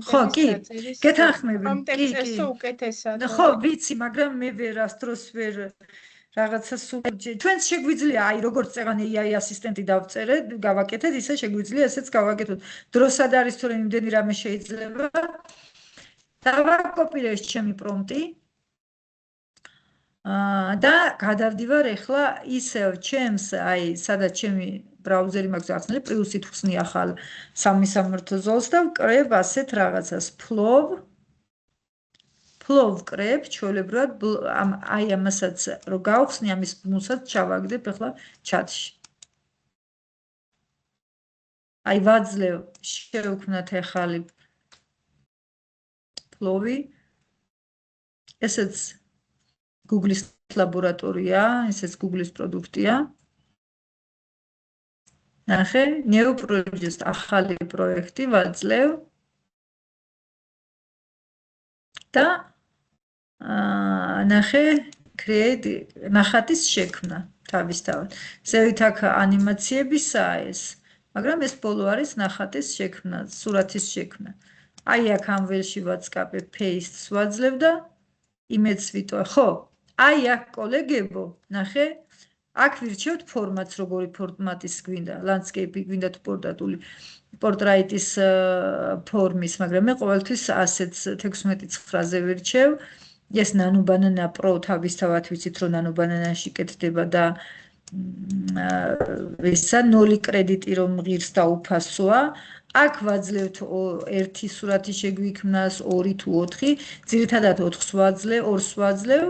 ხო, კი. გეთანხმები. კი. ხო, ვიცი, მაგრამ მე ვერასდროს ვერ რაღაცა სულ ჩვენს შეგვიძლია აი როგორც წეღანი AI ასისტენტი დავწერეთ, გავაკეთეთ, ისე შეგვიძლია ესეც გავაკეთოთ. დროსად არის თუ იმდენი რამე შეიძლება. დავაკოპირე ჩემი პრომპტი. და გადავდივარ ახლა ისევ ჩემს აი სადაც ჩემი ბრაუზერი მაქვს ახსნილი პლუსით ვხსნი ახალ 3 ზოლს და ვკრებ ასეთ რაღაცას flow ვკრებ ჩვეულებრივად აი ამასაც რო გავხსნი ამის ბმულსაც ჩავაგდებ ახლა ჩატში აი ვაძლევ შევქმნათ ახალი flow-ი ესეც Google-ის ლაბორატორია, ესეც Google-ის პროდუქტია. ნახე, new project ახალი პროექტი ვაძლევ. და ნახე, create ნახატის შექმნა თავისთავად. ზევით აქ ანიმაციებისაა ეს, მაგრამ ეს ბოლო არის ნახატის შექმნა, სურათის შექმნა. აი აქ ამ ველში ვაწყაბებ paste-ს ვაძლევ და image-ს ვიტოვებ. ხო, აი აქ კოლეგებო, ნახე, აქ ვირჩევთ ფორმატს, როგორი ფორმატის გვინდა, landscape-ი გვინდა თუ portrait-ის ფორმის, მაგრამ მე ყოველთვის ასეთს 16:9-ზე ვირჩევ. ეს Nano Banana Pro თავისთავად ვიცით, რომ Nano Banana-ში კეთდება და ესა 0 კრედიტი რომ ღირს და უფასოა. აქ ვაძლევთ ერთი სურათი შეგვიქმნას, 2 თუ 4, ძირითადად 4-ს ვაძლევ, 2-ს ვაძლევ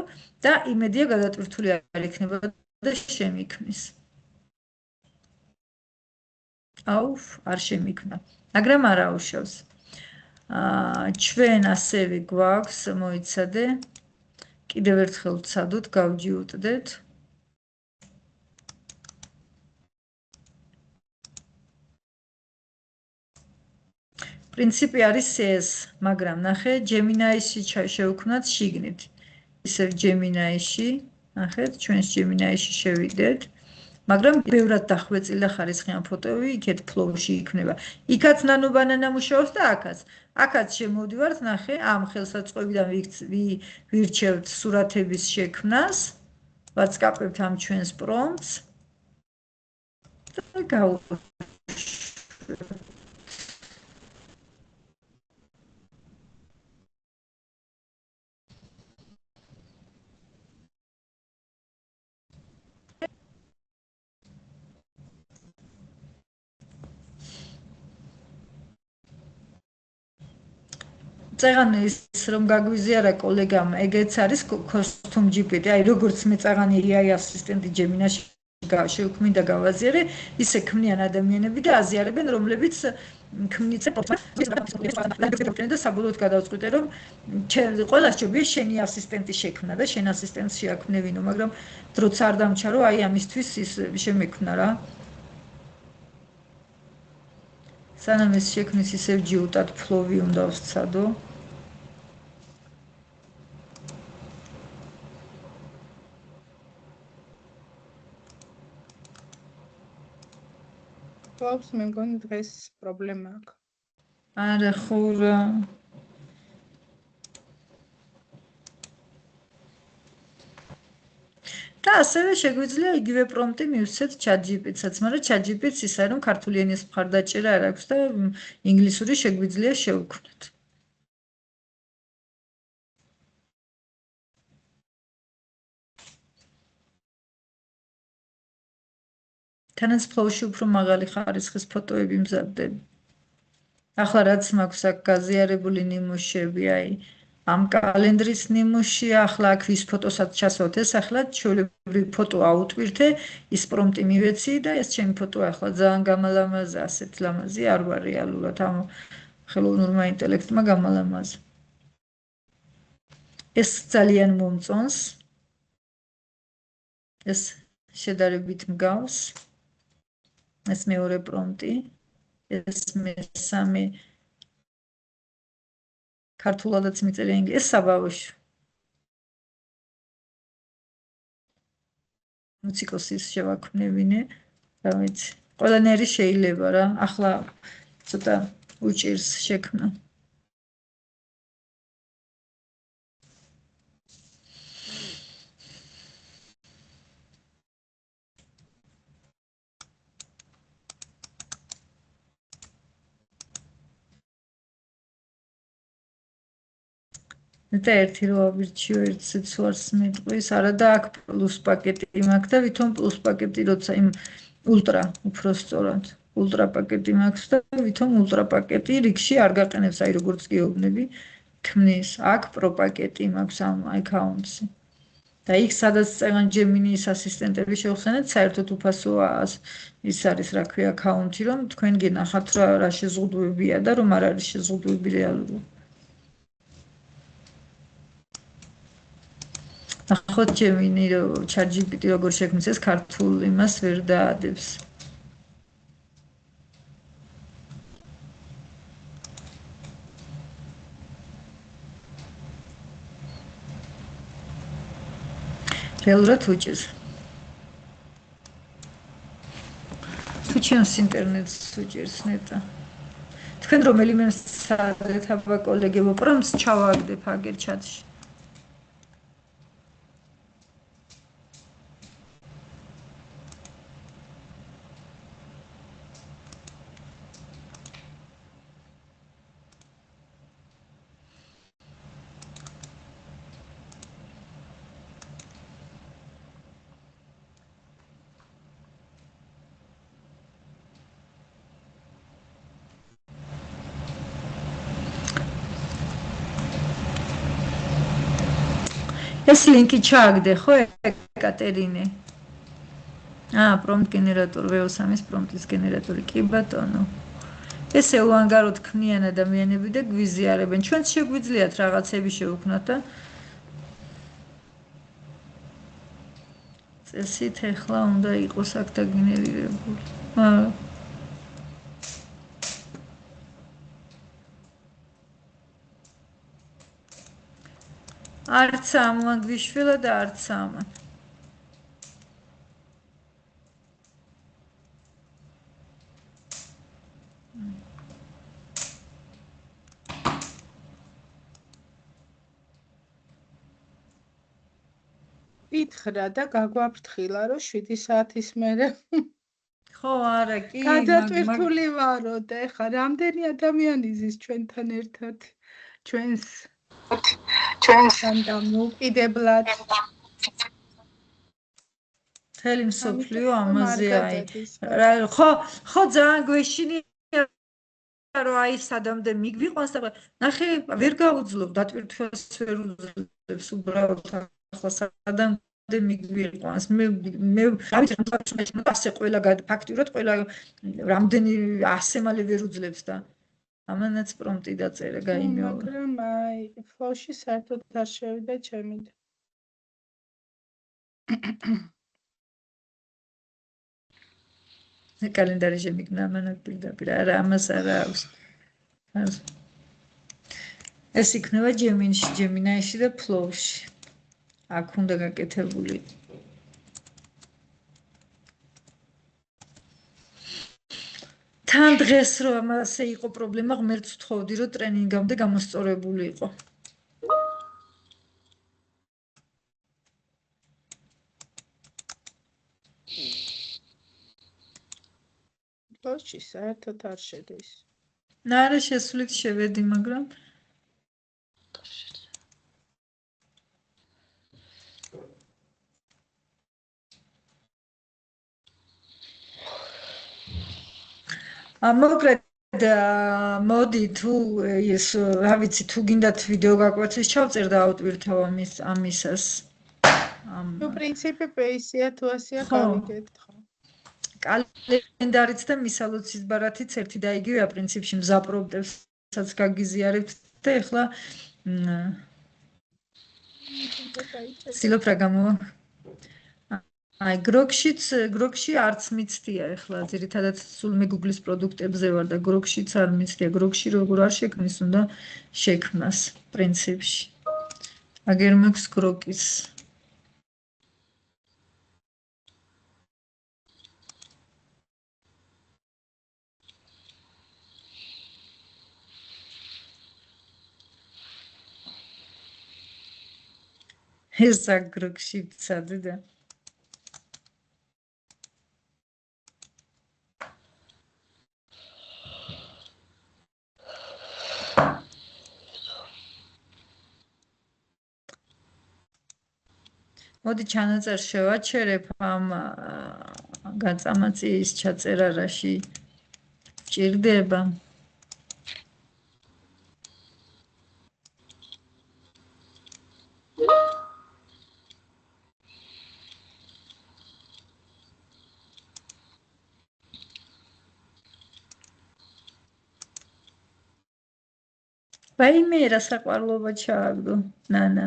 და იმედია გადატვირთული არ იქნება და შემიქმნის. აუ, არ შემიქმნა, მაგრამ არა უშავს. ჩვენ ასევე გვაქვს, მოიცადე, კიდევ ერთხელ ვცადოთ, გავჯიუტდეთ. პრინციპი არის ეს, მაგრამ ნახე, Gemini-ში შევქმნათ შიგნით. ისევ Gemini-ში, ნახეთ, ჩვენს Gemini-ში შევიდეთ. მაგრამ ბევრად დახვეწილი ხარისხიან ფოტოები იქეთ flow-ში იქნება. იქაც Nano Banana მუშაობს და აქაც. აქაც შემოვდივართ, ნახე, ამ ხელსაწყოებიდან ვირჩევთ სურათების შექმნას. ვაწყაბებთ ამ ჩვენს პრომპტს. და გავუშვებთ. წეღანი ის რომ გაგვიზიარა კოლეგამ, ეგეც არის Costume GPT. აი როგორც მე წეღანი AI ასისტენტი Gemini-ში შევქმნი და გავაზიარე, ისე ქმნიან ადამიანები და აზიარებენ, რომლებიც ქმნიცენ და საბოლოოდ გადავწყვიტე, რომ ყველა შეგვიძლია შენი ასისტენტი შექმნა და შენ ასისტენტს შეაქმნევინო, მაგრამ დროც არ დამჩა, რომ აი ამისთვის ის შემექმნა რა. სანამ ეს შექმნის ისევ ჯიუტად flow-ი უნდა ვსცადო. Flow-ს მე მგონი დღეს პრობლემა აქვს. არა ხურა. და ასევე შეგვიძლია იგივე პრომპტი მივსცეთ ChatGPT-საც, მაგრამ ChatGPT-ს ის არის, რომ ქართული ენის მხარდაჭერა არ აქვს და ინგლისური შეგვიძლია შევქმნათ. თანაც flow-ში უფრო მაღალი ხარისხის ფოტოები მზადდება. ახლა რაც მაქვს აქ გაზიარებული ნიმუშები, აი ამ კალენდრის ნიმუში, ახლა აქ ვის ფოტოსაც ჩასვათ ეს, ახლა ჩვეულებრივ ფოტო აუტვირთე, ის პრომპტი მივეცი და ეს ჩემი ფოტოა, ახლა ძალიან გამალამაზია, ასეთ ლამაზი არ ვარ რეალურად ამ ხელოვნურმა ინტელექტმა გამალამაზა. ეს ძალიან მომწონს. ეს შედარებით მგავს. ეს მეორე პრომპტი. ეს მესამე ქართულადაც მიწერია ინგლისურად. ეს საბავშვო. მუსიკოსის შევაქმნებინე. რა ვიცი. ყველანაირი შეიძლება რა. ახლა ცოტა უჭირს შექმნა. და ერთი რო ავირჩიო ერთიც ვარს მეტყვის, არა და აქ პლუს პაკეტი მაქვს და ვითომ პლუს პაკეტი როცა იმ ულტრა უფრო სწორად ულტრა პაკეტი მაქვს და ვითომ ულტრა პაკეტი რიგში არ გაყენებს, აი როგორც გეუბნები, ქმნის. აქ პრო პაკეტი მაქვს ამ აკაუნტში. და იქ სადაც წეგან ჯემინის ასისტენტები შევხსენეთ, საერთოდ უფასოა ის არის რა ქვია აკაუნტი, რომ თქვენ გენახათ რა შეზღუდვებია და რომ არ არის შეზღუდვები რეალურად. ახოთ ჯემინი ChatGPT როგორ შექმნის ეს ქართულ იმას ვერ დაადებს. რეალურად უჭირს. თუ ჩემს ინტერნეტს უჭირს ნეტა. თქვენ რომელიმე სადეთ აბა კოლეგებო პრომპტს ჩავაგდებ აგერ ჩატში. ეს ლინკი ჩააგდე ხო ეკატერინე? პრომპტ გენერატორ V3-ის პრომპტის გენერატორი კი ბატონო. ესე უანგაროდ ქმნიან ადამიანები და გვიზიარებენ. ჩვენც შეგვიძლიათ რაღაცები შევქმნათ და წესით ახლა უნდა იყოს აქ დაგენერირებული. არც ამან გვიშვილა და არც ამან. ითხრა და გაგვაფრთხილა რომ 7 საათის მერე ხო არა კი გადატვირთული ვაროთ. ეხა რამდენი ადამიანი ზის ჩვენთან ერთად ჩვენს დამოუკიდებლად მთელი მსოფლიო ამაზე აი ხო ძალიან გვეშინია რომ აი სადამდე მიგვიყვანს და ნახე ვერ გაუძლობ დატვირთვას ვერ უძლებს უბრალოდ ახლა სადამდე მიგვიყვანს მე რა ვიცი რა ასე ყველა ფაქტიურად ყველა რამდენი ასე მალე ვერ უძლებს და ამანაც პრომპტი დაწერა გაიმეორა. მაგრამ აი ფლოში საერთოდ არ შევიდა ჩემი კალენდარი შემიგნა ამანაც პირდაპირ არა ამას არა აქვს. ეს იქნება ჯემინში, ჯემინაიში და ფლოვში. აქ უნდა გაკეთებული. თან დღეს რომ ასე იყო პრობლემა, ღმერთს ვთხოვდი რომ ტრენინგამდე გამოსწორებული იყო. ფლოში საერთოდ არ შედის. არა შესვლით შევედი, მაგრამ მოკლედ მოდი თუ ეს რა ვიცი თუ გინდათ ვიდეო გაკვეთილს ჩავწერ და ავტვირთავ ამისას. ნუ პრინციპი პეისია თუ ასეა გავიგეთ ხო. კალენდარიც და მისალოცის ბარათიც ერთი და იგივეა პრინციპში მზა პრომპტებსაც გაგიზიარებთ და ეხლა ცდილობ რა გამოვა. აი, გროგში არც მიცდია ახლა, ძირითადად სულ მე Google-ის პროდუქტებზე ვარ და გროგშიც არ მიცდია. გროგში როგორ არ შექმნის, უნდა შექმნას პრინციპში. აგერ მაქვს გროგის ეს გროგში ვცადე და მოდი ჩანაწერ შევაჩერებ ამ გაწამაწიის ჩაწერა რაში ჭირდება. ვაიმე რა საყვარლობა ჩააგდო ნანა